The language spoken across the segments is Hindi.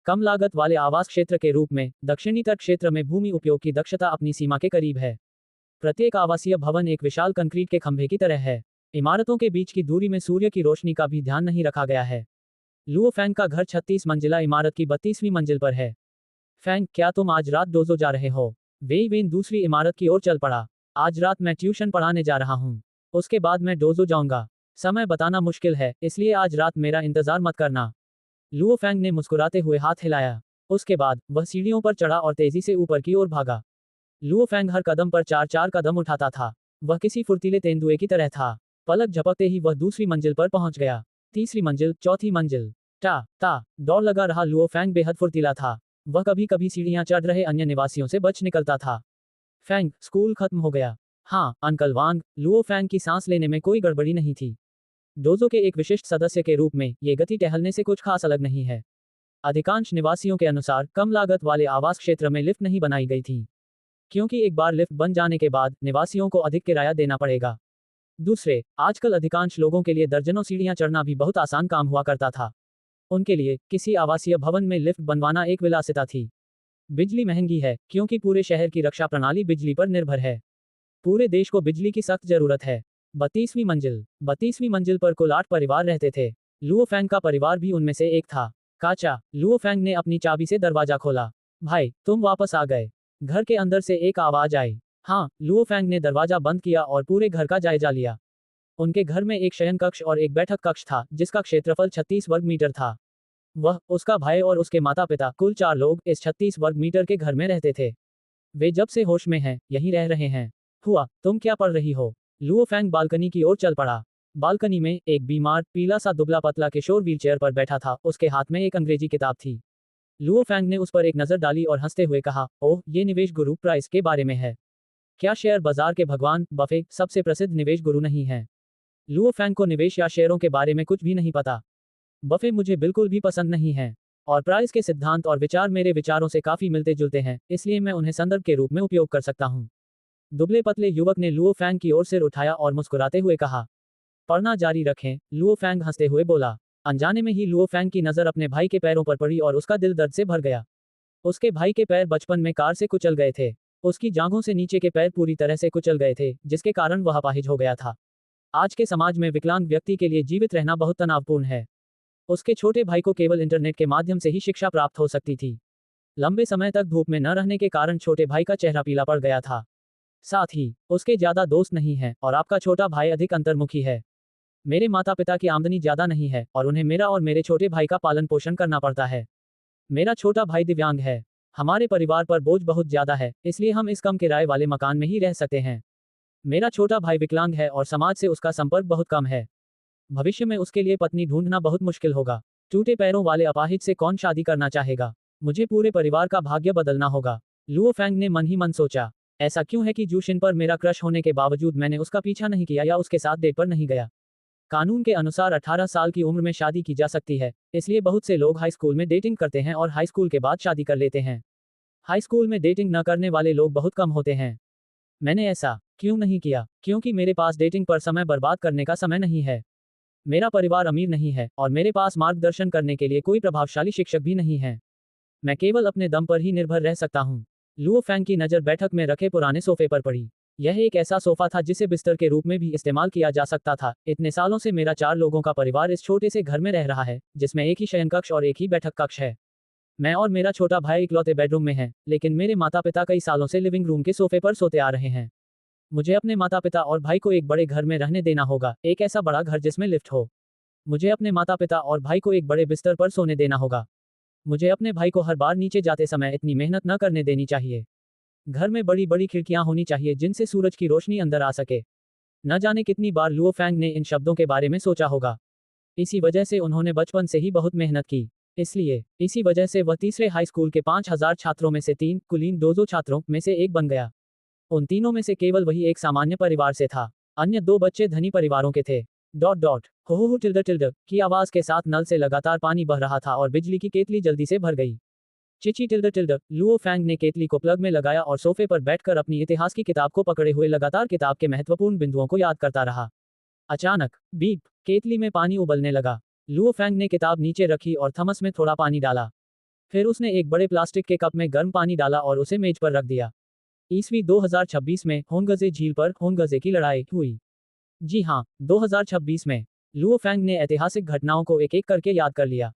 कम लागत वाले आवास क्षेत्र के रूप में दक्षिणी तट क्षेत्र में भूमि उपयोग की दक्षता अपनी सीमा के करीब है। प्रत्येक आवासीय भवन एक विशाल कंक्रीट के खंभे की तरह है। इमारतों के बीच की दूरी में सूर्य की रोशनी का भी ध्यान नहीं रखा गया है। लुओ फैंग का घर 36 मंजिला इमारत की 32वीं मंजिल पर है। फैंग, क्या तुम आज रात डोजो जा रहे हो? वेई वेन दूसरी इमारत की ओर चल पड़ा। आज रात मैं ट्यूशन पढ़ाने जा रहा हूँ। उसके बाद मैं डोजो जाऊंगा। समय बताना मुश्किल है, इसलिए आज रात मेरा इंतजार मत करना। लुओ फैंग ने मुस्कुराते हुए हाथ हिलाया। उसके बाद वह सीढ़ियों पर चढ़ा और तेजी से ऊपर की ओर भागा। लुओ फैंग हर कदम पर 4-4 कदम उठाता था। वह किसी फुर्तीले तेंदुए की तरह था। पलक झपकते ही वह दूसरी मंजिल पर पहुंच गया। तीसरी मंजिल, चौथी मंजिल। टा टा दौड़ लगा रहा लुओ फैंग बेहद फुर्तीला था। वह कभी कभी सीढ़ियां चढ़ रहे अन्य निवासियों से बच निकलता था। फैंग, स्कूल खत्म हो गया। हाँ अंकल वांग। लुओ फैंग की सांस लेने में कोई गड़बड़ी नहीं थी। डोजो के एक विशिष्ट सदस्य के रूप में ये गति टहलने से कुछ खास अलग नहीं है। अधिकांश निवासियों के अनुसार कम लागत वाले आवास क्षेत्र में लिफ्ट नहीं बनाई गई थी, क्योंकि एक बार लिफ्ट बन जाने के बाद निवासियों को अधिक किराया देना पड़ेगा। दूसरे, आजकल अधिकांश लोगों के लिए दर्जनों सीढ़ियां चढ़ना भी बहुत आसान काम हुआ करता था। उनके लिए किसी आवासीय भवन में लिफ्ट बनवाना एक विलासिता थी। बिजली महंगी है, क्योंकि पूरे शहर की रक्षा प्रणाली बिजली पर निर्भर है। पूरे देश को बिजली की सख्त जरूरत है। 32वीं मंजिल पर कुल 8 परिवार रहते थे। लुओ फैंग का परिवार भी उनमें से एक था। काचा, लुओ फैंग ने अपनी चाबी से दरवाजा खोला। भाई, तुम वापस आ गए। घर के अंदर से एक आवाज आई। हाँ, लुओ फैंग ने दरवाजा बंद किया और पूरे घर का जायजा लिया। उनके घर में एक शयन कक्ष और एक बैठक कक्ष था, जिसका क्षेत्रफल 36 वर्ग मीटर था। वह, उसका भाई और उसके माता पिता, कुल 4 लोग इस 36 वर्ग मीटर के घर में रहते थे। वे जब से होश में हैं, यहीं रह रहे हैं। हुआ, तुम क्या पढ़ रही हो? लुओ फैंग बालकनी की ओर चल पड़ा। बालकनी में एक बीमार, पीला सा दुबला पतला किशोर व्हीलचेयर पर बैठा था। उसके हाथ में एक अंग्रेजी किताब थी। लुओ फैंग ने उस पर एक नजर डाली और हंसते हुए कहा, ओह, ये निवेश गुरु प्राइस के बारे में है। क्या शेयर बाजार के भगवान बफे सबसे प्रसिद्ध निवेश गुरु नहीं है? लुओ फैंग को निवेश या शेयरों के बारे में कुछ भी नहीं पता। बफे मुझे बिल्कुल भी पसंद नहीं है, और प्राइस के सिद्धांत और विचार मेरे विचारों से काफी मिलते जुलते हैं, इसलिए मैं उन्हें संदर्भ के रूप में उपयोग कर सकता हूँ। दुबले पतले युवक ने लुओ फैंग की ओर सिर उठाया और मुस्कुराते हुए कहा। पढ़ना जारी रखें, लुओ फैंग हंसते हुए बोला। अनजाने में ही लुओ फैंग की नजर अपने भाई के पैरों पर पड़ी और उसका दिल दर्द से भर गया। उसके भाई के पैर बचपन में कार से कुचल गए थे। उसकी जांघों से नीचे के पैर पूरी तरह से कुचल गए थे, जिसके कारण वह अपाहिज हो गया था। आज के समाज में विकलांग व्यक्ति के लिए जीवित रहना बहुत तनावपूर्ण है। उसके छोटे भाई को केवल इंटरनेट के माध्यम से ही शिक्षा प्राप्त हो सकती थी। लंबे समय तक धूप में न रहने के कारण छोटे भाई का चेहरा पीला पड़ गया था। साथ ही उसके ज्यादा दोस्त नहीं हैं और आपका छोटा भाई अधिक अंतर्मुखी है। मेरे माता पिता की आमदनी ज्यादा नहीं है और उन्हें मेरा और मेरे छोटे भाई का पालन पोषण करना पड़ता है। मेरा छोटा भाई दिव्यांग है। हमारे परिवार पर बोझ बहुत ज्यादा है, इसलिए हम इस कम किराए वाले मकान में ही रह सकते हैं। मेरा छोटा भाई विकलांग है और समाज से उसका संपर्क बहुत कम है। भविष्य में उसके लिए पत्नी ढूंढना बहुत मुश्किल होगा। टूटे पैरों वाले अपाहिज से कौन शादी करना चाहेगा? मुझे पूरे परिवार का भाग्य बदलना होगा। लुओ फैंग ने मन ही मन सोचा। ऐसा क्यों है कि जू शिन पर मेरा क्रश होने के बावजूद मैंने उसका पीछा नहीं किया या उसके साथ डेट पर नहीं गया? कानून के अनुसार 18 साल की उम्र में शादी की जा सकती है, इसलिए बहुत से लोग हाई स्कूल में डेटिंग करते हैं और हाई स्कूल के बाद शादी कर लेते हैं। हाई स्कूल में डेटिंग न करने वाले लोग बहुत कम होते हैं। मैंने ऐसा क्यों नहीं किया? क्योंकि मेरे पास डेटिंग पर समय बर्बाद करने का समय नहीं है। मेरा परिवार अमीर नहीं है और मेरे पास मार्गदर्शन करने के लिए कोई प्रभावशाली शिक्षक भी नहीं है। मैं केवल अपने दम पर ही निर्भर रह सकता हूँ। लुओ फैंग की नज़र बैठक में रखे पुराने सोफे पर पड़ी। यह एक ऐसा सोफा था जिसे बिस्तर के रूप में भी इस्तेमाल किया जा सकता था। इतने सालों से मेरा 4 लोगों का परिवार इस छोटे से घर में रह रहा है, जिसमें एक ही शयन कक्ष और एक ही बैठक कक्ष है। मैं और मेरा छोटा भाई इकलौते बेडरूम में हैं, लेकिन मेरे माता पिता कई सालों से लिविंग रूम के सोफे पर सोते आ रहे हैं। मुझे अपने माता पिता और भाई को एक बड़े घर में रहने देना होगा, एक ऐसा बड़ा घर जिसमें लिफ्ट हो। मुझे अपने माता पिता और भाई को एक बड़े बिस्तर पर सोने देना होगा। मुझे अपने भाई को हर बार नीचे जाते समय इतनी मेहनत न करने देनी चाहिए। घर में बड़ी बड़ी खिड़कियां होनी चाहिए जिनसे सूरज की रोशनी अंदर आ सके। न जाने कितनी बार लुओ फैंग ने इन शब्दों के बारे में सोचा होगा। इसी वजह से उन्होंने बचपन से ही बहुत मेहनत की। इसी वजह से वह तीसरे हाई स्कूल के 5000 छात्रों में से 3 कुलीन डोजो छात्रों में से एक बन गया। उन तीनों में से केवल वही एक सामान्य परिवार से था। अन्य 2 बच्चे धनी परिवारों के थे। हो टिल्डर की आवाज के साथ नल से लगातार पानी बह रहा था और बिजली की केतली जल्दी से भर गई। चिची टिल्डर। लुओ फैंग ने केतली को प्लग में लगाया और सोफे पर बैठकर अपनी इतिहास की किताब को पकड़े हुए लगातार किताब के महत्वपूर्ण बिंदुओं को याद करता रहा। अचानक बीप, केतली में पानी उबलने लगा। लुओ फैंग ने किताब नीचे रखी और थमस में थोड़ा पानी डाला। फिर उसने एक बड़े प्लास्टिक के कप में गर्म पानी डाला और उसे मेज पर रख दिया। ईस्वी 2026 में होन्गजे झील पर होन्गजे की लड़ाई हुई। जी हाँ, 2026 में लुओ फेंग ने ऐतिहासिक घटनाओं को एक एक करके याद कर लिया।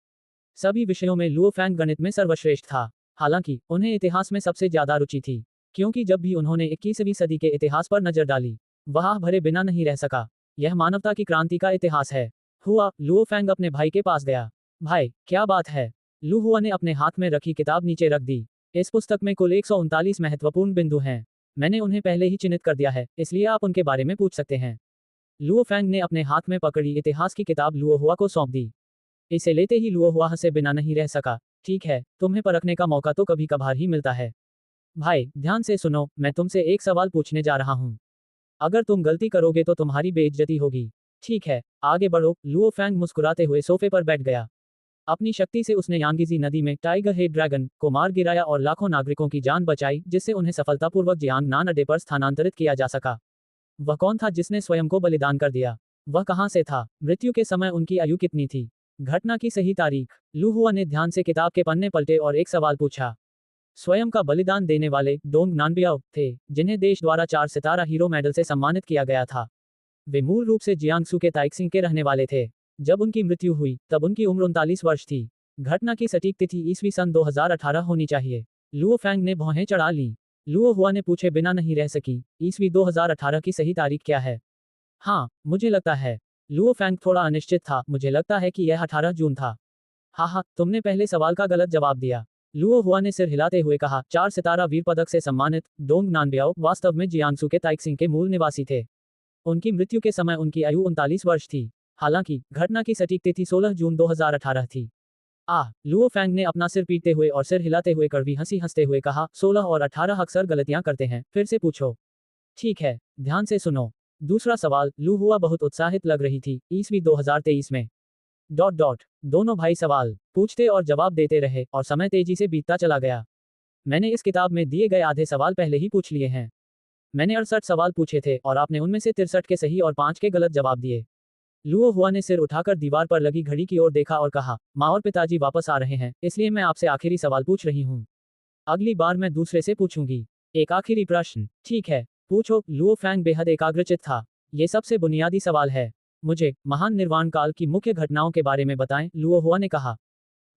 सभी विषयों में लुओ फेंग गणित में सर्वश्रेष्ठ था। हालांकि उन्हें इतिहास में सबसे ज्यादा रुचि थी, क्योंकि जब भी उन्होंने 21वीं सदी के इतिहास पर नजर डाली, वह भरे बिना नहीं रह सका। यह मानवता की क्रांति का इतिहास है। हुआ, लुओ फेंग अपने भाई के पास गया। भाई, क्या बात है? लू हुआ ने अपने हाथ में रखी किताब नीचे रख दी। इस पुस्तक में कुल 139 महत्वपूर्ण बिंदु हैं। मैंने उन्हें पहले ही चिन्हित कर दिया है, इसलिए आप उनके बारे में पूछ सकते हैं। लुओ फेंग ने अपने हाथ में पकड़ी इतिहास की किताब लुओ हुआ को सौंप दी। इसे लेते ही लुओ हुआ हंसे बिना नहीं रह सका। ठीक है, तुम्हें परखने का मौका तो कभी कभार ही मिलता है। भाई, ध्यान से सुनो, मैं तुमसे एक सवाल पूछने जा रहा हूँ। अगर तुम गलती करोगे तो तुम्हारी बेइज्जती होगी। ठीक है, आगे बढ़ो। लुओ फेंग मुस्कुराते हुए सोफे पर बैठ गया। अपनी शक्ति से उसने यांगीजी नदी में टाइगर हेड ड्रैगन को मार गिराया और लाखों नागरिकों की जान बचाई, जिससे उन्हें सफलतापूर्वक जियांग नान अड्डे पर स्थानांतरित किया जा सका। वह कौन था जिसने स्वयं को बलिदान कर दिया? वह कहां से था? मृत्यु के समय उनकी आयु कितनी थी? घटना की सही तारीख। लू हुआ ने ध्यान से किताब के पन्ने पलटे और एक सवाल पूछा। स्वयं का बलिदान देने वाले डोंग नानबियाओ थे, जिन्हें देश द्वारा 4 सितारा हीरो मेडल से सम्मानित किया गया था। वे मूल रूप से जियांगसू के ताइक्सिंग के रहने वाले थे। जब उनकी मृत्यु हुई तब उनकी उम्र 39 वर्ष थी। घटना की सटीक तिथि ईस्वी सन 2018 होनी चाहिए। लुओ फेंग ने भौहें चढ़ा ली। लुओ हुआ ने पूछे बिना नहीं रह सकी, ईस्वी 2018 की सही तारीख क्या है? हाँ, मुझे लगता है। लुओ फेंग थोड़ा अनिश्चित था, मुझे लगता है कि यह 18 जून था। हाँ, तुमने पहले सवाल का गलत जवाब दिया। लुओ हुआ ने सिर हिलाते हुए कहा, 4 सितारा वीर पदक से सम्मानित डोंग नानबियाओ वास्तव में जियांगसू के ताइक्सिंग के मूल निवासी थे। उनकी मृत्यु के समय उनकी आयु 39 वर्ष थी। हालांकि घटना की सटीक तिथि 16 जून 2018 थी। लुओ फेंग ने अपना सिर पीटते हुए और सिर हिलाते हुए कड़वी हंसी हंसते हुए कहा, 16 और 18 अक्सर गलतियां करते हैं, फिर से पूछो। ठीक है, ध्यान से सुनो। दूसरा सवाल। लू हुआ बहुत उत्साहित लग रही थी। ईस्वी 2023 में डॉट डॉट दोनों भाई सवाल पूछते और जवाब देते रहे और समय तेजी से बीतता चला गया। मैंने इस किताब में दिए गए आधे सवाल पहले ही पूछ लिए हैं। मैंने 68 सवाल पूछे थे और आपने उनमें से 63 के सही और 5 के गलत जवाब दिए। लुओ हुआ ने सिर उठाकर दीवार पर लगी घड़ी की ओर देखा और कहा, माँ और पिताजी वापस आ रहे हैं, इसलिए मैं आपसे आखिरी सवाल पूछ रही हूँ। अगली बार मैं दूसरे से पूछूंगी। एक आखिरी प्रश्न। ठीक है, पूछो। लुओ फैंग बेहद एकाग्रचित था। ये सबसे बुनियादी सवाल है। मुझे महान निर्वाण काल की मुख्य घटनाओं के बारे में बताएं, लुओ हुआ ने कहा।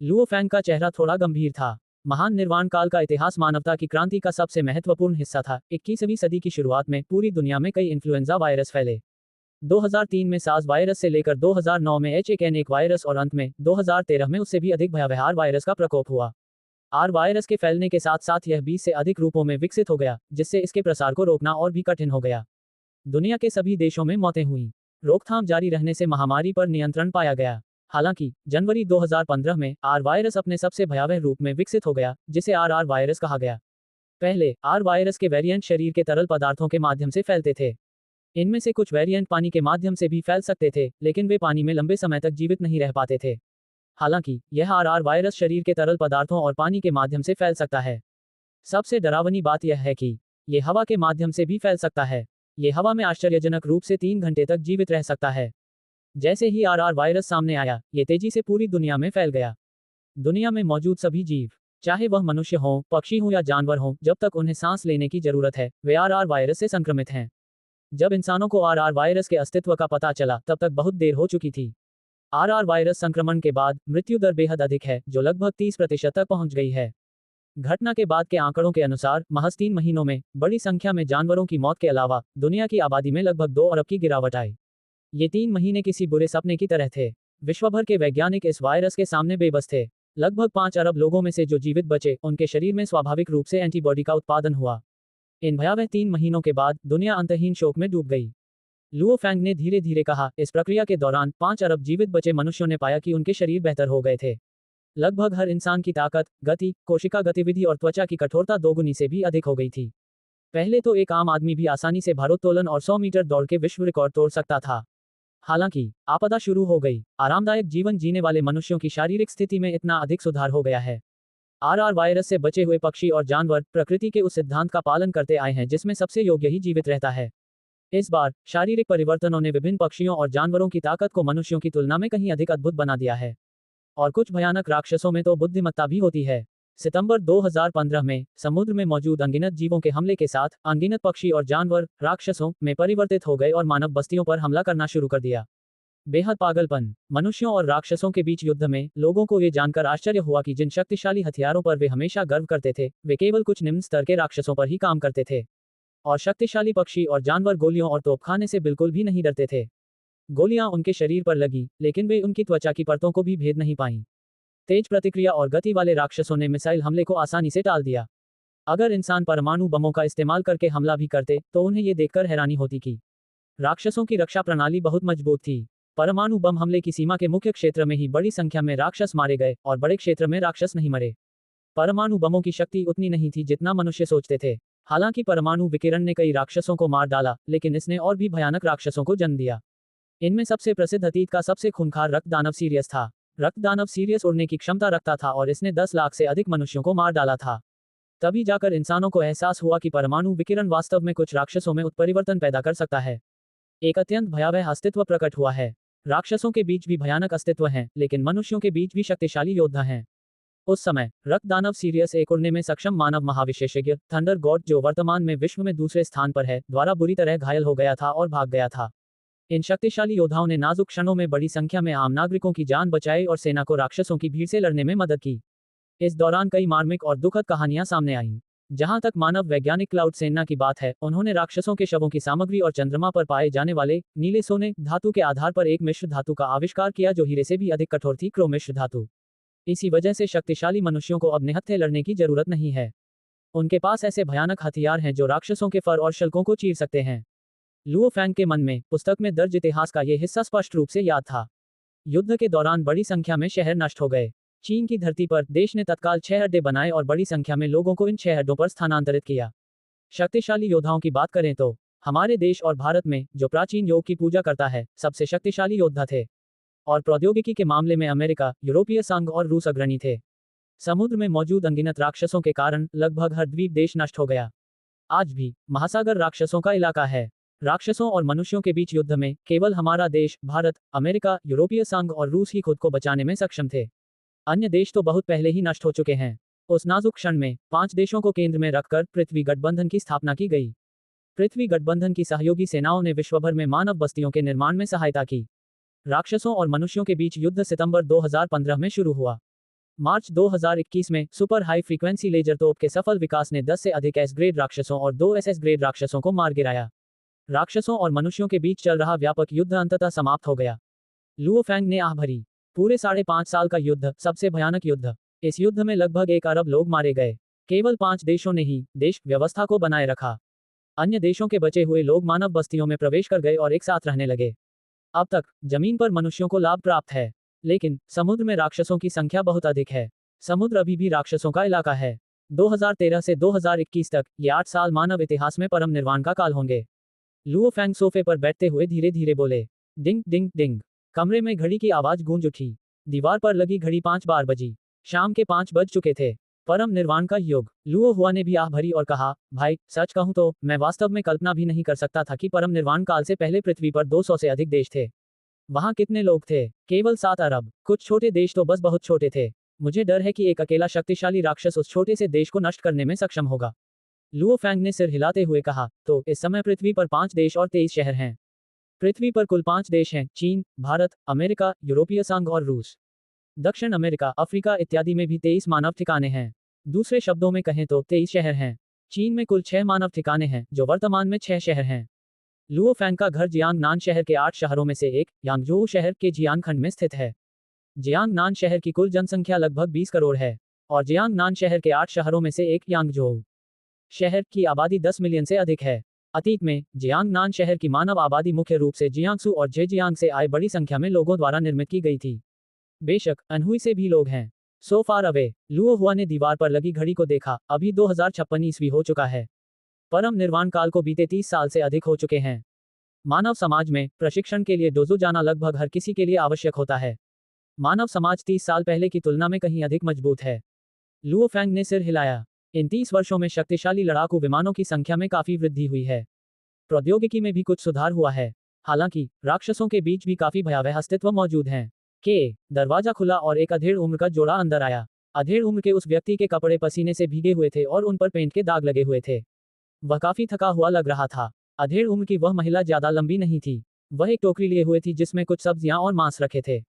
लुओ फैंग का चेहरा थोड़ा गंभीर था। महान निर्वाण काल का इतिहास मानवता की क्रांति का सबसे महत्वपूर्ण हिस्सा था। 21वीं सदी की शुरुआत में पूरी दुनिया में कई इन्फ्लुएंजा वायरस फैले। 2003 में सार्स वायरस से लेकर 2009 में H1N1 वायरस और अंत में 2013 में उससे भी अधिक भयावह आर वायरस का प्रकोप हुआ। आर वायरस के फैलने के साथ साथ यह 20 से अधिक रूपों में विकसित हो गया, जिससे इसके प्रसार को रोकना और भी कठिन हो गया। दुनिया के सभी देशों में मौतें हुई। रोकथाम जारी रहने से महामारी पर नियंत्रण पाया गया। हालांकि जनवरी 2015 में आर वायरस अपने सबसे भयावह रूप में विकसित हो गया, जिसे आर वायरस कहा गया। पहले आर वायरस के वेरिएंट शरीर के तरल पदार्थों के माध्यम से फैलते थे। इनमें से कुछ वेरिएंट पानी के माध्यम से भी फैल सकते थे, लेकिन वे पानी में लंबे समय तक जीवित नहीं रह पाते थे। हालांकि यह आर वायरस शरीर के तरल पदार्थों और पानी के माध्यम से फैल सकता है। सबसे डरावनी बात यह है कि ये हवा के माध्यम से भी फैल सकता है। ये हवा में आश्चर्यजनक रूप से 3 घंटे तक जीवित रह सकता है। जैसे ही आर वायरस सामने आया, ये तेजी से पूरी दुनिया में फैल गया। दुनिया में मौजूद सभी जीव, चाहे वह मनुष्य हों, पक्षी हों या जानवर हों, जब तक उन्हें सांस लेने की जरूरत है, वे आर वायरस से संक्रमित हैं। जब इंसानों को आर वायरस के अस्तित्व का पता चला, तब तक बहुत देर हो चुकी थी। आर वायरस संक्रमण के बाद मृत्यु दर बेहद अधिक है, जो लगभग 30% तक पहुंच गई है। घटना के बाद के आंकड़ों के अनुसार महज 3 महीनों में बड़ी संख्या में जानवरों की मौत के अलावा दुनिया की आबादी में लगभग 2 अरब की गिरावट आई। ये 3 महीने किसी बुरे सपने की तरह थे। विश्वभर के वैज्ञानिक इस वायरस के सामने बेबस थे। लगभग 5 अरब लोगों में से जो जीवित बचे, उनके शरीर में स्वाभाविक रूप से एंटीबॉडी का उत्पादन हुआ। इन भयावह 3 महीनों के बाद दुनिया अंतहीन शोक में डूब गई। लुओ फैंग ने धीरे धीरे कहा, इस प्रक्रिया के दौरान 5 अरब जीवित बचे मनुष्यों ने पाया कि उनके शरीर बेहतर हो गए थे। लगभग हर इंसान की ताकत, गति, कोशिका गतिविधि और त्वचा की कठोरता दोगुनी से भी अधिक हो गई थी। पहले तो एक आम आदमी भी आसानी से भारोत्तोलन और 100 मीटर दौड़ के विश्व रिकॉर्ड तोड़ सकता था। हालांकि आपदा शुरू हो गई। आरामदायक जीवन जीने वाले मनुष्यों की शारीरिक स्थिति में इतना अधिक सुधार हो गया है। आर वायरस से बचे हुए पक्षी और जानवर प्रकृति के उस सिद्धांत का पालन करते आए हैं जिसमें सबसे योग्य ही जीवित रहता है। इस बार शारीरिक परिवर्तनों ने विभिन्न पक्षियों और जानवरों की ताकत को मनुष्यों की तुलना में कहीं अधिक अद्भुत बना दिया है। और कुछ भयानक राक्षसों में तो बुद्धिमत्ता भी होती है। सितंबर 2015 में समुद्र में मौजूद अनगिनत जीवों के हमले के साथ अनगिनत पक्षी और जानवर राक्षसों में परिवर्तित हो गए और मानव बस्तियों पर हमला करना शुरू कर दिया। बेहद पागलपन। मनुष्यों और राक्षसों के बीच युद्ध में लोगों को ये जानकर आश्चर्य हुआ कि जिन शक्तिशाली हथियारों पर वे हमेशा गर्व करते थे, वे केवल कुछ निम्न स्तर के राक्षसों पर ही काम करते थे। और शक्तिशाली पक्षी और जानवर गोलियों और तोपखाने से बिल्कुल भी नहीं डरते थे। गोलियां उनके शरीर पर लगी, लेकिन वे उनकी त्वचा की परतों को भी भेद नहीं पाईं। तेज प्रतिक्रिया और गति वाले राक्षसों ने मिसाइल हमले को आसानी से टाल दिया। अगर इंसान परमाणु बमों का इस्तेमाल करके हमला भी करते, तो उन्हें ये देखकर हैरानी होती कि राक्षसों की रक्षा प्रणाली बहुत मजबूत थी। परमाणु बम हमले की सीमा के मुख्य क्षेत्र में ही बड़ी संख्या में राक्षस मारे गए और बड़े क्षेत्र में राक्षस नहीं मरे। परमाणु बमों की शक्ति उतनी नहीं थी जितना मनुष्य सोचते थे। हालांकि परमाणु विकिरण ने कई राक्षसों को मार डाला, लेकिन इसने और भी भयानक राक्षसों को जन्म दिया। इनमें सबसे प्रसिद्ध अतीत का सबसे खूंखार रक्त दानव सीरियस था। रक्त दानव सीरियस उड़ने की क्षमता रखता था और इसने 10 लाख से अधिक मनुष्यों को मार डाला था। तभी जाकर इंसानों को एहसास हुआ कि परमाणु विकिरण वास्तव में कुछ राक्षसों में उत्परिवर्तन पैदा कर सकता है। एक अत्यंत भयावह अस्तित्व प्रकट हुआ है। राक्षसों के बीच भी भयानक अस्तित्व हैं, लेकिन मनुष्यों के बीच भी शक्तिशाली योद्धा हैं। उस समय रक्त दानव सीरियस एक उड़ने में सक्षम मानव महाविशेषज्ञ थंडर गॉड, जो वर्तमान में विश्व में दूसरे स्थान पर है, द्वारा बुरी तरह घायल हो गया था और भाग गया था। इन शक्तिशाली योद्धाओं ने नाजुक क्षणों में बड़ी संख्या में आम नागरिकों की जान बचाई और सेना को राक्षसों की भीड़ से लड़ने में मदद की। इस दौरान कई मार्मिक और दुखद कहानियां सामने आईं। जहां तक मानव वैज्ञानिक क्लाउड सेना की बात है, उन्होंने राक्षसों के शवों की सामग्री और चंद्रमा पर पाए जाने वाले नीले सोने धातु के आधार पर एक मिश्र धातु का आविष्कार किया जो हीरे से भी अधिक कठोर थी, क्रोम मिश्र धातु। इसी वजह से शक्तिशाली मनुष्यों को अब निहत्थे लड़ने की जरूरत नहीं है। उनके पास ऐसे भयानक हथियार हैं जो राक्षसों के फर और शल्कों को चीर सकते हैं। लुओ फैंग के मन में पुस्तक में दर्ज इतिहास का यह हिस्सा स्पष्ट रूप से याद था। युद्ध के दौरान बड़ी संख्या में शहर नष्ट हो गए। चीन की धरती पर देश ने तत्काल 6 अड्डे बनाए और बड़ी संख्या में लोगों को इन 6 अड्डों पर स्थानांतरित किया। शक्तिशाली योद्धाओं की बात करें तो हमारे देश और भारत में, जो प्राचीन योग की पूजा करता है, सबसे शक्तिशाली योद्धा थे। और प्रौद्योगिकी के मामले में अमेरिका, यूरोपीय संघ और रूस अग्रणी थे। समुद्र में मौजूद अनगिनत राक्षसों के कारण लगभग हर द्वीप देश नष्ट हो गया। आज भी महासागर राक्षसों का इलाका है। राक्षसों और मनुष्यों के बीच युद्ध में केवल हमारा देश, भारत, अमेरिका, यूरोपीय संघ और रूस ही खुद को बचाने में सक्षम थे। अन्य देश तो बहुत पहले ही नष्ट हो चुके हैं। उस नाजुक क्षण में 5 देशों को केंद्र में रखकर पृथ्वी गठबंधन की स्थापना की गई। पृथ्वी गठबंधन की सहयोगी सेनाओं ने विश्वभर में मानव बस्तियों के निर्माण में सहायता की। राक्षसों और मनुष्यों के बीच युद्ध सितंबर 2015 में शुरू हुआ। मार्च 2021 में सुपर हाई फ्रीक्वेंसी लेजर तोप के सफल विकास ने 10 से अधिक एस ग्रेड राक्षसों और 2 एसएस ग्रेड राक्षसों को मार गिराया। राक्षसों और मनुष्यों के बीच चल रहा व्यापक युद्ध अंततः समाप्त हो गया। लुओ फैंग ने आह भरी। पूरे 5.5 साल का युद्ध, सबसे भयानक युद्ध। इस युद्ध में लगभग 1 अरब लोग मारे गए। केवल 5 देशों ने ही देश व्यवस्था को बनाए रखा। अन्य देशों के बचे हुए लोग मानव बस्तियों में प्रवेश कर गए और एक साथ रहने लगे। अब तक जमीन पर मनुष्यों को लाभ प्राप्त है, लेकिन समुद्र में राक्षसों की संख्या बहुत अधिक है। समुद्र अभी भी राक्षसों का इलाका है। 2013 से 2021 तक ये 8 साल मानव इतिहास में परम निर्वाण का काल होंगे। लुओ फैंग सोफे पर बैठते हुए धीरे धीरे बोले। डिंग डिंग डिंग। कमरे में घड़ी की आवाज गूंज उठी। दीवार पर लगी घड़ी 5 बार बजी। शाम के 5 बज चुके थे। परम निर्वाण का युग। लुओ हुआ ने भी आह भरी और कहा, भाई, सच कहूं तो मैं वास्तव में कल्पना भी नहीं कर सकता था कि परम निर्वाण काल से पहले पृथ्वी पर 200 से अधिक देश थे। वहां कितने लोग थे? केवल 7 अरब। कुछ छोटे देश तो बस बहुत छोटे थे। मुझे डर है कि एक अकेला शक्तिशाली राक्षस उस छोटे से देश को नष्ट करने में सक्षम होगा। लुओ फैंग ने सिर हिलाते हुए कहा, तो इस समय पृथ्वी पर 5 देश और 23 शहर हैं। पृथ्वी पर कुल 5 देश हैं, चीन, भारत, अमेरिका, यूरोपीय संघ और रूस। दक्षिण अमेरिका, अफ्रीका इत्यादि में भी 23 मानव ठिकाने हैं। दूसरे शब्दों में कहें तो 23 शहर हैं। चीन में कुल 6 मानव ठिकाने हैं, जो वर्तमान में 6 शहर हैं। लुओ फैंग का घर जियांगनान शहर के 8 शहरों में से एक, यांगजोउ शहर के जियांग खंड में स्थित है। जियांगनान शहर की कुल जनसंख्या लगभग 20 करोड़ है, और जियांगनान शहर के 8 शहरों में से एक यांगजोउ शहर की आबादी 10 मिलियन से अधिक है। अतीत में जियांगनान शहर की मानव आबादी मुख्य रूप से जियांगसू और जेजियांग से आए बड़ी संख्या में लोगों द्वारा निर्मित की गई थी। बेशक अनहुई से भी लोग हैं। सो फार अवे। लुओ हुआ ने दीवार पर लगी घड़ी को देखा। अभी 2056 ईस्वी हो चुका है। परम निर्वाण काल को बीते 30 साल से अधिक हो चुके हैं। मानव समाज में प्रशिक्षण के लिए डोजो जाना लगभग हर किसी के लिए आवश्यक होता है। मानव समाज 30 साल पहले की तुलना में कहीं अधिक मजबूत है। लुओ फैंग ने सिर हिलाया। इन 30 वर्षों में शक्तिशाली लड़ाकू विमानों की संख्या में काफी वृद्धि हुई है। प्रौद्योगिकी में भी कुछ सुधार हुआ है। हालांकि राक्षसों के बीच भी काफी भयावह अस्तित्व मौजूद हैं। के दरवाजा खुला और एक अधेड़ उम्र का जोड़ा अंदर आया। अधेड़ उम्र के उस व्यक्ति के कपड़े पसीने से भीगे हुए थे और उन पर पेंट के दाग लगे हुए थे। वह काफी थका हुआ लग रहा था। अधेड़ उम्र की वह महिला ज्यादा लंबी नहीं थी। वह एक टोकरी लिए हुए थी जिसमें कुछ सब्जियां और मांस रखे थे।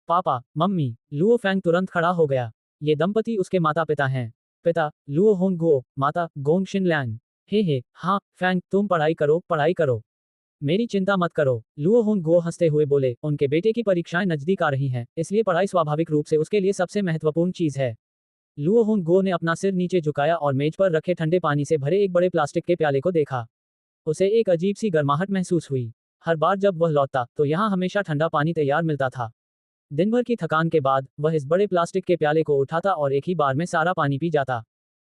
पापा, मम्मी, लुओ फैंग तुरंत खड़ा हो गया। ये दंपति उसके माता पिता हैं। पिता लुओ होंगगो, माता गोंग शिनलैन। हे, हाँ फैंग, तुम पढ़ाई करो, पढ़ाई करो। मेरी चिंता मत करो, लुओ होंगगो हंसते हुए बोले। उनके बेटे की परीक्षाएं नजदीक आ रही हैं, इसलिए पढ़ाई स्वाभाविक रूप से उसके लिए सबसे महत्वपूर्ण चीज है। लुओ होंगगो ने अपना सिर नीचे झुकाया और मेज पर रखे ठंडे पानी से भरे एक बड़े प्लास्टिक के प्याले को देखा। उसे एक अजीब सी गर्माहट महसूस हुई। हर बार जब वह लौटता तो यहाँ हमेशा ठंडा पानी तैयार मिलता था। दिन भर की थकान के बाद वह इस बड़े प्लास्टिक के प्याले को उठाता और एक ही बार में सारा पानी पी जाता।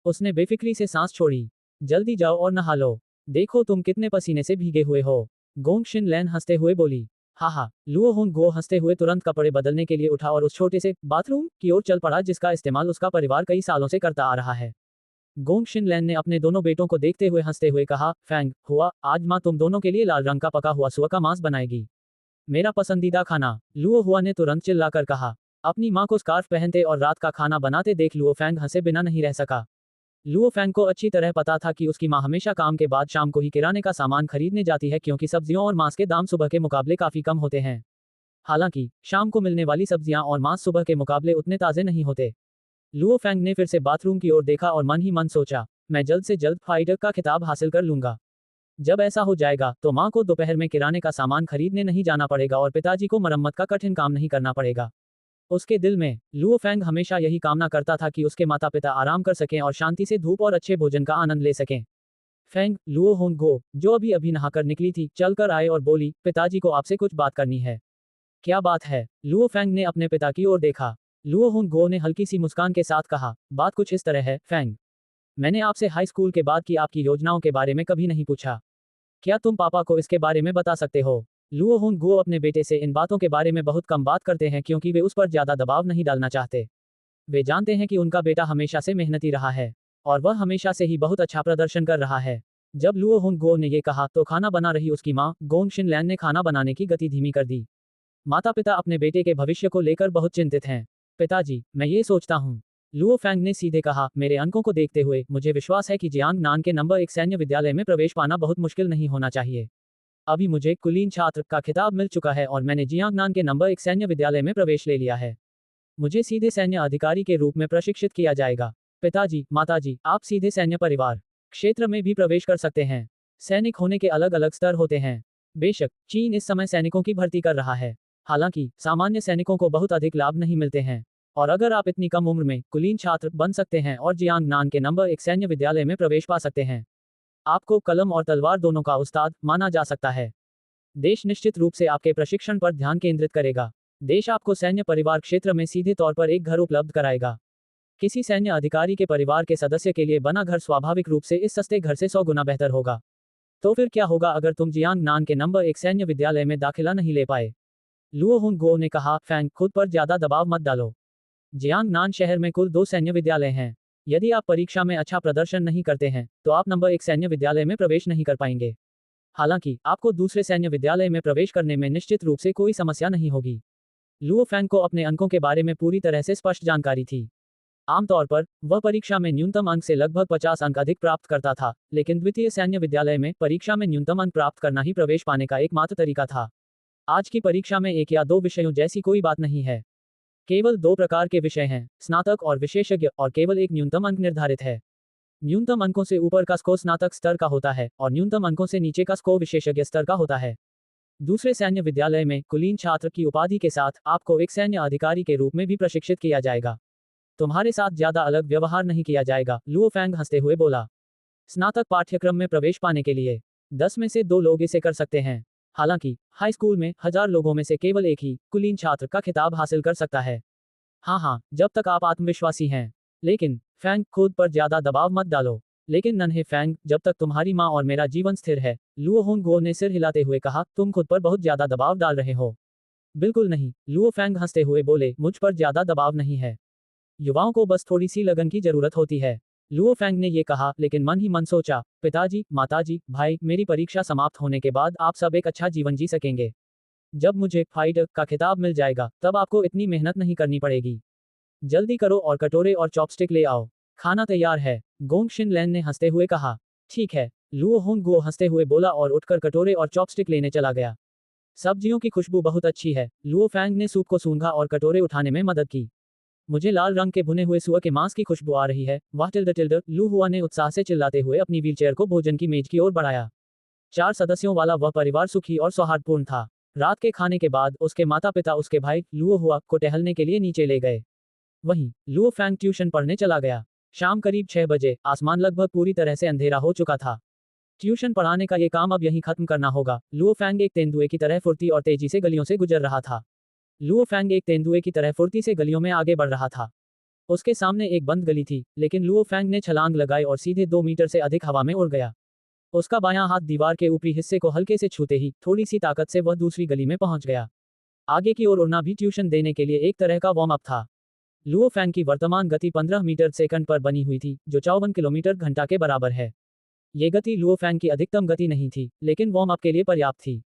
उसने बेफिक्री से सांस छोड़ी। जल्दी जाओ और नहा लो। देखो तुम कितने पसीने से भीगे हुए हो। गोंग शिन लैन हंसते हुए बोली। हा, लुओ होंग गो हंसते हुए तुरंत कपड़े बदलने के लिए उठा और उस छोटे से बाथरूम की ओर चल पड़ा जिसका इस्तेमाल उसका परिवार कई सालों से करता आ रहा है। गोंग शिन लैन ने अपने दोनों बेटों को देखते हुए हंसते हुए कहा, फैंग, हुआ, आज माँ तुम दोनों के लिए लाल रंग का पका हुआ सुअर का मांस बनाएगी। मेरा पसंदीदा खाना। लुओ हुआ ने तुरंत चिल्लाकर कहा। अपनी माँ को स्कार्फ पहनते और रात का खाना बनाते देख लुओ फैंग हंसे बिना नहीं रह सका। लुओ फैंग को अच्छी तरह पता था कि उसकी माँ हमेशा काम के बाद शाम को ही किराने का सामान खरीदने जाती है क्योंकि सब्जियों और मांस के दाम सुबह के मुकाबले काफी कम होते हैं। हालांकि शाम को मिलने वाली सब्जियां और मांस सुबह के मुकाबले उतने ताजे नहीं होते। लुओ फैंग ने फिर से बाथरूम की ओर देखा और मन ही मन सोचा, मैं जल्द से जल्द फाइटर का खिताब हासिल कर लूंगा। जब ऐसा हो जाएगा तो माँ को दोपहर में किराने का सामान खरीदने नहीं जाना पड़ेगा और पिताजी को मरम्मत का कठिन काम नहीं करना पड़ेगा। उसके दिल में लुओ फैंग हमेशा यही कामना करता था कि उसके माता पिता आराम कर सकें और शांति से धूप और अच्छे भोजन का आनंद ले सकें। फैंग, लुओ होंगगो, जो अभी अभी नहाकर निकली थी, चलकर आए और बोली, पिताजी को आपसे कुछ बात करनी है। क्या बात है? लुओ फैंग ने अपने पिता की ओर देखा। लुओ होंगगो ने हल्की सी मुस्कान के साथ कहा, बात कुछ इस तरह है, फैंग। मैंने आपसे हाई स्कूल के बाद की आपकी योजनाओं के बारे में कभी नहीं पूछा। क्या तुम पापा को इसके बारे में बता सकते हो? लुओ होंगगो अपने बेटे से इन बातों के बारे में बहुत कम बात करते हैं क्योंकि वे उस पर ज्यादा दबाव नहीं डालना चाहते। वे जानते हैं कि उनका बेटा हमेशा से मेहनती रहा है और वह हमेशा से ही बहुत अच्छा प्रदर्शन कर रहा है। जब लुओ होंगगो ने ये कहा तो खाना बना रही उसकी माँ गोंग शिनलैन ने खाना बनाने की गति धीमी कर दी। माता पिता अपने बेटे के भविष्य को लेकर बहुत चिंतित हैं। पिताजी, मैं ये सोचता हूँ, लुओ फैंग ने सीधे कहा, मेरे अंकों को देखते हुए मुझे विश्वास है कि जियांग नान के नंबर 1 सैन्य विद्यालय में प्रवेश पाना बहुत मुश्किल नहीं होना चाहिए। अभी मुझे कुलीन छात्र का खिताब मिल चुका है और मैंने जियांगनान के नंबर 1 सैन्य विद्यालय में प्रवेश ले लिया है। मुझे सीधे सैन्य अधिकारी के रूप में प्रशिक्षित किया जाएगा। पिताजी, माताजी, आप सीधे सैन्य परिवार क्षेत्र में भी प्रवेश कर सकते हैं। सैनिक होने के अलग अलग स्तर होते हैं। बेशक चीन इस समय सैनिकों की भर्ती कर रहा है, हालांकि सामान्य सैनिकों को बहुत अधिक लाभ नहीं मिलते हैं। और अगर आप इतनी कम उम्र में कुलीन छात्र बन सकते हैं और जियांगनान के नंबर 1 सैन्य विद्यालय में प्रवेश पा सकते हैं, आपको कलम और तलवार दोनों का उस्ताद माना जा सकता है। देश निश्चित रूप से आपके प्रशिक्षण पर ध्यान केंद्रित करेगा। देश आपको सैन्य परिवार क्षेत्र में सीधे तौर पर एक घर उपलब्ध कराएगा। किसी सैन्य अधिकारी के परिवार के सदस्य के लिए बना घर स्वाभाविक रूप से इस सस्ते घर से 100 गुना बेहतर होगा। तो फिर क्या होगा अगर तुम जियांगनान के नंबर 1 सैन्य विद्यालय में दाखिला नहीं ले पाए? लुओ होंगगो ने कहा, फैंग, खुद पर ज्यादा दबाव मत डालो। जियांगनान शहर में कुल 2 सैन्य विद्यालय हैं। यदि आप परीक्षा में अच्छा प्रदर्शन नहीं करते हैं तो आप नंबर 1 सैन्य विद्यालय में प्रवेश नहीं कर पाएंगे। हालांकि आपको दूसरे सैन्य विद्यालय में प्रवेश करने में निश्चित रूप से कोई समस्या नहीं होगी। लुओ फैंग को अपने अंकों के बारे में पूरी तरह से स्पष्ट जानकारी थी। आमतौर पर वह परीक्षा में न्यूनतम अंक से लगभग 50 अंक अधिक प्राप्त करता था, लेकिन द्वितीय सैन्य विद्यालय में परीक्षा में न्यूनतम अंक प्राप्त करना ही प्रवेश पाने का एकमात्र तरीका था। आज की परीक्षा में 1 या 2 विषयों जैसी कोई बात नहीं है। केवल 2 प्रकार के विषय हैं, स्नातक और विशेषज्ञ, और केवल एक न्यूनतम अंक निर्धारित है। न्यूनतम अंकों से ऊपर का स्कोर स्नातक स्तर का होता है और न्यूनतम अंकों से नीचे का स्कोर विशेषज्ञ स्तर का होता है। दूसरे सैन्य विद्यालय में कुलीन छात्र की उपाधि के साथ आपको एक सैन्य अधिकारी के रूप में भी प्रशिक्षित किया जाएगा। तुम्हारे साथ ज्यादा अलग व्यवहार नहीं किया जाएगा, लुओ फैंग हंसते हुए बोला। स्नातक पाठ्यक्रम में प्रवेश पाने के लिए 10 में से 2 लोग इसे कर सकते हैं। हालांकि हाई स्कूल में 1000 लोगों में से केवल एक ही कुलीन छात्र का खिताब हासिल कर सकता है। हाँ, जब तक आप आत्मविश्वासी हैं। लेकिन फैंग, खुद पर ज्यादा दबाव मत डालो। लेकिन नन्हे फैंग, जब तक तुम्हारी माँ और मेरा जीवन स्थिर है, लुओ होंगगो ने सिर हिलाते हुए कहा, तुम खुद पर बहुत ज्यादा दबाव डाल रहे हो। बिल्कुल नहीं, लुओ फैंग हंसते हुए बोले, मुझ पर ज्यादा दबाव नहीं है। युवाओं को बस थोड़ी सी लगन की जरूरत होती है। लुओ फैंग ने ये कहा, लेकिन मन ही मन सोचा, पिताजी, माताजी, भाई, मेरी परीक्षा समाप्त होने के बाद आप सब एक अच्छा जीवन जी सकेंगे। जब मुझे फाइटर का खिताब मिल जाएगा तब आपको इतनी मेहनत नहीं करनी पड़ेगी। जल्दी करो और कटोरे और चॉपस्टिक ले आओ। खाना तैयार है, गोंग शिनलैन ने हंसते हुए कहा। ठीक है, लुओ होंगुओ हंसते हुए बोला और उठकर कटोरे और चॉपस्टिक लेने चला गया। सब्जियों की खुशबू बहुत अच्छी है। लुओ फैंग ने सूप को सूंघा और कटोरे उठाने में मदद की। मुझे लाल रंग के भुने हुए सुअर के मांस की खुशबू आ रही है। वाह टिल्डर टिल्डर, लू हुआ ने उत्साह से चिल्लाते हुए अपनी व्हीलचेयर को भोजन की मेज की ओर बढ़ाया। 4 सदस्यों वाला वह परिवार सुखी और सौहार्दपूर्ण था। रात के खाने के बाद उसके माता पिता उसके भाई लुओ हुआ को टहलने के लिए नीचे ले गए। वहीं लुओ फैंग ट्यूशन पढ़ने चला गया। शाम करीब 6 बजे आसमान लगभग पूरी तरह से अंधेरा हो चुका था। ट्यूशन पढ़ाने का ये काम अब यहीं खत्म करना होगा। लुओ फैंग एक तेंदुए की तरह फुर्ती और तेजी से गलियों से गुजर रहा था। लुओ फैंग एक तेंदुए की तरह फुर्ती से गलियों में आगे बढ़ रहा था। उसके सामने एक बंद गली थी, लेकिन लुओ फैंग ने छलांग लगाई और सीधे 2 मीटर से अधिक हवा में उड़ गया। उसका बायां हाथ दीवार के ऊपरी हिस्से को हल्के से छूते ही थोड़ी सी ताकत से वह दूसरी गली में पहुंच गया। आगे की ओर उड़ना भी ट्यूशन देने के लिए एक तरह का वार्म अप था। लुओ फैंग की वर्तमान गति 15 मीटर सेकंड पर बनी हुई थी, जो 54 किलोमीटर घंटा के बराबर है। ये गति लुओ फैंग की अधिकतम गति नहीं थी, लेकिन वार्म अप के लिए पर्याप्त थी।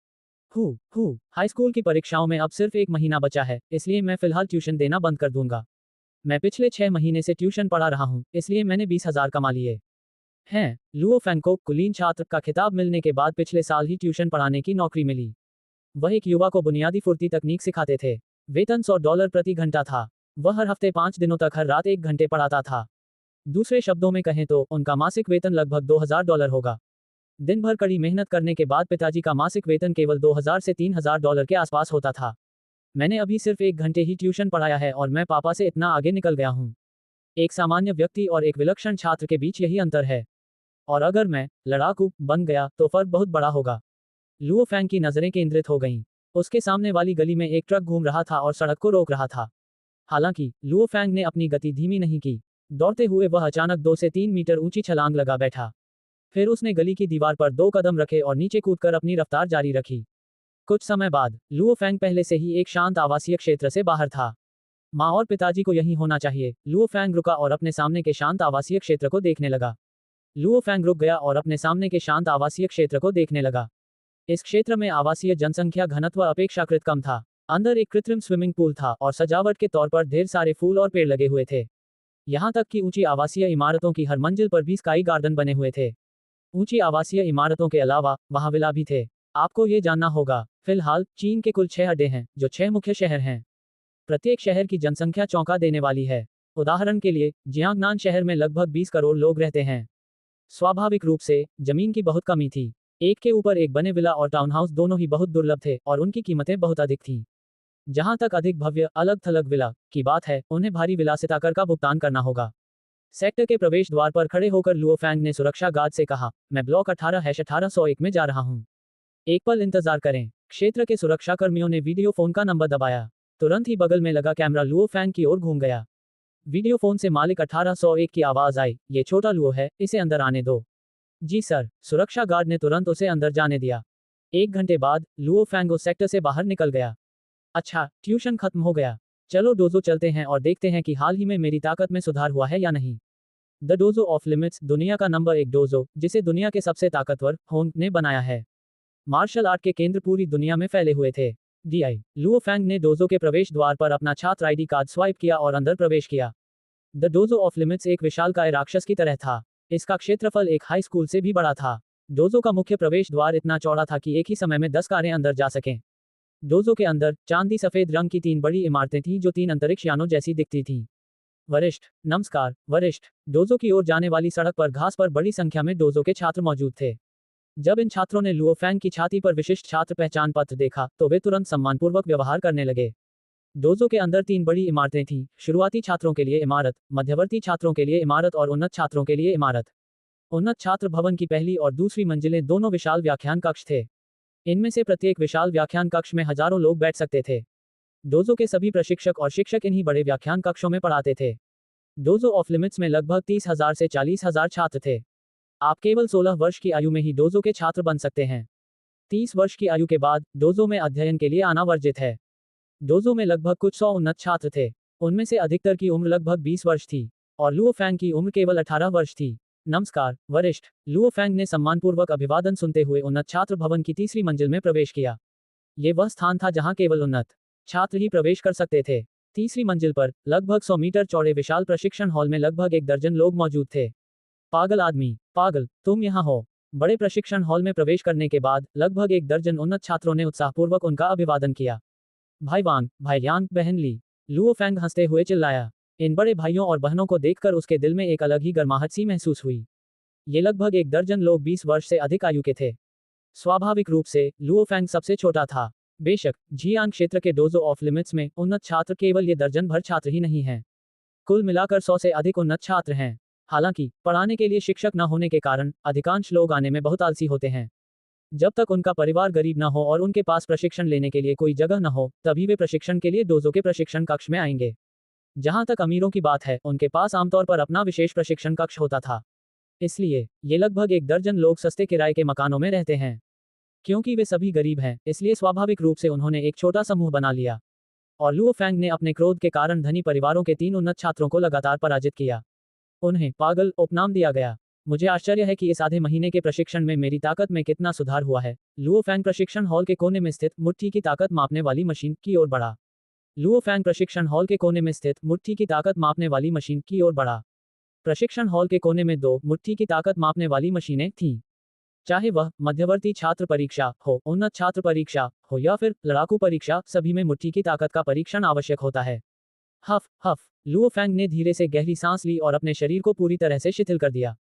हाई स्कूल की परीक्षाओं में अब सिर्फ 1 महीना बचा है, इसलिए मैं फिलहाल ट्यूशन देना बंद कर दूंगा। मैं पिछले 6 महीने से ट्यूशन पढ़ा रहा हूँ, इसलिए मैंने 20,000 कमा लिए हैं। लुओ फैंग को कुलीन छात्र का खिताब मिलने के बाद पिछले साल ही ट्यूशन पढ़ाने की नौकरी मिली। वह एक युवा को बुनियादी फुर्ती तकनीक सिखाते थे। वेतन $100 प्रति घंटा था। वह हर हफ्ते 5 दिनों तक हर रात 1 घंटे पढ़ाता था। दूसरे शब्दों में कहें तो उनका मासिक वेतन लगभग $2,000 होगा। दिन भर कड़ी मेहनत करने के बाद पिताजी का मासिक वेतन केवल $2,000 से $3,000 के आसपास होता था। मैंने अभी सिर्फ 1 घंटे ही ट्यूशन पढ़ाया है और मैं पापा से इतना आगे निकल गया हूँ। एक सामान्य व्यक्ति और एक विलक्षण छात्र के बीच यही अंतर है। और अगर मैं लड़ाकू बन गया तो फर्क बहुत बड़ा होगा। लुओ फैंग की नजरें केंद्रित हो गईं। उसके सामने वाली गली में एक ट्रक घूम रहा था और सड़क को रोक रहा था। हालांकि लुओ फैंग ने अपनी गति धीमी नहीं की। दौड़ते हुए वह अचानक 2 से 3 मीटर ऊंची छलांग लगा बैठा। फिर उसने गली की दीवार पर 2 कदम रखे और नीचे कूदकर अपनी रफ्तार जारी रखी। कुछ समय बाद लुओ फैंग पहले से ही एक शांत आवासीय क्षेत्र से बाहर था। माँ और पिताजी को यहीं होना चाहिए। लुओ फैंग रुका और अपने सामने के शांत आवासीय क्षेत्र को देखने लगा। लुओ फैंग रुक गया और अपने सामने के शांत आवासीय क्षेत्र को देखने लगा। इस क्षेत्र में आवासीय जनसंख्या घनत्व अपेक्षाकृत कम था। अंदर एक कृत्रिम स्विमिंग पूल था और सजावट के तौर पर ढेर सारे फूल और पेड़ लगे हुए थे। यहाँ तक कि ऊंची आवासीय इमारतों की हर मंजिल पर भी स्काई गार्डन बने हुए थे। ऊंची आवासीय इमारतों के अलावा वहाँ विला भी थे। आपको ये जानना होगा, फिलहाल चीन के कुल 6 अड्डे हैं, जो 6 मुख्य शहर हैं। प्रत्येक शहर की जनसंख्या चौंका देने वाली है। उदाहरण के लिए जियांगनान शहर में लगभग 20 करोड़ लोग रहते हैं। स्वाभाविक रूप से जमीन की बहुत कमी थी। एक के ऊपर एक बने विला और टाउनहाउस दोनों ही बहुत दुर्लभ थे और उनकी कीमतें बहुत अधिक थीं। जहां तक अधिक भव्य अलग थलग विला की बात है, उन्हें भारी विलासिता कर का भुगतान करना होगा। सेक्टर के प्रवेश द्वार पर खड़े होकर लुओ फैंग ने सुरक्षा गार्ड से कहा, मैं ब्लॉक 18/1801 में जा रहा हूं। एक पल इंतजार करें। क्षेत्र के सुरक्षाकर्मियों ने वीडियो फोन का नंबर दबाया। तुरंत ही बगल में लगा कैमरा लुओ फैंग की ओर घूम गया। वीडियो फोन से मालिक 1801 की आवाज आई, ये छोटा लुओ है, इसे अंदर आने दो। जी सर। सुरक्षा गार्ड ने तुरंत उसे अंदर जाने दिया। 1 घंटे बाद लुओ फैंग उस सेक्टर से बाहर निकल गया। अच्छा, ट्यूशन खत्म हो गया। चलो डोजो चलते हैं और देखते हैं कि हाल ही में मेरी ताकत में सुधार हुआ है या नहीं। द डोजो ऑफ लिमिट्स दुनिया का नंबर 1 डोजो, जिसे दुनिया के सबसे ताकतवर होंग ने बनाया है। मार्शल आर्ट के केंद्र पूरी दुनिया में फैले हुए थे। डीआई लुओ फैंग ने डोजो के प्रवेश द्वार पर अपना छात्र आईडी कार्ड स्वाइप किया और अंदर प्रवेश किया। द डोजो ऑफ लिमिट्स एक विशालकाय राक्षस की तरह था। इसका क्षेत्रफल एक हाई स्कूल से भी बड़ा था। डोजो का मुख्य प्रवेश द्वार इतना चौड़ा था कि एक ही समय में 10 कारें अंदर जा सकें। डोजो के अंदर चांदी सफेद रंग की 3 बड़ी इमारतें थीं जो 3 अंतरिक्ष यानों जैसी दिखती थीं। वरिष्ठ नमस्कार वरिष्ठ। डोजो की ओर जाने वाली सड़क पर घास पर बड़ी संख्या में डोजो के छात्र मौजूद थे। जब इन छात्रों ने लुओ फैंग की छाती पर विशिष्ट छात्र पहचान पत्र देखा तो वे तुरंत सम्मानपूर्वक व्यवहार करने लगे। डोजो के अंदर 3 बड़ी इमारतें थीं, शुरुआती छात्रों के लिए इमारत, मध्यवर्ती छात्रों के लिए इमारत और उन्नत छात्रों के लिए इमारत। उन्नत छात्र भवन की पहली और दूसरी मंजिलें दोनों विशाल व्याख्यान कक्ष थे। इनमें से प्रत्येक विशाल व्याख्यान कक्ष में हजारों लोग बैठ सकते थे। डोजो के सभी प्रशिक्षक और शिक्षक इन्हीं बड़े व्याख्यान कक्षों में पढ़ाते थे। डोजो ऑफ लिमिट्स में लगभग 30,000 से 40,000 छात्र थे। आप केवल 16 वर्ष की आयु में ही डोजो के छात्र बन सकते हैं। 30 वर्ष की आयु के बाद डोजो में अध्ययन के लिए आना वर्जित है। डोजो में लगभग कुछ 100 उन्नत छात्र थे। उनमें से अधिकतर की उम्र लगभग 20 वर्ष थी और लुओ फैंग की उम्र केवल 18 वर्ष थी। नमस्कार वरिष्ठ। लुओ फैंग ने सम्मानपूर्वक अभिवादन सुनते हुए उन्नत छात्र भवन की तीसरी मंजिल में प्रवेश किया। ये वह स्थान था जहां केवल उन्नत छात्र ही प्रवेश कर सकते थे। तीसरी मंजिल पर लगभग 100 मीटर चौड़े विशाल प्रशिक्षण हॉल में लगभग 1 दर्जन लोग मौजूद थे। पागल आदमी, पागल, तुम यहाँ हो। बड़े प्रशिक्षण हॉल में प्रवेश करने के बाद लगभग 1 दर्जन उन्नत छात्रों ने उत्साहपूर्वक उनका अभिवादन किया। भाई वांग, भाई यांग, बहन ली, लुओ फेंग हंसते हुए चिल्लाया। इन बड़े भाइयों और बहनों को देखकर उसके दिल में एक अलग ही गर्माहट सी महसूस हुई। ये लगभग 1 दर्जन लोग 20 वर्ष से अधिक आयु के थे। स्वाभाविक रूप से लुओ फेंग सबसे छोटा था। बेशक जियांग क्षेत्र के डोजो ऑफ लिमिट्स में उन्नत छात्र केवल ये दर्जन भर छात्र ही नहीं हैं। कुल मिलाकर 100 से अधिक उन्नत छात्र हैं। हालांकि पढ़ाने के लिए शिक्षक न होने के कारण अधिकांश लोग आने में बहुत आलसी होते हैं। जब तक उनका परिवार गरीब न हो और उनके पास प्रशिक्षण लेने के लिए कोई जगह न हो, तभी वे प्रशिक्षण के लिए डोजो के प्रशिक्षण कक्ष में आएंगे। जहां तक अमीरों की बात है, उनके पास आमतौर पर अपना विशेष प्रशिक्षण कक्ष होता था। इसलिए ये लगभग 1 दर्जन लोग सस्ते किराए के मकानों में रहते हैं। क्योंकि वे सभी गरीब हैं, इसलिए स्वाभाविक रूप से उन्होंने एक छोटा समूह बना लिया। और लुओ फेंग ने अपने क्रोध के कारण धनी परिवारों के 3 उन्नत छात्रों को लगातार पराजित किया। उन्हें पागल उपनाम दिया गया। मुझे आश्चर्य है कि इस आधे महीने के प्रशिक्षण में मेरी ताकत में कितना सुधार हुआ है। लुओ फेंग प्रशिक्षण हॉल के कोने में स्थित मुट्ठी की ताकत मापने वाली मशीन की ओर बढ़ा। लुओ फेंग प्रशिक्षण हॉल के कोने में स्थित मुट्ठी की ताकत मापने वाली मशीन की ओर बढ़ा। प्रशिक्षण हॉल के कोने में 2 मुट्ठी की ताकत मापने वाली मशीनें थीं। चाहे वह मध्यवर्ती छात्र परीक्षा हो, उन्नत छात्र परीक्षा हो या फिर लड़ाकू परीक्षा, सभी में मुट्ठी की ताकत का परीक्षण आवश्यक होता है। हफ हफ, लुओ फेंग ने धीरे से गहरी सांस ली और अपने शरीर को पूरी तरह से शिथिल कर दिया।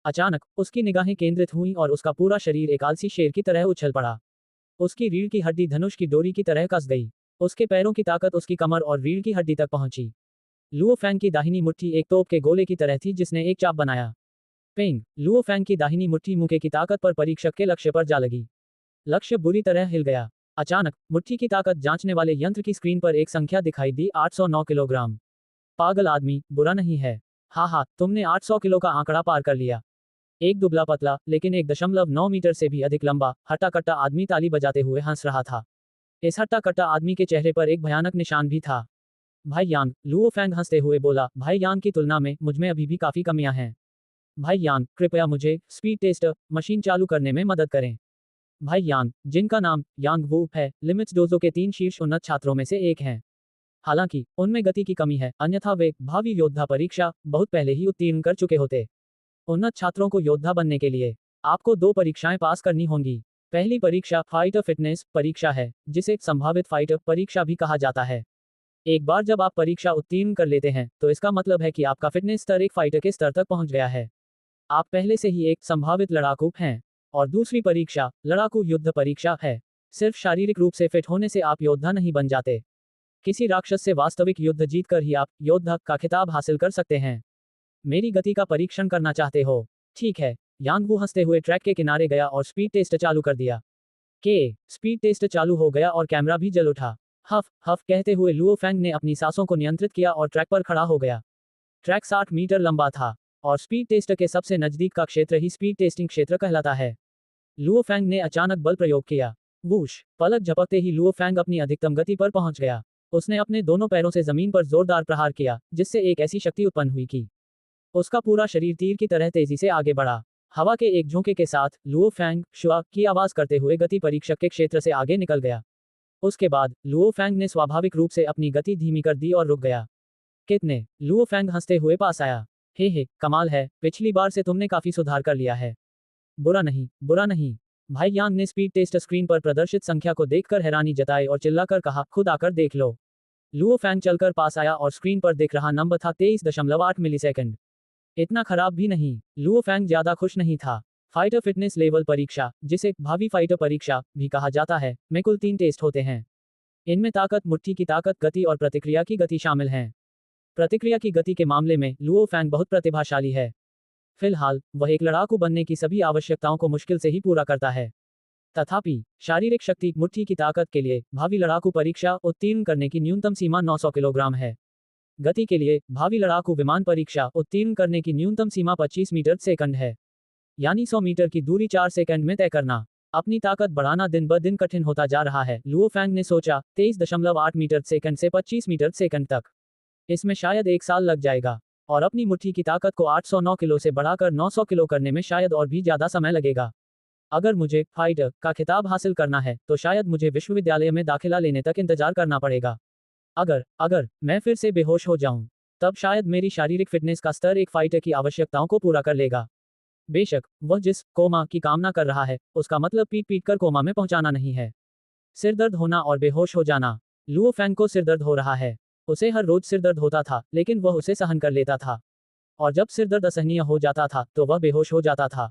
अचानक उसकी निगाहें केंद्रित हुईं और उसका पूरा शरीर एक आलसी शेर की तरह उछल पड़ा। उसकी रीढ़ की हड्डी धनुष की डोरी की तरह कस गई। उसके पैरों की ताकत उसकी कमर और रीढ़ की हड्डी तक पहुंची। लुओ फेंग की दाहिनी मुट्ठी एक तोप के गोले की तरह थी जिसने एक चाप बनाया। पेंग, लुओ फेंग की दाहिनी मुट्ठी मुक्के की ताकत पर परीक्षक के लक्ष्य पर जा लगी। लक्ष्य बुरी तरह हिल गया। अचानक मुट्ठी की ताकत जांचने वाले यंत्र की स्क्रीन पर एक संख्या दिखाई दी, 809 किलोग्राम। पागल आदमी, बुरा नहीं है। हाँ, तुमने 800 किलो का आंकड़ा पार कर लिया। एक दुबला पतला लेकिन 1.9 मीटर से भी अधिक लंबा हट्टा कट्टा आदमी ताली बजाते हुए हंस रहा था। इस हट्टा कट्टा आदमी के चेहरे पर एक भयानक निशान भी था। भाई यांग, लुओ फेंग हंसते हुए बोला, भाई यांग की तुलना में मुझमें अभी भी काफी कमियां हैं। भाई यांग, कृपया मुझे स्पीड टेस्ट मशीन चालू करने में मदद करें। भाई यांग, जिनका नाम यांग वू है, लिमिट्स डोजो के 3 शीर्ष उन्नत छात्रों में से एक हैं। हालांकि उनमें गति की कमी है, अन्यथा वे भावी योद्धा परीक्षा बहुत पहले ही उत्तीर्ण कर चुके होते। उन्नत छात्रों को योद्धा बनने के लिए आपको 2 परीक्षाएं पास करनी होंगी। पहली परीक्षा फाइटर फिटनेस परीक्षा है, जिसे संभावित फाइटर परीक्षा भी कहा जाता है। एक बार जब आप परीक्षा उत्तीर्ण कर लेते हैं, तो इसका मतलब है कि आपका फिटनेस स्तर एक फाइटर के स्तर तक पहुंच गया है। आप पहले से ही एक संभावित लड़ाकू हैं। और दूसरी परीक्षा लड़ाकू युद्ध परीक्षा है। सिर्फ शारीरिक रूप से फिट होने से आप योद्धा नहीं बन जाते। किसी राक्षस से वास्तविक युद्ध जीतकर ही आप योद्धा का खिताब हासिल कर सकते हैं। मेरी गति का परीक्षण करना चाहते हो? ठीक है। यांग वू हंसते हुए ट्रैक के किनारे गया और स्पीड टेस्ट चालू कर दिया। स्पीड टेस्ट चालू हो गया और कैमरा भी जल उठा। हफ हफ कहते हुए लुओ फेंग ने अपनी सांसों को नियंत्रित किया और ट्रैक पर खड़ा हो गया। ट्रैक 60 मीटर लंबा था और स्पीड टेस्ट के सबसे नजदीक का क्षेत्र ही स्पीड टेस्टिंग क्षेत्र कहलाता है। लुओ फेंग ने अचानक बल प्रयोग किया। वूश, पलक झपकते ही लुओ फेंग अपनी अधिकतम गति पर पहुंच गया। उसने अपने दोनों पैरों से जमीन पर जोरदार प्रहार किया, जिससे एक ऐसी शक्ति उत्पन्न हुई कि उसका पूरा शरीर तीर की तरह तेजी से आगे बढ़ा। हवा के एक झोंके के साथ लुओ फेंग शुआ की आवाज करते हुए गति परीक्षक के क्षेत्र से आगे निकल गया। उसके बाद लुओ फेंग ने स्वाभाविक रूप से अपनी गति धीमी कर दी और रुक गया। कितने? लुओ फेंग हंसते हुए पास आया। हे, कमाल है, पिछली बार से तुमने काफी सुधार कर लिया है। बुरा नहीं, बुरा नहीं। भाई यांग ने स्पीड टेस्ट स्क्रीन पर प्रदर्शित संख्या को देखकर हैरानी जताई और चिल्लाकर कहा, खुद आकर देख लो। लुओ फेंग चलकर पास आया और स्क्रीन पर दिख रहा नंबर था 23.8 मिलीसेकंड। इतना खराब भी नहीं। लुओ फेंग ज्यादा खुश नहीं था। फाइटर फिटनेस लेवल परीक्षा, जिसे भावी फाइटर परीक्षा भी कहा जाता है, में कुल 3 टेस्ट होते हैं। इनमें ताकत, मुट्ठी की ताकत, गति और प्रतिक्रिया की गति शामिल हैं। प्रतिक्रिया की गति के मामले में लुओ फेंग बहुत प्रतिभाशाली है। फिलहाल वह एक लड़ाकू बनने की सभी आवश्यकताओं को मुश्किल से ही पूरा करता है। तथापि शारीरिक शक्ति, मुट्ठी की ताकत के लिए भावी लड़ाकू परीक्षा उत्तीर्ण करने की न्यूनतम सीमा 900 किलोग्राम है। गति के लिए भावी लड़ाकू विमान परीक्षा उत्तीर्ण करने की न्यूनतम सीमा 25 मीटर सेकंड है। यानी 100 मीटर की दूरी 4 सेकंड में तय करना। अपनी ताकत बढ़ाना दिन ब दिन कठिन होता जा रहा है, लुओ फेंग ने सोचा। 23.8 मीटर सेकंड से 25 मीटर सेकंड तक, इसमें शायद 1 साल लग जाएगा। और अपनी मुट्ठी की ताकत को 809 किलो से बढ़ाकर 900 किलो करने में शायद और भी ज्यादा समय लगेगा। अगर मुझे फाइटर का खिताब हासिल करना है तो शायद मुझे विश्वविद्यालय में दाखिला लेने तक इंतजार करना पड़ेगा। अगर अगर मैं फिर से बेहोश हो जाऊं, तब शायद मेरी शारीरिक फिटनेस का स्तर एक फाइटर की आवश्यकताओं को पूरा कर लेगा। बेशक वह जिस कोमा की कामना कर रहा है, उसका मतलब पीट पीट कर कोमा में पहुंचाना नहीं है। सिरदर्द होना और बेहोश हो जाना। लुओ फैंग को सिरदर्द हो रहा है। उसे हर रोज सिरदर्द होता था, लेकिन वह उसे सहन कर लेता था। और जब सिरदर्द असहनीय हो जाता था, तो वह बेहोश हो जाता था।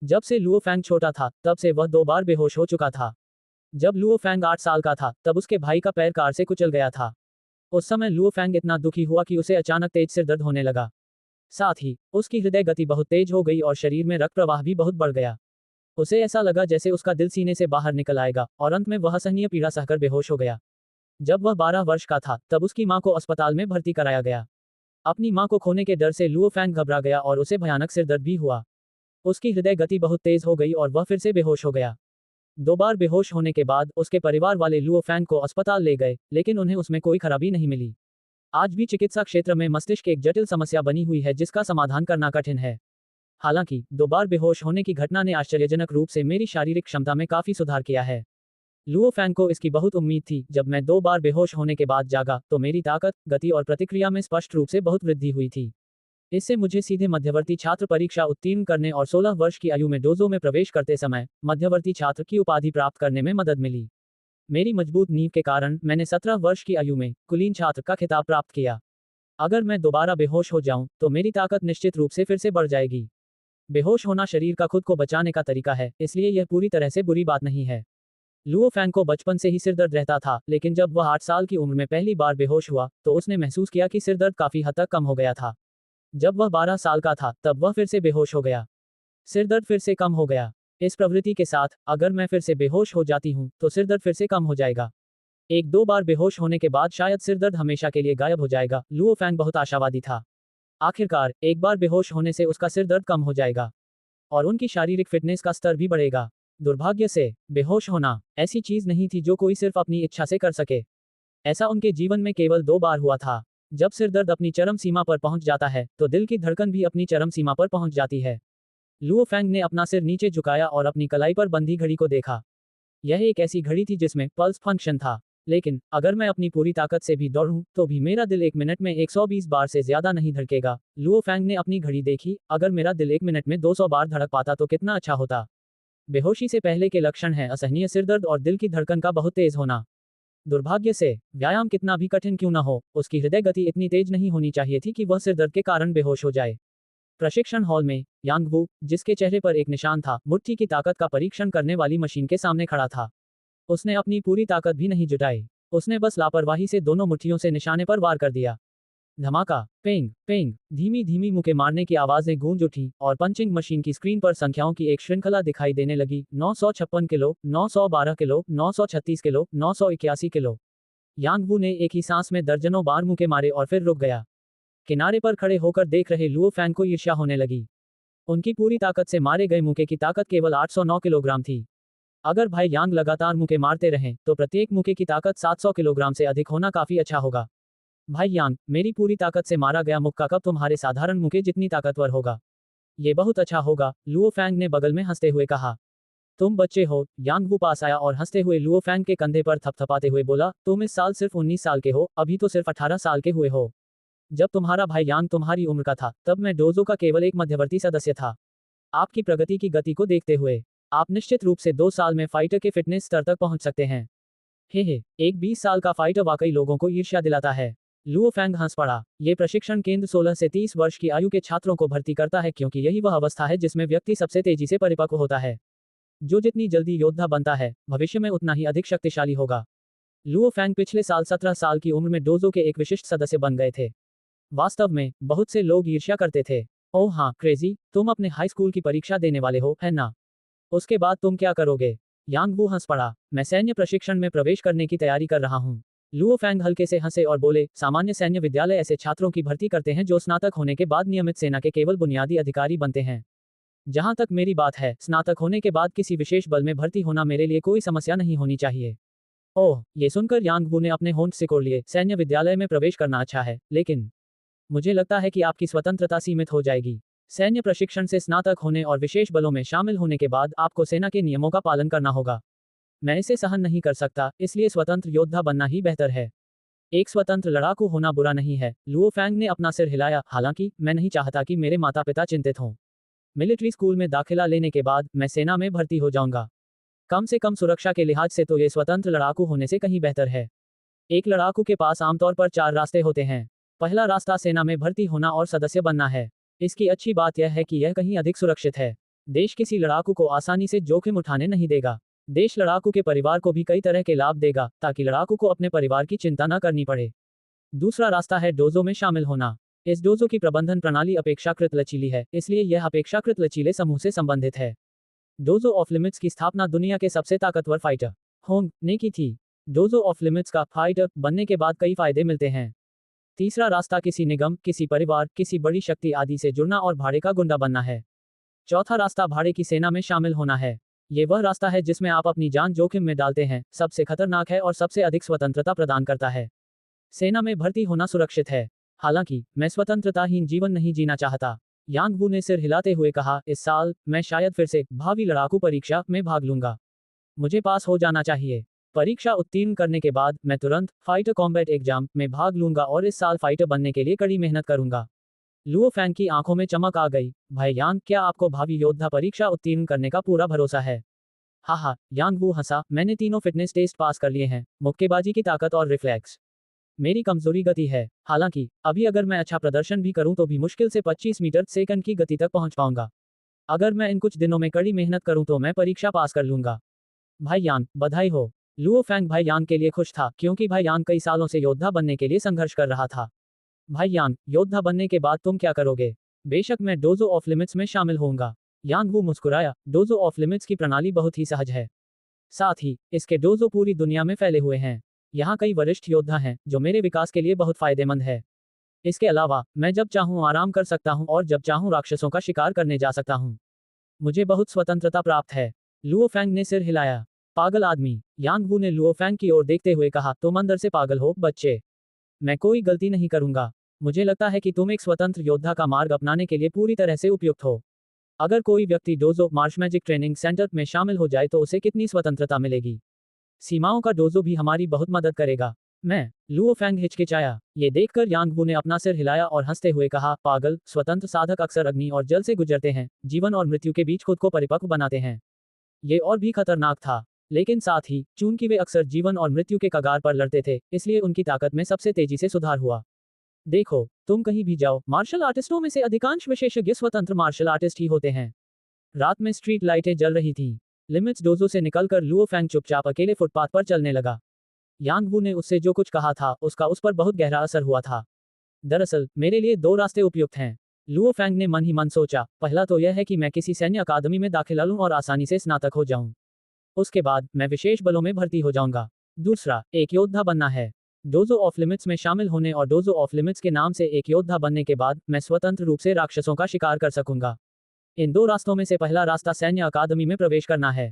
जब से लुओ फैंग छोटा था, तब से वह 2 बार बेहोश हो चुका था। जब लुओ फैंग 8 साल का था, तब उसके भाई का पैर कार से कुचल गया था। उस समय लुओ फैंग इतना दुखी हुआ कि उसे अचानक तेज सिरदर्द होने लगा। साथ ही उसकी हृदय गति बहुत तेज हो गई और शरीर में रक्त प्रवाह भी बहुत बढ़ गया। उसे ऐसा लगा जैसे उसका दिल सीने से बाहर निकल आएगा और अंत में वह असहनीय पीड़ा सहकर बेहोश हो गया। जब वह 12 वर्ष का था, तब उसकी मां को अस्पताल में भर्ती कराया गया। अपनी मां को खोने के डर से लुओ फैंग घबरा गया और उसे भयानक सिरदर्द भी हुआ। उसकी हृदय गति बहुत तेज हो गई और वह फिर से बेहोश हो गया। 2 बार बेहोश होने के बाद उसके परिवार वाले लुओ फैंग को अस्पताल ले गए, लेकिन उन्हें उसमें कोई खराबी नहीं मिली। आज भी चिकित्सा क्षेत्र में मस्तिष्क एक जटिल समस्या बनी हुई है जिसका समाधान करना कठिन है। हालांकि 2 बार बेहोश होने की घटना ने आश्चर्यजनक रूप से मेरी शारीरिक क्षमता में काफी सुधार किया है। लुओ फैंग को इसकी बहुत उम्मीद थी। जब मैं 2 बार बेहोश होने के बाद जागा, तो मेरी ताकत, गति और प्रतिक्रिया में स्पष्ट रूप से बहुत वृद्धि हुई थी। इससे मुझे सीधे मध्यवर्ती छात्र परीक्षा उत्तीर्ण करने और 16 वर्ष की आयु में डोजो में प्रवेश करते समय मध्यवर्ती छात्र की उपाधि प्राप्त करने में मदद मिली। मेरी मजबूत नींव के कारण मैंने 17 वर्ष की आयु में कुलीन छात्र का खिताब प्राप्त किया। अगर मैं दोबारा बेहोश हो जाऊं, तो मेरी ताकत निश्चित रूप से फिर से बढ़ जाएगी। बेहोश होना शरीर का खुद को बचाने का तरीका है, इसलिए यह पूरी तरह से बुरी बात नहीं है। लुओ फैंग को बचपन से ही सिरदर्द रहता था, लेकिन जब वह 8 साल की उम्र में पहली बार बेहोश हुआ, तो उसने महसूस किया कि सिरदर्द काफी हद तक कम हो गया था। जब वह 12 साल का था, तब वह फिर से बेहोश हो गया। सिरदर्द फिर से कम हो गया। इस प्रवृत्ति के साथ, अगर मैं फिर से बेहोश हो जाती हूँ, तो सिरदर्द फिर से कम हो जाएगा। 1-2 बार बेहोश होने के बाद शायद सिरदर्द हमेशा के लिए गायब हो जाएगा। लुओ फैंग बहुत आशावादी था। आखिरकार, एक बार बेहोश होने से उसका सिरदर्द कम हो जाएगा और उनकी शारीरिक फिटनेस का स्तर भी बढ़ेगा। दुर्भाग्य से, बेहोश होना ऐसी चीज नहीं थी जो कोई सिर्फ अपनी इच्छा से कर सके। ऐसा उनके जीवन में केवल 2 बार हुआ था। जब सिरदर्द अपनी चरम सीमा पर पहुंच जाता है, तो दिल की धड़कन भी अपनी चरम सीमा पर पहुंच जाती है। लुओ फैंग ने अपना सिर नीचे झुकाया और अपनी कलाई पर बंधी घड़ी को देखा। यह एक ऐसी घड़ी थी जिसमें पल्स फंक्शन था। लेकिन अगर मैं अपनी पूरी ताकत से भी दौड़ूं, तो भी मेरा दिल 1 मिनट में 120 बार से ज्यादा नहीं धड़केगा। लुओ फैंग ने अपनी घड़ी देखी। अगर मेरा दिल 1 मिनट में 200 बार धड़क पाता तो कितना अच्छा होता। बेहोशी से पहले के लक्षण हैं असहनीय सिरदर्द और दिल की धड़कन का बहुत तेज होना। दुर्भाग्य से, व्यायाम कितना भी कठिन क्यों न हो, उसकी हृदय गति इतनी तेज नहीं होनी चाहिए थी कि वह सिरदर्द के कारण बेहोश हो जाए। प्रशिक्षण हॉल में, यांग वू, जिसके चेहरे पर एक निशान था, मुट्ठी की ताकत का परीक्षण करने वाली मशीन के सामने खड़ा था। उसने अपनी पूरी ताकत भी नहीं जुटाई। उसने बस लापरवाही से दोनों मुट्ठियों से निशाने पर वार कर दिया। धमाका, पेंग पेंग, धीमी धीमी मुक्के मारने की आवाजें गूंज उठी और पंचिंग मशीन की स्क्रीन पर संख्याओं की एक श्रृंखला दिखाई देने लगी। 956 किलो, 912 किलो, 936 किलो, 981 किलो। यांग वू ने एक ही सांस में दर्जनों बार मुक्के मारे और फिर रुक गया। किनारे पर खड़े होकर देख रहे लुओ फैंग को ईर्ष्या होने लगी। उनकी पूरी ताकत से मारे गए मुक्के की ताकत केवल 809 किलोग्राम थी। अगर भाई यांग लगातार मुक्के मारते रहें, तो प्रत्येक मुक्के की ताकत 700 किलोग्राम से अधिक होना काफी अच्छा होगा। भाई यांग, मेरी पूरी ताकत से मारा गया मुक्का कब तुम्हारे साधारण मुक्के जितनी ताकतवर होगा? ये बहुत अच्छा होगा, लुओ फैंग ने बगल में हंसते हुए कहा। तुम बच्चे हो, यांग वू पास आया और हंसते हुए लुओ फैंग के कंधे पर थपथपाते हुए बोला, तुम इस साल सिर्फ 19 साल के हो, अभी तो सिर्फ 18 साल के हुए हो। जब तुम्हारा भाई यांग तुम्हारी उम्र का था, तब मैं डोजो का केवल एक मध्यवर्ती सदस्य था। आपकी प्रगति की गति को देखते हुए, आप निश्चित रूप से 2 साल में फाइटर के फिटनेस स्तर तक पहुंच सकते हैं। हे, एक 20 साल का फाइटर वाकई लोगों को ईर्ष्या दिलाता है। लुओ फैंग हंस पड़ा। ये प्रशिक्षण केंद्र 16 से 30 वर्ष की आयु के छात्रों को भर्ती करता है, क्योंकि यही वह अवस्था है जिसमें व्यक्ति सबसे तेजी से परिपक्व होता है। जो जितनी जल्दी योद्धा बनता है, भविष्य में उतना ही अधिक शक्तिशाली होगा। लुओ फैंग पिछले साल 17 साल की उम्र में डोजो के एक विशिष्ट सदस्य बन गए थे। वास्तव में, बहुत से लोग ईर्ष्या करते थे। ओह हाँ, क्रेजी, तुम अपने हाई स्कूल की परीक्षा देने वाले हो, है ना? उसके बाद तुम क्या करोगे? यांग वू हंस पड़ा। मैं सैन्य प्रशिक्षण में प्रवेश करने की तैयारी कर रहा हूँ। लुओ फैंग हल्के से हंसे और बोले, सामान्य सैन्य विद्यालय ऐसे छात्रों की भर्ती करते हैं जो स्नातक होने के बाद नियमित सेना के केवल बुनियादी अधिकारी बनते हैं। जहां तक मेरी बात है, स्नातक होने के बाद किसी विशेष बल में भर्ती होना मेरे लिए कोई समस्या नहीं होनी चाहिए। ओह, ये सुनकर यांग वू ने अपने होंठ सिकोड़ लिए। सैन्य विद्यालय में प्रवेश करना अच्छा है, लेकिन मुझे लगता है कि आपकी स्वतंत्रता सीमित हो जाएगी। सैन्य प्रशिक्षण से स्नातक होने और विशेष बलों में शामिल होने के बाद आपको सेना के नियमों का पालन करना होगा। मैं इसे सहन नहीं कर सकता, इसलिए स्वतंत्र योद्धा बनना ही बेहतर है। एक स्वतंत्र लड़ाकू होना बुरा नहीं है। लुओ फैंग ने अपना सिर हिलाया। हालांकि मैं नहीं चाहता कि मेरे माता पिता चिंतित हों। मिलिट्री स्कूल में दाखिला लेने के बाद मैं सेना में भर्ती हो जाऊंगा। कम से कम सुरक्षा के लिहाज से तो ये स्वतंत्र लड़ाकू होने से कहीं बेहतर है। एक लड़ाकू के पास आमतौर पर 4 रास्ते होते हैं। पहला रास्ता सेना में भर्ती होना और सदस्य बनना है। इसकी अच्छी बात यह है कि यह कहीं अधिक सुरक्षित है। देश किसी लड़ाकू को आसानी से जोखिम उठाने नहीं देगा। देश लड़ाकू के परिवार को भी कई तरह के लाभ देगा, ताकि लड़ाकू को अपने परिवार की चिंता न करनी पड़े। दूसरा रास्ता है डोजो में शामिल होना। इस डोजो की प्रबंधन प्रणाली अपेक्षाकृत लचीली है, इसलिए यह अपेक्षाकृत लचीले समूह से संबंधित है। डोजो ऑफ लिमिट्स की स्थापना दुनिया के सबसे ताकतवर फाइटर होंग ने की थी। डोजो ऑफ लिमिट्स का फाइटर बनने के बाद कई फायदे मिलते हैं। तीसरा रास्ता किसी निगम, किसी परिवार, किसी बड़ी शक्ति आदि से जुड़ना और भाड़े का गुंडा बनना है। चौथा रास्ता भाड़े की सेना में शामिल होना है। ये वह रास्ता है जिसमें आप अपनी जान जोखिम में डालते हैं, सबसे खतरनाक है और सबसे अधिक स्वतंत्रता प्रदान करता है। सेना में भर्ती होना सुरक्षित है। हालांकि मैं स्वतंत्रताहीन जीवन नहीं जीना चाहता। यांग वू ने सिर हिलाते हुए कहा, इस साल मैं शायद फिर से भावी लड़ाकू परीक्षा में भाग लूंगा। मुझे पास हो जाना चाहिए। परीक्षा उत्तीर्ण करने के बाद मैं तुरंत फाइटर कॉम्बैट एग्जाम में भाग लूंगा और इस साल फाइटर बनने के लिए कड़ी मेहनत करूंगा। लुओ फैंग की आंखों में चमक आ गई। भाई यांग, क्या आपको भावी योद्धा परीक्षा उत्तीर्ण करने का पूरा भरोसा है? हाँ, यांग वू हंसा। मैंने तीनों फिटनेस टेस्ट पास कर लिए हैं, मुक्केबाजी की ताकत और रिफ्लेक्स। मेरी कमजोरी गति है। हालांकि अभी अगर मैं अच्छा प्रदर्शन भी करूं तो भी मुश्किल से 25 मीटर सेकंड की गति तक पहुंच पाऊंगा। अगर मैं इन कुछ दिनों में कड़ी मेहनत करूं तो मैं परीक्षा पास कर लूंगा। भाई यांग, बधाई हो। लुओ फैंग भाई यांग के लिए खुश था, क्योंकि भाई यांग कई सालों से योद्धा बनने के लिए संघर्ष कर रहा था। भाई यांग, योद्धा बनने के बाद तुम क्या करोगे? बेशक मैं डोजो ऑफ लिमिट्स में शामिल होऊंगा। यांग वू मुस्कुराया। डोजो ऑफ लिमिट्स की प्रणाली बहुत ही सहज है। साथ ही इसके डोजो पूरी दुनिया में फैले हुए हैं। यहाँ कई वरिष्ठ योद्धा हैं, जो मेरे विकास के लिए बहुत फायदेमंद है। इसके अलावा मैं जब चाहूँ आराम कर सकता हूँ और जब चाहूँ राक्षसों का शिकार करने जा सकता हूँ। मुझे बहुत स्वतंत्रता प्राप्त है। लुओ फैंग ने सिर हिलाया। पागल आदमी। यांग वू ने लुओ फैंग की ओर देखते हुए कहा, तुम अंदर से पागल हो बच्चे। मैं कोई गलती नहीं करूंगा। मुझे लगता है कि तुम एक स्वतंत्र योद्धा का मार्ग अपनाने के लिए पूरी तरह से उपयुक्त हो। अगर कोई व्यक्ति dojo Marsh magic training centre में शामिल हो जाए तो उसे कितनी स्वतंत्रता मिलेगी। सीमाओं का डोजो भी हमारी बहुत मदद करेगा। मैं लुओ फैंग हिचकिचाया। ये देखकर यांग वू ने अपना सिर हिलाया और हंसते हुए कहा, पागल, स्वतंत्र साधक अक्सर अग्नि और जल से गुजरते हैं, जीवन और मृत्यु के बीच खुद को परिपक्व बनाते हैं। ये और भी खतरनाक था। लेकिन साथ ही चूंकि वे अक्सर जीवन और मृत्यु के कगार पर लड़ते थे, इसलिए उनकी ताकत में सबसे तेजी से सुधार हुआ। देखो, तुम कहीं भी जाओ, मार्शल आर्टिस्टों में से अधिकांश विशेषज्ञ स्वतंत्र मार्शल आर्टिस्ट ही होते हैं। रात में स्ट्रीट लाइटें जल रही थीं। लिमिट्स डोजो से निकलकर लुओ फैंग चुपचाप अकेले फुटपाथ पर चलने लगा। यांग वू ने उससे जो कुछ कहा था, उसका उस पर बहुत गहरा असर हुआ था। दरअसल मेरे लिए 2 रास्ते उपयुक्त हैं। लुओ फैंग ने मन ही मन सोचा। पहला तो यह है कि मैं किसी सैन्य अकादमी में दाखिला लूं और आसानी से स्नातक हो जाऊं। उसके बाद मैं विशेष बलों में भर्ती हो जाऊंगा। दूसरा, एक योद्धा बनना है। डोजो ऑफ लिमिट्स में शामिल होने और डोजो ऑफ लिमिट्स के नाम से एक योद्धा बनने के बाद मैं स्वतंत्र रूप से राक्षसों का शिकार कर सकूंगा। इन 2 रास्तों में से पहला रास्ता सैन्य अकादमी में प्रवेश करना है।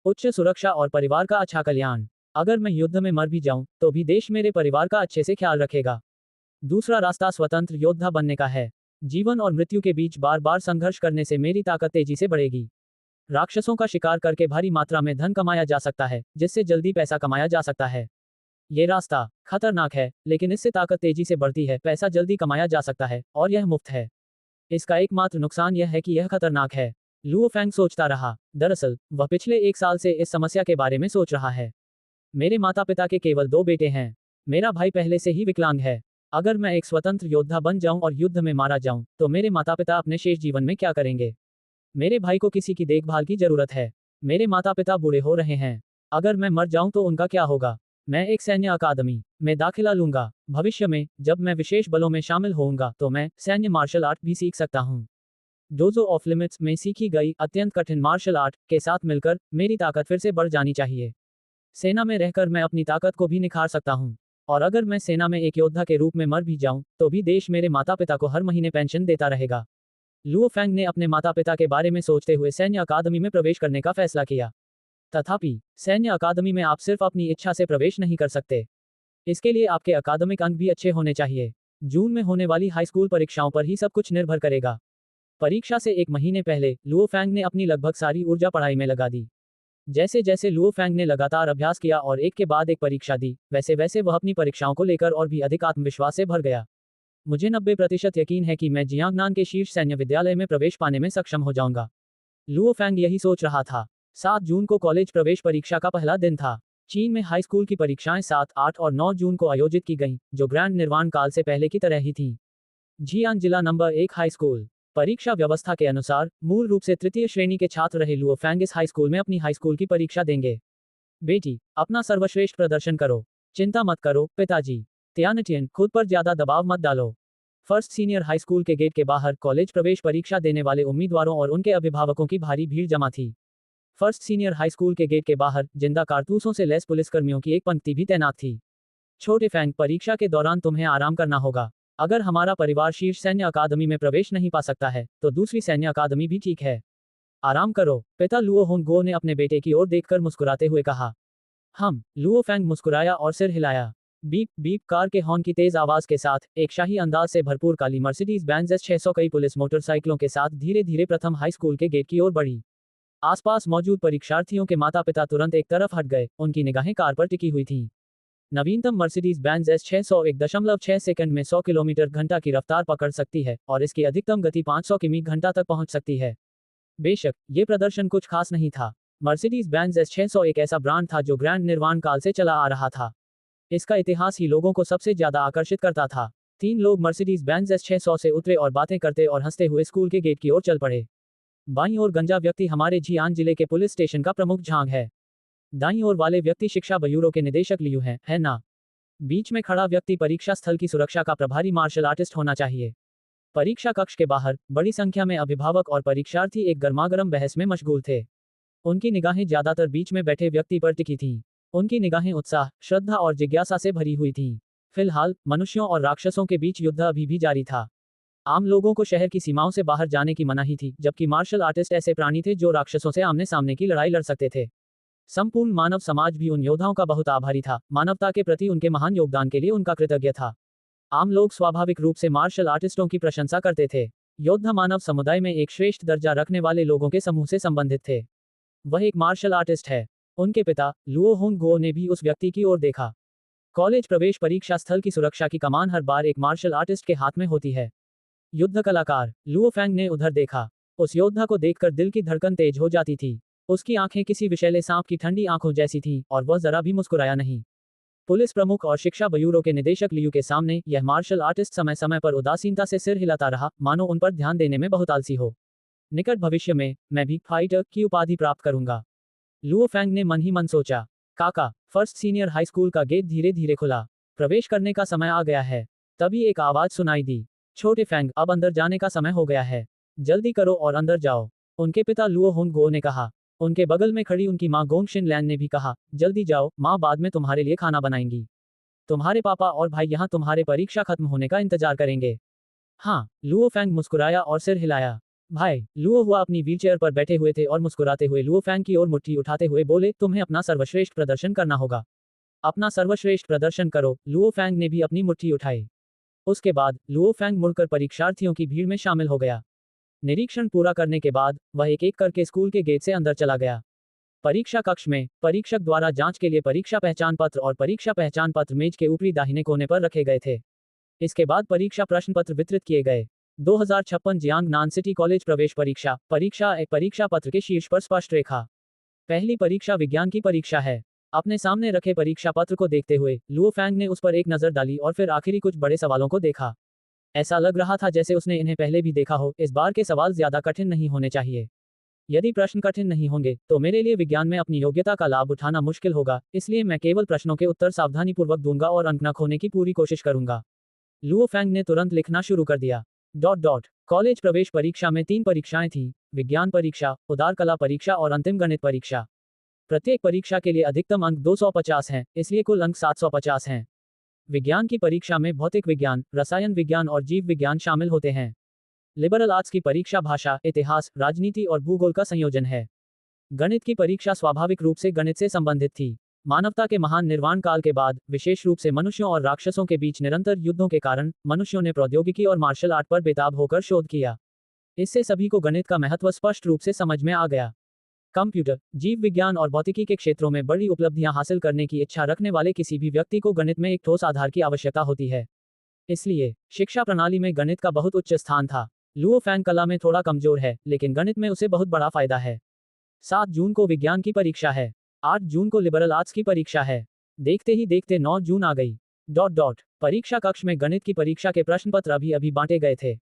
उच्च सुरक्षा और परिवार का अच्छा कल्याण। अगर मैं युद्ध में मर भी जाऊं तो भी देश मेरे परिवार का अच्छे से ख्याल रखेगा। दूसरा रास्ता स्वतंत्र योद्धा बनने का है। जीवन और मृत्यु के बीच बार बार संघर्ष करने से मेरी ताकत तेजी से बढ़ेगी। राक्षसों का शिकार करके भारी मात्रा में धन कमाया जा सकता है, जिससे जल्दी पैसा कमाया जा सकता है। ये रास्ता खतरनाक है, लेकिन इससे ताकत तेजी से बढ़ती है, पैसा जल्दी कमाया जा सकता है और यह मुफ्त है। इसका एकमात्र नुकसान यह है कि यह खतरनाक है। लुओ फैंग सोचता रहा। दरअसल वह पिछले 1 साल से इस समस्या के बारे में सोच रहा है। मेरे माता पिता के केवल 2 बेटे हैं। मेरा भाई पहले से ही विकलांग है। अगर मैं एक स्वतंत्र योद्धा बन जाऊं और युद्ध में मारा जाऊं तो मेरे माता पिता अपने शेष जीवन में क्या करेंगे? मेरे भाई को किसी की देखभाल की जरूरत है। मेरे माता पिता बूढ़े हो रहे हैं। अगर मैं मर जाऊं तो उनका क्या होगा? मैं एक सैन्य अकादमी में दाखिला लूंगा। भविष्य में जब मैं विशेष बलों में शामिल होऊंगा तो मैं सैन्य मार्शल आर्ट भी सीख सकता हूं। डोजो ऑफ लिमिट्स में सीखी गई अत्यंत कठिन मार्शल आर्ट के साथ मिलकर मेरी ताकत फिर से बढ़ जानी चाहिए। सेना में रहकर मैं अपनी ताकत को भी निखार सकता हूं। और अगर मैं सेना में एक योद्धा के रूप में मर भी जाऊं तो भी देश मेरे माता पिता को हर महीने पेंशन देता रहेगा। लुओ फैंग ने अपने माता पिता के बारे में सोचते हुए सैन्य अकादमी में प्रवेश करने का फैसला किया। तथापि सैन्य अकादमी में आप सिर्फ अपनी इच्छा से प्रवेश नहीं कर सकते। इसके लिए आपके अकादमिक अंक भी अच्छे होने चाहिए। जून में होने वाली हाई स्कूल परीक्षाओं पर ही सब कुछ निर्भर करेगा। परीक्षा से एक महीने पहले लुओ फैंग ने अपनी लगभग सारी ऊर्जा पढ़ाई में लगा दी। जैसे जैसे लुओ फैंग ने लगातार अभ्यास किया और एक के बाद एक परीक्षा दी, वैसे वैसे वह अपनी परीक्षाओं को लेकर और भी अधिक आत्मविश्वास से भर गया। मुझे 90% यकीन है कि मैं जियांगनान के शीर्ष सैन्य विद्यालय में प्रवेश पाने में सक्षम हो जाऊंगा। लुओ फैंग यही सोच रहा था। 7 जून को कॉलेज प्रवेश परीक्षा का पहला दिन था। चीन में हाई स्कूल की परीक्षाएं 7, 8 और 9 जून को आयोजित की गईं, जो ग्रैंड निर्वाण काल से पहले की तरह ही थीं। जियांग जिला नंबर 1 हाई स्कूल। परीक्षा व्यवस्था के अनुसार मूल रूप से तृतीय श्रेणी के छात्र रहे लुओ फैंग इस हाई स्कूल में अपनी हाई स्कूल की परीक्षा देंगे। बेटी, अपना सर्वश्रेष्ठ प्रदर्शन करो। चिंता मत करो पिताजी। त्यानटियन, खुद पर ज्यादा दबाव मत डालो। फर्स्ट सीनियर हाई स्कूल के गेट के बाहर कॉलेज प्रवेश परीक्षा देने वाले उम्मीदवारों और उनके अभिभावकों की भारी भीड़ जमा थी। फर्स्ट सीनियर हाई स्कूल के गेट के बाहर जिंदा कारतूसों से लैस पुलिसकर्मियों की एक पंक्ति भी तैनात थी। छोटे फैंग, परीक्षा के दौरान तुम्हें आराम करना होगा। अगर हमारा परिवार शीर्ष सैन्य अकादमी में प्रवेश नहीं पा सकता है, तो दूसरी सैन्य अकादमी भी ठीक है। आराम करो, पिता लुओ होंगगो ने अपने बेटे की ओर देखकर मुस्कुराते हुए कहा। लुओ फैंग मुस्कुराया और सिर हिलाया। बीप बीप कार के हॉर्न की तेज आवाज के साथ एक शाही अंदाज से भरपूर काली मर्सिडीज बेंज S600 कई पुलिस मोटरसाइकिलों के साथ धीरे धीरे प्रथम हाई स्कूल के गेट की ओर बढ़ी। आसपास मौजूद परीक्षार्थियों के माता पिता तुरंत एक तरफ हट गए, उनकी निगाहें कार पर टिकी हुई थीं। नवीनतम मर्सिडीज बेंज S600 1.6 सेकंड में 100 किलोमीटर घंटा की रफ्तार पकड़ सकती है और इसकी अधिकतम गति 500 किमी घंटा तक पहुंच सकती है। बेशक ये प्रदर्शन कुछ खास नहीं था। मर्सिडीज बेंज S600 एक ऐसा ब्रांड था जो ग्रैंड निर्वाण काल से चला आ रहा था। इसका इतिहास ही लोगों को सबसे ज्यादा आकर्षित करता था। 3 लोग मर्सिडीज बेंज S600 से उतरे और बातें करते और हंसते हुए स्कूल के गेट की ओर चल पड़े। बाईं ओर गंजा व्यक्ति हमारे जियान जिले के पुलिस स्टेशन का प्रमुख झांग है। दाईं ओर वाले व्यक्ति शिक्षा ब्यूरो के निदेशक लियू हैं, है ना? बीच में खड़ा व्यक्ति परीक्षा स्थल की सुरक्षा का प्रभारी मार्शल आर्टिस्ट होना चाहिए। परीक्षा कक्ष के बाहर बड़ी संख्या में अभिभावक और परीक्षार्थी एक गर्मागर्म बहस में मशगूल थे। उनकी निगाहें ज्यादातर बीच में बैठे व्यक्ति पर टिकी थीं। उनकी निगाहें उत्साह, श्रद्धा और जिज्ञासा से भरी हुई थीं। फिलहाल मनुष्यों और राक्षसों के बीच युद्ध अभी भी जारी था। आम लोगों को शहर की सीमाओं से बाहर जाने की मनाही थी, जबकि मार्शल आर्टिस्ट ऐसे प्राणी थे जो राक्षसों से आमने सामने की लड़ाई लड़ सकते थे। संपूर्ण मानव समाज भी उन योद्धाओं का बहुत आभारी था, मानवता के प्रति उनके महान योगदान के लिए उनका कृतज्ञ था। आम लोग स्वाभाविक रूप से मार्शल आर्टिस्टों की प्रशंसा करते थे। योद्धा मानव समुदाय में एक श्रेष्ठ दर्जा रखने वाले लोगों के समूह से संबंधित थे। वह एक मार्शल आर्टिस्ट है। उनके पिता लुओ होंगगो ने भी उस व्यक्ति की ओर देखा। कॉलेज प्रवेश परीक्षा स्थल की सुरक्षा की कमान हर बार एक मार्शल आर्टिस्ट के हाथ में होती है। युद्ध कलाकार लुओ फैंग ने उधर देखा। उस योद्धा को देखकर दिल की धड़कन तेज हो जाती थी। उसकी आंखें किसी विषैले सांप की ठंडी आंखों जैसी थीं और वह जरा भी मुस्कुराया नहीं। पुलिस प्रमुख और शिक्षा ब्यूरो के निदेशक लियू के सामने यह मार्शल आर्टिस्ट समय समय पर उदासीनता से सिर हिलाता रहा, मानो उन पर ध्यान देने में बहुत आलसी हो। निकट भविष्य में मैं भी फाइटर की उपाधि प्राप्त करूंगा, लुओ फैंग ने मन ही मन सोचा। काका, फर्स्ट सीनियर हाई स्कूल का गेट धीरे धीरे खुला। प्रवेश करने का समय आ गया है। तभी एक आवाज सुनाई दी। छोटे फैंग, अब अंदर जाने का समय हो गया है। जल्दी करो और अंदर जाओ, उनके पिता लुओ होंगगो ने कहा। उनके बगल में खड़ी उनकी मां गोंगशिन लैन ने भी कहा, जल्दी जाओ, मां बाद में तुम्हारे लिए खाना बनाएंगी। तुम्हारे पापा और भाई यहाँ तुम्हारे परीक्षा खत्म होने का इंतजार करेंगे। हाँ, लुओ फैंग मुस्कुराया और सिर हिलाया। भाई, लुओ हुआ अपनी व्हीलचेयर पर बैठे हुए थे और मुस्कुराते हुए लुओ फैंग की ओर मुट्ठी उठाते हुए बोले, तुम्हें अपना सर्वश्रेष्ठ प्रदर्शन करना होगा। अपना सर्वश्रेष्ठ प्रदर्शन करो। लुओ फैंग ने भी अपनी मुट्ठी उठाई। उसके बाद लुओ फैंग मुड़कर परीक्षार्थियों की भीड़ में शामिल हो गया। निरीक्षण पूरा करने के बाद वह एक एक करके स्कूल के गेट से अंदर चला गया। परीक्षा कक्ष में परीक्षक द्वारा जांच के लिए परीक्षा पहचान पत्र और परीक्षा पहचान पत्र मेज के ऊपरी दाहिने कोने पर रखे गए थे। इसके बाद परीक्षा प्रश्न पत्र वितरित किए गए। 2056 जियांगनान सिटी कॉलेज प्रवेश परीक्षा परीक्षा पत्र के शीर्ष पर स्पष्ट रेखा। पहली परीक्षा विज्ञान की परीक्षा है। अपने सामने रखे परीक्षा पत्र को देखते हुए लुओ फैंग ने उस पर एक नजर डाली और फिर आखिरी कुछ बड़े सवालों को देखा। ऐसा लग रहा था जैसे उसने इन्हें पहले भी देखा हो। इस बार के सवाल ज्यादा कठिन नहीं होने चाहिए। यदि प्रश्न कठिन नहीं होंगे तो मेरे लिए विज्ञान में अपनी योग्यता का लाभ उठाना मुश्किल होगा, इसलिए मैं केवल प्रश्नों के उत्तर सावधानीपूर्वक दूंगा और अंक न खोने की पूरी कोशिश करूंगा। लुओ फैंग ने तुरंत लिखना शुरू कर दिया। कॉलेज प्रवेश परीक्षा में 3 परीक्षाएं थीं, विज्ञान परीक्षा, उदार कला परीक्षा और अंतिम गणित परीक्षा। प्रत्येक परीक्षा के लिए अधिकतम अंक 250 हैं, इसलिए कुल अंक 750 हैं। विज्ञान की परीक्षा में भौतिक विज्ञान, रसायन विज्ञान और जीव विज्ञान शामिल होते हैं। लिबरल आर्ट्स की परीक्षा भाषा, इतिहास, राजनीति और भूगोल का संयोजन है। गणित की परीक्षा स्वाभाविक रूप से गणित से संबंधित थी। मानवता के महान निर्वाण काल के बाद, विशेष रूप से मनुष्यों और राक्षसों के बीच निरंतर युद्धों के कारण, मनुष्यों ने प्रौद्योगिकी और मार्शल आर्ट पर बेताब होकर शोध किया। इससे सभी को गणित का महत्व स्पष्ट रूप से समझ में आ गया। कंप्यूटर, जीव विज्ञान और भौतिकी के क्षेत्रों में बड़ी उपलब्धियां हासिल करने की इच्छा रखने वाले किसी भी व्यक्ति को गणित में एक ठोस आधार की आवश्यकता होती है। इसलिए शिक्षा प्रणाली में गणित का बहुत उच्च स्थान था। लुओ फैंग कला में थोड़ा कमजोर है, लेकिन गणित में उसे बहुत बड़ा फायदा है। 7 जून को विज्ञान की परीक्षा है। 8 जून को लिबरल आर्ट्स की परीक्षा है। देखते ही देखते 9 जून आ गई। परीक्षा कक्ष में गणित की परीक्षा के प्रश्न पत्र अभी अभी बांटे गए थे।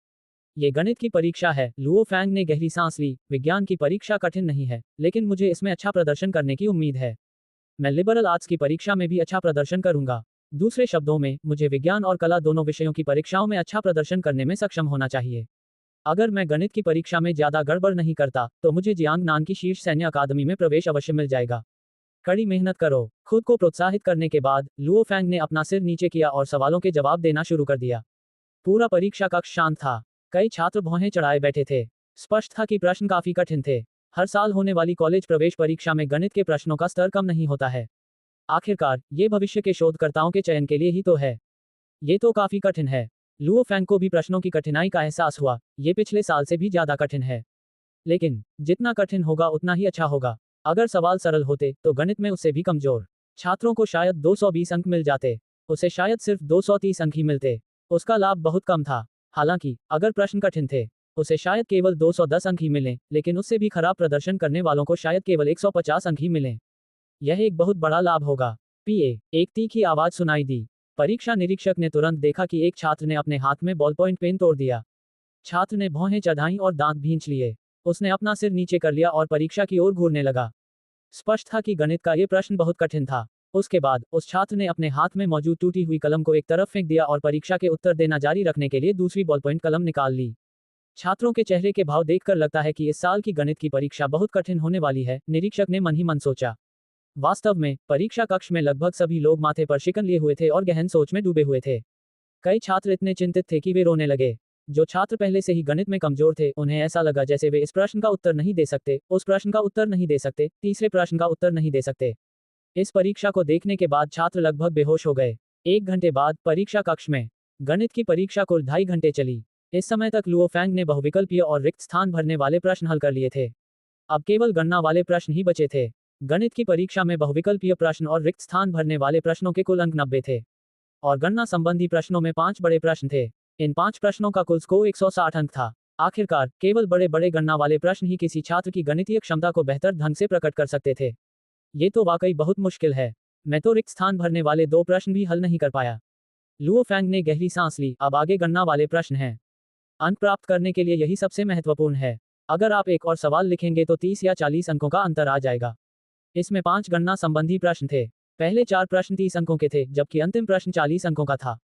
ये गणित की परीक्षा है। लुओ फैंग ने गहरी सांस ली। विज्ञान की परीक्षा कठिन नहीं है, लेकिन मुझे इसमें अच्छा प्रदर्शन करने की उम्मीद है। मैं लिबरल आर्ट्स की परीक्षा में भी अच्छा प्रदर्शन करूंगा। दूसरे शब्दों में, मुझे विज्ञान और कला दोनों विषयों की परीक्षाओं में अच्छा प्रदर्शन करने में सक्षम होना चाहिए। अगर मैं गणित की परीक्षा में ज्यादा गड़बड़ नहीं करता, तो मुझे जियांगनान की शीर्ष सैन्य अकादमी में प्रवेश अवश्य मिल जाएगा। कड़ी मेहनत करो। खुद को प्रोत्साहित करने के बाद लुओ फैंग ने अपना सिर नीचे किया और सवालों के जवाब देना शुरू कर दिया। पूरा परीक्षा कक्ष शांत था। कई छात्र भौहें चढ़ाए बैठे थे। स्पष्ट था कि प्रश्न काफी कठिन थे। हर साल होने वाली कॉलेज प्रवेश परीक्षा में गणित के प्रश्नों का स्तर कम नहीं होता है। आखिरकार ये भविष्य के शोधकर्ताओं के चयन के लिए ही तो है। ये तो काफी कठिन है। लुओ फैंग को भी प्रश्नों की कठिनाई का एहसास हुआ। ये पिछले साल से भी ज्यादा कठिन है। लेकिन जितना कठिन होगा उतना ही अच्छा होगा। अगर सवाल सरल होते तो गणित में उससे भी कमजोर छात्रों को शायद 220 अंक मिल जाते। उसे शायद सिर्फ 230 अंक ही मिलते। उसका लाभ बहुत कम था। हालांकि अगर प्रश्न कठिन थे, उसे शायद केवल 210 अंक ही मिलें, लेकिन उससे भी खराब प्रदर्शन करने वालों को शायद केवल 150 अंक ही मिलें। यह एक बहुत बड़ा लाभ होगा। पीए, एक तीखी आवाज सुनाई दी। परीक्षा निरीक्षक ने तुरंत देखा कि एक छात्र ने अपने हाथ में बॉल पॉइंट पेन तोड़ दिया। छात्र ने भौहें चढ़ाईं और दांत भींच लिए। उसने अपना सिर नीचे कर लिया और परीक्षा की ओर घूरने लगा। स्पष्ट था कि गणित का ये प्रश्न बहुत कठिन था। उसके बाद उस छात्र ने अपने हाथ में मौजूद टूटी हुई कलम को एक तरफ फेंक दिया और परीक्षा के उत्तर देना जारी रखने के लिए दूसरी बॉल पॉइंट कलम निकाल ली। छात्रों के चेहरे के भाव देखकर लगता है कि इस साल की गणित की परीक्षा बहुत कठिन होने वाली है, निरीक्षक ने मन ही मन सोचा। वास्तव में परीक्षा कक्ष में लगभग सभी लोग माथे पर शिकन लिए हुए थे और गहन सोच में डूबे हुए थे। कई छात्र इतने चिंतित थे कि वे रोने लगे। जो छात्र पहले से ही गणित में कमजोर थे, उन्हें ऐसा लगा जैसे वे इस प्रश्न का उत्तर नहीं दे सकते, उस प्रश्न का उत्तर नहीं दे सकते, तीसरे प्रश्न का उत्तर नहीं दे सकते। इस परीक्षा को देखने के बाद छात्र लगभग बेहोश हो गए। 1 घंटे बाद परीक्षा कक्ष में गणित की परीक्षा कुल 2.5 घंटे चली। इस समय तक लुओ फैंग ने बहुविकल्पीय और रिक्त स्थान भरने वाले प्रश्न हल कर लिए थे। अब केवल गणना वाले प्रश्न ही बचे थे। गणित की परीक्षा में बहुविकल्पीय प्रश्न और रिक्त स्थान भरने वाले प्रश्नों के कुल अंक 90 थे, और गणना संबंधी प्रश्नों में 5 बड़े प्रश्न थे। इन 5 प्रश्नों का कुल स्कोर 160 अंक था। आखिरकार केवल बड़े बड़े गणना वाले प्रश्न ही किसी छात्र की गणितीय क्षमता को बेहतर ढंग से प्रकट कर सकते थे। ये तो वाकई बहुत मुश्किल है। मैं तो रिक्त स्थान भरने वाले 2 प्रश्न भी हल नहीं कर पाया। लुओ फैंग ने गहरी सांस ली। अब आगे गणना वाले प्रश्न हैं। अंक प्राप्त करने के लिए यही सबसे महत्वपूर्ण है। अगर आप एक और सवाल लिखेंगे तो 30 या 40 अंकों का अंतर आ जाएगा। इसमें 5 गणना संबंधी प्रश्न थे। पहले 4 प्रश्न 30 अंकों के थे, जबकि अंतिम प्रश्न 40 अंकों का था।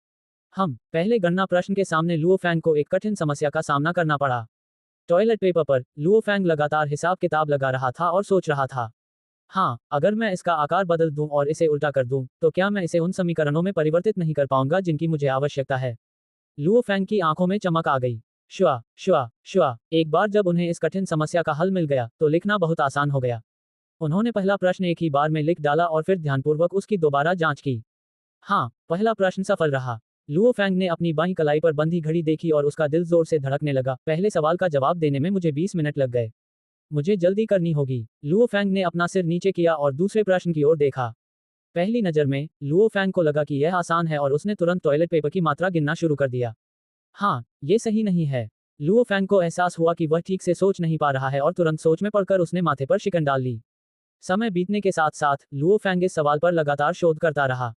हम पहले गणना प्रश्न के सामने लुओ फैंग को एक कठिन समस्या का सामना करना पड़ा। टॉयलेट पेपर पर लुओ फैंग लगातार हिसाब किताब लगा रहा था और सोच रहा था, हाँ, अगर मैं इसका आकार बदल दूं और इसे उल्टा कर दूं, तो क्या मैं इसे उन समीकरणों में परिवर्तित नहीं कर पाऊंगा जिनकी मुझे आवश्यकता है। लुओ फैंग की आंखों में चमक आ गई। श्वा श्वा श्वा। एक बार जब उन्हें इस कठिन समस्या का हल मिल गया, तो लिखना बहुत आसान हो गया। उन्होंने पहला प्रश्न एक ही बार में लिख डाला और फिर ध्यानपूर्वक उसकी दोबारा जांच की। हाँ, पहला प्रश्न सफल रहा। लुओ फैंग ने अपनी बाईं कलाई पर बंधी घड़ी देखी और उसका दिल जोर से धड़कने लगा। पहले सवाल का जवाब देने में मुझे 20 मिनट लग गए। मुझे जल्दी करनी होगी। लुओ फैंग ने अपना सिर नीचे किया और दूसरे प्रश्न की ओर देखा। पहली नजर में लुओ फैंग को लगा कि यह आसान है और उसने तुरंत टॉयलेट पेपर की मात्रा गिनना शुरू कर दिया। हाँ, ये सही नहीं है। लुओ फैंग को एहसास हुआ कि वह ठीक से सोच नहीं पा रहा है और तुरंत सोच में पड़कर उसने माथे पर शिकन डाल ली। समय बीतने के साथ साथ लुओ फैंग इस सवाल पर लगातार शोध करता रहा।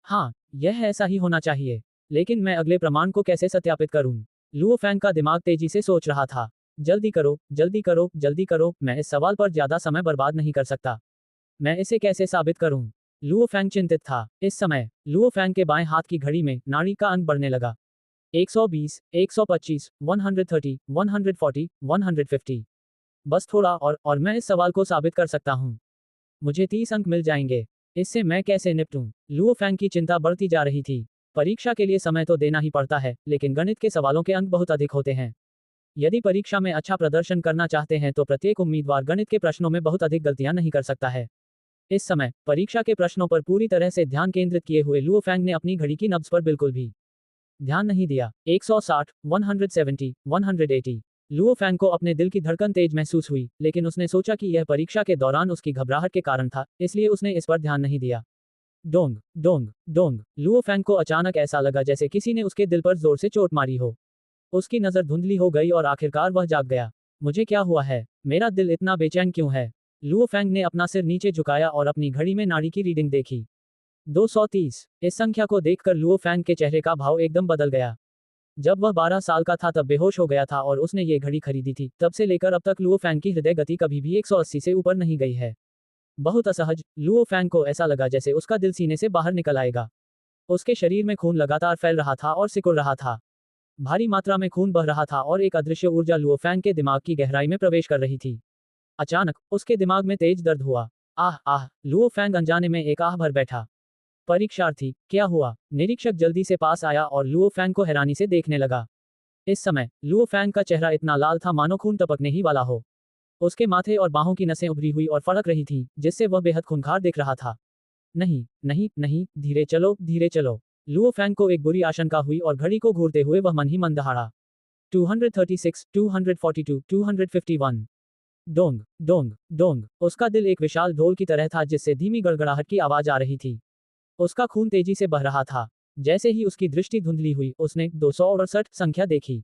हाँ, यह ऐसा ही होना चाहिए, लेकिन मैं अगले प्रमाण को कैसे सत्यापित करूं? लुओ फैंग का दिमाग तेजी से सोच रहा था। जल्दी करो, जल्दी करो, जल्दी करो, मैं इस सवाल पर ज्यादा समय बर्बाद नहीं कर सकता। मैं इसे कैसे साबित करूं? लुओ फैंग चिंतित था। इस समय लुओ फैंग के बाएं हाथ की घड़ी में नाड़ी का अंक बढ़ने लगा। 120, 125, 130, 140, 150। बस थोड़ा और मैं इस सवाल को साबित कर सकता हूं। मुझे 30 अंक मिल जाएंगे। इससे मैं कैसे निपटूं? लुओ फैंग की चिंता बढ़ती जा रही थी। परीक्षा के लिए समय तो देना ही पड़ता है, लेकिन गणित के सवालों के अंक बहुत अधिक होते हैं। यदि परीक्षा में अच्छा प्रदर्शन करना चाहते हैं तो प्रत्येक उम्मीदवार गणित के प्रश्नों में बहुत अधिक गलतियां नहीं कर सकता है। इस समय परीक्षा के प्रश्नों पर पूरी तरह से ध्यान केंद्रित किए हुए लुओ फैंग ने अपनी घड़ी की नब्ज पर बिल्कुल भी ध्यान नहीं दिया। 160, 170, 180। लुओ फैंग को अपने दिल की धड़कन तेज महसूस हुई, लेकिन उसने सोचा कि यह परीक्षा के दौरान उसकी घबराहट के कारण था, इसलिए उसने इस पर ध्यान नहीं दिया। डोंग डोंग डोंग, लुओ फैंग को अचानक ऐसा लगा जैसे किसी ने उसके दिल पर जोर से चोट मारी हो। उसकी नजर धुंधली हो गई और आखिरकार वह जाग गया। मुझे क्या हुआ है? मेरा दिल इतना बेचैन क्यों है? लुओ फैंग ने अपना सिर नीचे झुकाया और अपनी घड़ी में नाड़ी की रीडिंग देखी। 230। इस संख्या को देखकर लुओ फैंग के चेहरे का भाव एकदम बदल गया। जब वह 12 साल का था तब बेहोश हो गया था और उसने ये घड़ी खरीदी थी, तब से लेकर अब तक लुओ फैंग की हृदय गति कभी भी 180 से ऊपर नहीं गई है। बहुत असहज, लुओ फैंग को ऐसा लगा जैसे उसका दिल सीने से बाहर निकल आएगा। उसके शरीर में खून लगातार फैल रहा था और सिकुड़ रहा था। भारी मात्रा में खून बह रहा था और एक अदृश्य ऊर्जा लुओ फैंग के दिमाग की गहराई में प्रवेश कर रही थी। अचानक उसके दिमाग में तेज दर्द हुआ। आह आह, लुओ फैंग अनजाने में एक आह भर बैठा। परीक्षार्थी, क्या हुआ? निरीक्षक जल्दी से पास आया और लुओ फैंग को हैरानी से देखने लगा। इस समय लुओ फैंग का चेहरा इतना लाल था मानो खून टपकने ही वाला हो। उसके माथे और बाहों की नसें उभरी हुई और फड़क रही थीं, जिससे वह बेहद खूंखार दिख रहा था। नहीं नहीं नहीं, धीरे चलो, धीरे चलो। लुओ फैंग को एक बुरी आशंका हुई और घड़ी को घूरते हुए वह मन ही मन दहाड़ा। 236, 242, 251। डोंग डोंग डोंग, उसका दिल एक विशाल ढोल की तरह था जिससे धीमी गड़गड़ाहट की आवाज आ रही थी। उसका खून तेजी से बह रहा था। जैसे ही उसकी दृष्टि धुंधली हुई, उसने 268 संख्या देखी।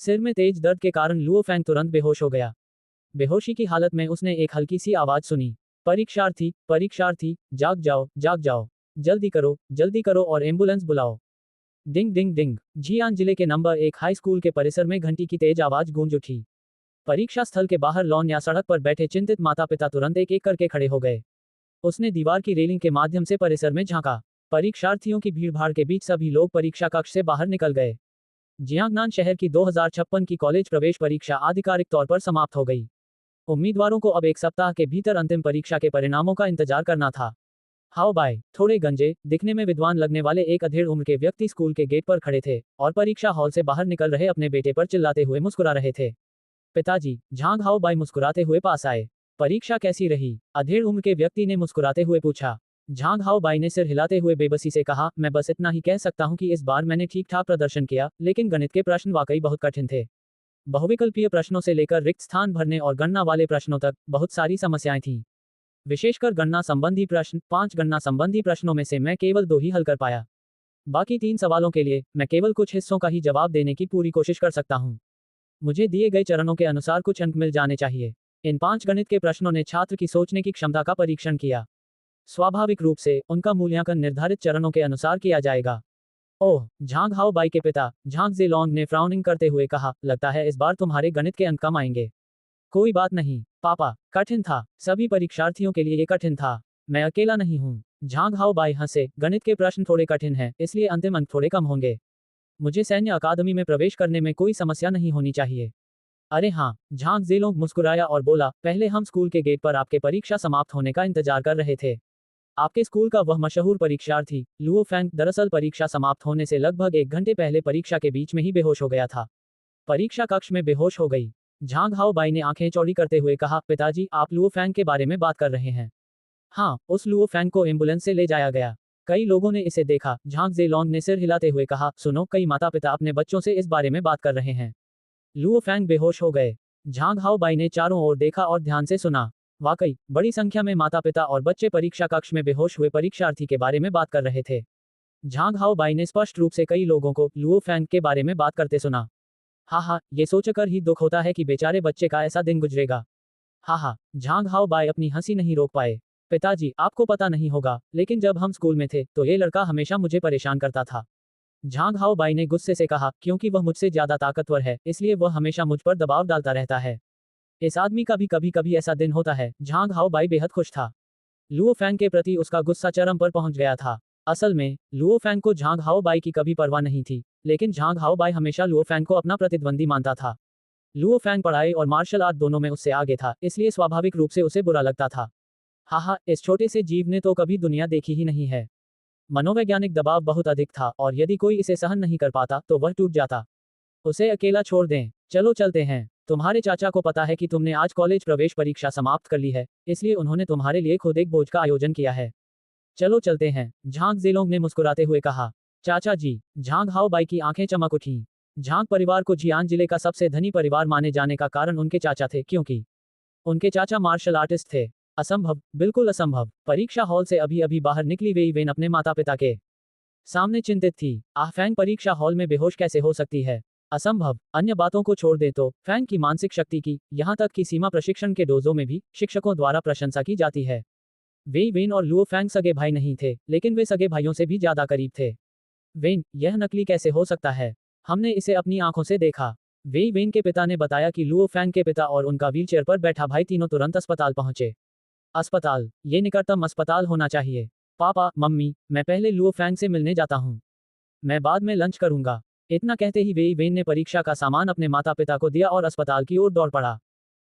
सिर में तेज दर्द के कारण लुओ फैंग तुरंत बेहोश हो गया। बेहोशी की हालत में उसने एक हल्की सी आवाज सुनी। परीक्षार्थी, परीक्षार्थी, जाग जाओ, जाग जाओ। जल्दी करो और एम्बुलेंस बुलाओ। डिंग डिंग डिंग, जियान जिले के नंबर 1 हाई स्कूल के परिसर में घंटी की तेज आवाज गूंज उठी। परीक्षा स्थल के बाहर लॉन या सड़क पर बैठे चिंतित माता पिता तुरंत एक एक करके खड़े हो गए। उसने दीवार की रेलिंग के माध्यम से परिसर में झांका। परीक्षार्थियों की भीड़भाड़ के बीच सभी लोग परीक्षा कक्ष से बाहर निकल गए। जियांगनान शहर की 2056 की कॉलेज प्रवेश परीक्षा आधिकारिक तौर पर समाप्त हो गई। उम्मीदवारों को अब एक सप्ताह के भीतर अंतिम परीक्षा के परिणामों का इंतजार करना था। हाओ बाय, थोड़े गंजे, दिखने में विद्वान लगने वाले एक अधेड़ उम्र के व्यक्ति स्कूल के गेट पर खड़े थे और परीक्षा हॉल से बाहर निकल रहे अपने बेटे पर चिल्लाते हुए मुस्कुरा रहे थे। पिताजी, झांग हाओ बाय मुस्कुराते हुए पास आए। परीक्षा कैसी रही? अधेड़ उम्र के व्यक्ति ने मुस्कुराते हुए पूछा। झांग हाओ बाई ने सिर हिलाते हुए बेबसी से कहा, मैं बस इतना ही कह सकता हूं कि इस बार मैंने ठीक ठाक प्रदर्शन किया, लेकिन गणित के प्रश्न वाकई बहुत कठिन थे। बहुविकल्पीय प्रश्नों से लेकर रिक्त स्थान भरने और गणना वाले प्रश्नों तक बहुत सारी समस्याएं थीं। विशेषकर गणना संबंधी प्रश्न, 5 गणना संबंधी प्रश्नों में से मैं केवल 2 ही हल कर पाया। बाकी 3 सवालों के लिए मैं केवल कुछ हिस्सों का ही जवाब देने की पूरी कोशिश कर सकता हूं। मुझे दिए गए चरणों के अनुसार कुछ अंक मिल जाने चाहिए। इन 5 गणित के प्रश्नों ने छात्र की सोचने की क्षमता का परीक्षण किया। स्वाभाविक रूप से उनका मूल्यांकन निर्धारित चरणों के अनुसार किया जाएगा। ओह, झांग हाओ बाई के पिता झांग जेलोंग ने फ्राउनिंग करते हुए कहा, लगता है इस बार तुम्हारे गणित के अंक कम आएंगे। कोई बात नहीं पापा, कठिन था, सभी परीक्षार्थियों के लिए ये कठिन था, मैं अकेला नहीं हूँ। झांग हाओ बाई हंसे, गणित के प्रश्न थोड़े कठिन हैं, इसलिए अंतिम अंक थोड़े कम होंगे। मुझे सैन्य अकादमी में प्रवेश करने में कोई समस्या नहीं होनी चाहिए। अरे हाँ, झांग जेलोंग मुस्कुराया और बोला, पहले हम स्कूल के गेट पर आपके परीक्षा समाप्त होने का इंतजार कर रहे थे। आपके स्कूल का वह मशहूर परीक्षार्थी लुओ फैंग दरअसल परीक्षा समाप्त होने से लगभग 1 घंटे पहले परीक्षा के बीच में ही बेहोश हो गया था। परीक्षा कक्ष में बेहोश हो गई। झांग हाओ बाई ने आंखें चौड़ी करते हुए कहा, पिताजी, आप लुओ फैंग के बारे में बात कर रहे हैं? हाँ, उस लुओ फैंग को एम्बुलेंस से ले जाया गया। कई लोगों ने इसे देखा। झांग जेलोंग ने सिर हिलाते हुए कहा, सुनो, कई माता पिता अपने बच्चों से इस बारे में बात कर रहे हैं। लुओ फैंग बेहोश हो गए। झांग हाओ बाई ने चारों ओर देखा और ध्यान से सुना। वाकई बड़ी संख्या में माता पिता और बच्चे परीक्षा कक्ष में बेहोश हुए परीक्षार्थी के बारे में बात कर रहे थे। झांग हाओ बाई ने स्पष्ट रूप से कई लोगों को लुओ फैंग के बारे में बात करते सुना। हाँ, ये सोचकर ही दुख होता है कि बेचारे बच्चे का ऐसा दिन गुजरेगा। हाँ, झांग हाओ बाई अपनी हंसी नहीं रोक पाए। पिताजी, आपको पता नहीं होगा, लेकिन जब हम स्कूल में थे तो ये लड़का हमेशा मुझे परेशान करता था। झांग हाओ बाई ने गुस्से से कहा, क्योंकि वह मुझसे ज्यादा ताकतवर है, इसलिए वह हमेशा मुझ पर दबाव डालता रहता है। इस आदमी का भी कभी कभी ऐसा दिन होता है। झांग हाओ बाई बेहद खुश था। लुओ फैंग के प्रति उसका गुस्सा चरम पर पहुंच गया था। असल में लुओ फैंग को झांग हाओ बाई की कभी परवाह नहीं थी, लेकिन झांग हाओ बाई हमेशा लुओ फैंग को अपना प्रतिद्वंदी मानता था। लुओ फैंग पढ़ाई और मार्शल आर्ट दोनों में उससे आगे था, इसलिए स्वाभाविक रूप से उसे बुरा लगता था। हाँ, इस छोटे से जीव ने तो कभी दुनिया देखी ही नहीं है। मनोवैज्ञानिक दबाव बहुत अधिक था और यदि कोई इसे सहन नहीं कर पाता तो वह टूट जाता। उसे अकेला छोड़ दें। चलो चलते हैं। तुम्हारे चाचा को पता है कि तुमने आज कॉलेज प्रवेश परीक्षा समाप्त कर ली है, इसलिए उन्होंने तुम्हारे लिए खुद एक भोज का आयोजन किया है। चलो चलते हैं, झांग जेलोंग ने मुस्कुराते हुए कहा। चाचा जी, झांग हाओ बाई की आंखें चमक उठी। झांग परिवार को जियान जिले का सबसे धनी परिवार माने जाने का कारण उनके चाचा थे, क्योंकि उनके चाचा मार्शल आर्टिस्ट थे। असंभव, बिल्कुल असंभव। परीक्षा हॉल से अभी अभी बाहर निकली वेई वेन अपने माता पिता के सामने चिंतित थी। फैंग परीक्षा हॉल में बेहोश कैसे हो सकती है? असंभव। अन्य बातों को छोड़ दे तो फैंग की मानसिक शक्ति की, यहाँ तक कि सीमा प्रशिक्षण के डोजों में भी शिक्षकों द्वारा प्रशंसा की जाती है। वेई वेन और लुओ फैंग सगे भाई नहीं थे, लेकिन वे सगे भाइयों से भी ज्यादा करीब थे। वेन, यह नकली कैसे हो सकता है? हमने इसे अपनी आंखों से देखा। वेई वेन के पिता ने बताया कि लुओ फैंग के पिता और उनका व्हीलचेयर पर बैठा भाई तीनों तुरंत अस्पताल पहुंचे। अस्पताल? ये निकटतम अस्पताल होना चाहिए। पापा, मम्मी, मैं पहले लुओ फैंग से मिलने जाता हूँ। मैं बाद में लंच करूंगा। इतना कहते ही वेई वेन ने परीक्षा का सामान अपने माता पिता को दिया और अस्पताल की ओर दौड़ पड़ा।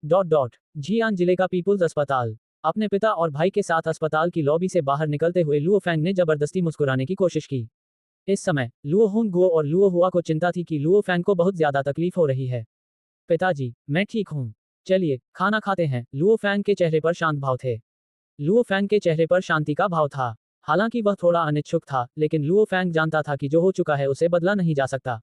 जियान जिले का पीपुल्स अस्पताल। अपने पिता और भाई के साथ अस्पताल की लॉबी से बाहर निकलते हुए लुओ फैंग ने जबरदस्ती मुस्कुराने की कोशिश की। इस समय लुओ होंग गुओ और लुओ हुआ को चिंता थी कि लुओ फैंग को बहुत ज्यादा तकलीफ हो रही है। पिताजी, मैं ठीक हूँ। चलिए खाना खाते हैं। लुओ फैंग के चेहरे पर शांत भाव थे। लुओ फैंग के चेहरे पर शांति का भाव था। हालांकि वह थोड़ा अनिच्छुक था, लेकिन लुओ फैंग जानता था कि जो हो चुका है उसे बदला नहीं जा सकता।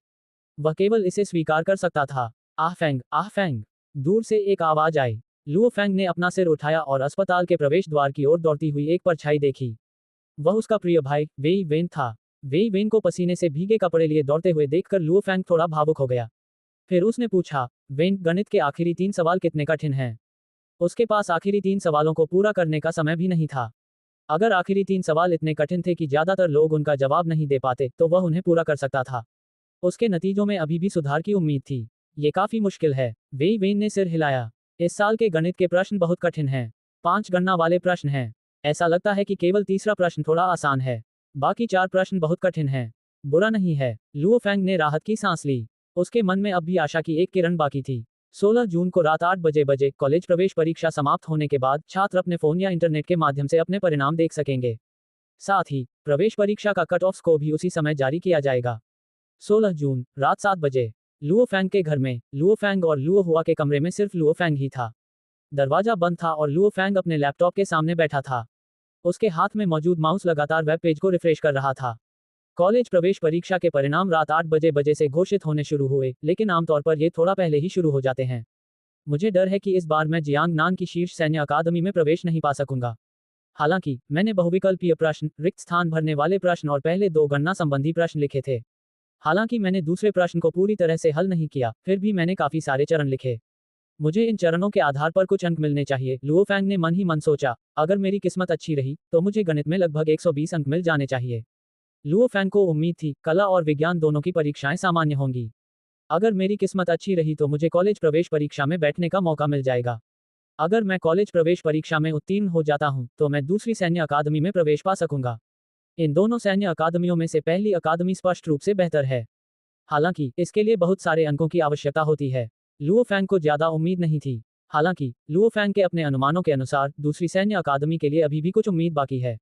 वह केवल इसे स्वीकार कर सकता था। आह फैंग। दूर से एक आवाज आई। लुओ फैंग ने अपना सिर उठाया और अस्पताल के प्रवेश द्वार की ओर दौड़ती हुई एक परछाई देखी। वह उसका प्रिय भाई वेई वेन था। वेई वेन को पसीने से भीगे कपड़े लिए दौड़ते हुए देखकर लुओ फैंग थोड़ा भावुक हो गया। फिर उसने पूछा, वेन, गणित के आखिरी 3 सवाल कितने कठिन हैं? उसके पास आखिरी 3 सवालों को पूरा करने का समय भी नहीं था। अगर आखिरी 3 सवाल इतने कठिन थे कि ज्यादातर लोग उनका जवाब नहीं दे पाते, तो वह उन्हें पूरा कर सकता था। उसके नतीजों में अभी भी सुधार की उम्मीद थी। ये काफी मुश्किल है। वेई वेन ने सिर हिलाया। इस साल के गणित के प्रश्न बहुत कठिन हैं। 5 गणना वाले प्रश्न हैं। ऐसा लगता है कि केवल तीसरा प्रश्न थोड़ा आसान है। बाकी 4 प्रश्न बहुत कठिन हैं। बुरा नहीं है। लुओ फैंग ने राहत की सांस ली। उसके मन में अब भी आशा की एक किरण बाकी थी। 16 जून को रात 8 बजे कॉलेज प्रवेश परीक्षा समाप्त होने के बाद छात्र अपने फोन या इंटरनेट के माध्यम से अपने परिणाम देख सकेंगे। साथ ही प्रवेश परीक्षा का कट ऑफ को भी उसी समय जारी किया जाएगा। 16 जून रात 7 बजे लुओ फैंग के घर में लुओ फैंग और लुओ हुआ के कमरे में सिर्फ लुओ फैंग ही था। दरवाजा बंद था और लुओ फैंग अपने लैपटॉप के सामने बैठा था। उसके हाथ में मौजूद माउस लगातार वेब पेज को रिफ्रेश कर रहा था। कॉलेज प्रवेश परीक्षा के परिणाम रात 8 बजे से घोषित होने शुरू हुए, लेकिन आमतौर पर ये थोड़ा पहले ही शुरू हो जाते हैं। मुझे डर है कि इस बार मैं जियांग नान की शीर्ष सैन्य अकादमी में प्रवेश नहीं पा सकूंगा। हालांकि मैंने बहुविकल्पीय प्रश्न, रिक्त स्थान भरने वाले प्रश्न और पहले 2 गणना संबंधी प्रश्न लिखे थे। हालांकि मैंने दूसरे प्रश्न को पूरी तरह से हल नहीं किया, फिर भी मैंने काफी सारे चरण लिखे। मुझे इन चरणों के आधार पर कुछ अंक मिलने चाहिए। लुओ फैंग ने मन ही मन सोचा, अगर मेरी किस्मत अच्छी रही तो मुझे गणित में लगभग 120 अंक मिल जाने चाहिए। लुओ फैंग को उम्मीद थी, कला और विज्ञान दोनों की परीक्षाएं सामान्य होंगी। अगर मेरी किस्मत अच्छी रही तो मुझे कॉलेज प्रवेश परीक्षा में बैठने का मौका मिल जाएगा। अगर मैं कॉलेज प्रवेश परीक्षा में उत्तीर्ण हो जाता हूं, तो मैं दूसरी सैन्य अकादमी में प्रवेश पा सकूंगा। इन दोनों सैन्य अकादमियों में से पहली अकादमी स्पष्ट रूप से बेहतर है। हालांकि इसके लिए बहुत सारे अंकों की आवश्यकता होती है। लुओ फैंग को ज्यादा उम्मीद नहीं थी। हालांकि लुओ फैंग के अपने अनुमानों के अनुसार दूसरी सैन्य अकादमी के लिए अभी भी कुछ उम्मीद बाकी है।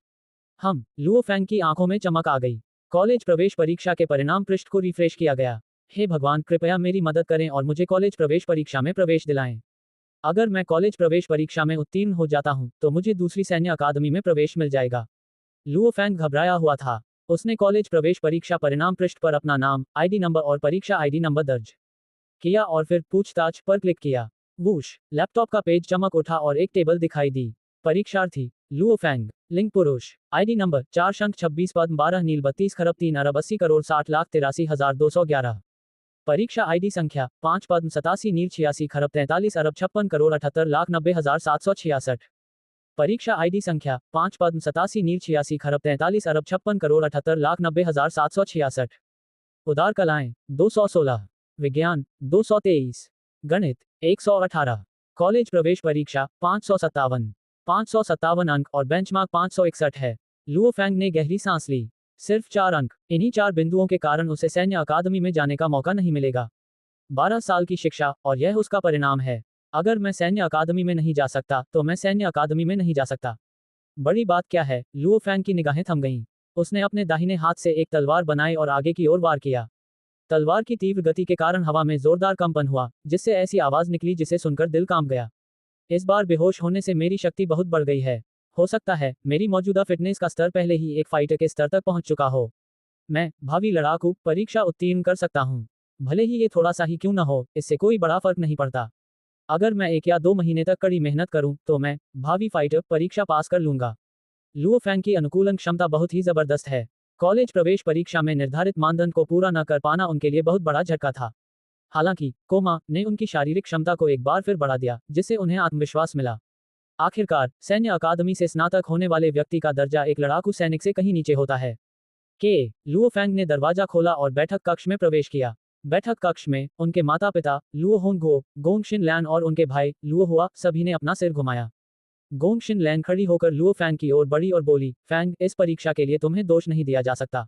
लुओ फैंग की आंखों में चमक आ गई। कॉलेज प्रवेश परीक्षा के परिणाम पृष्ठ को रिफ्रेश किया गया। हे भगवान, कृपया मेरी मदद करें और मुझे कॉलेज प्रवेश परीक्षा में प्रवेश दिलाएं। अगर मैं कॉलेज प्रवेश परीक्षा में उत्तीर्ण हो जाता हूं, तो मुझे दूसरी सैन्य अकादमी में प्रवेश मिल जाएगा। लुओ फैंग घबराया हुआ था। उसने कॉलेज प्रवेश परीक्षा परिणाम पृष्ठ पर अपना नाम, आईडी नंबर और परीक्षा आईडी नंबर दर्ज किया और फिर पूछताछ पर क्लिक किया। वूश, लैपटॉप का पेज चमक उठा और एक टेबल दिखाई दी। परीक्षार्थी लुओ फैंग, लिंग पुरुष, आईडी नंबर 4 शंख 26 पद 12 नील 32 खरब 3 अरब 80 करोड़ 60,83,211। परीक्षा आईडी संख्या 5 पद्म 87 नील 86 खरब 43 अरब 56 करोड़ 78,90,766। परीक्षा आईडी संख्या 5 पद्म 87 नील 86 खरब 43 अरब 56 करोड़ 78,90,766। उदार कलाएं 216, विज्ञान 223, गणित 118। कॉलेज प्रवेश परीक्षा 557 अंक और बेंचमार्क 561 है। लुओ फैंग ने गहरी सांस ली। सिर्फ 4 अंक, इन्हीं 4 बिंदुओं के कारण उसे सैन्य अकादमी में जाने का मौका नहीं मिलेगा। 12 साल की शिक्षा, और यह उसका परिणाम है। अगर मैं सैन्य अकादमी में नहीं जा सकता, तो मैं सैन्य अकादमी में नहीं जा सकता। बड़ी बात क्या है? लुओ फैंग की निगाहें थम गईं। उसने अपने दाहिने हाथ से एक तलवार बनाई और आगे की ओर वार किया। तलवार की तीव्र गति के कारण हवा में जोरदार कंपन हुआ, जिससे ऐसी आवाज निकली जिसे सुनकर दिल कांप गया। इस बार बेहोश होने से मेरी शक्ति बहुत बढ़ गई है। हो सकता है मेरी मौजूदा फिटनेस का स्तर पहले ही एक फाइटर के स्तर तक पहुंच चुका हो। मैं भावी लड़ाकू परीक्षा उत्तीर्ण कर सकता हूं। भले ही ये थोड़ा सा ही क्यों न हो, इससे कोई बड़ा फर्क नहीं पड़ता। अगर मैं 1 या 2 महीने तक कड़ी मेहनत करूं, तो मैं भावी फाइटर परीक्षा पास कर लूंगा। लुओ फैंग की अनुकूलन क्षमता बहुत ही जबरदस्त है। कॉलेज प्रवेश परीक्षा में निर्धारित मानदंड को पूरा न कर पाना उनके लिए बहुत बड़ा झटका था। हालांकि कोमा ने उनकी शारीरिक क्षमता को एक बार फिर बढ़ा दिया, जिससे उन्हें आत्मविश्वास मिला। आखिरकार सैन्य अकादमी से स्नातक होने वाले व्यक्ति का दर्जा एक लड़ाकू सैनिक से कहीं नीचे होता है। के लुओ फैंग ने दरवाजा खोला और बैठक कक्ष में प्रवेश किया। बैठक कक्ष में उनके माता पिता लुओ होंगो, गोंगशिन लैन और उनके भाई लुओ हुआ सभी ने अपना सिर घुमाया। गोंगशिन लैन खड़ी होकर लुओ फैंग की ओर बढ़ी और बोली, फैंग, इस परीक्षा के लिए तुम्हें दोष नहीं दिया जा सकता।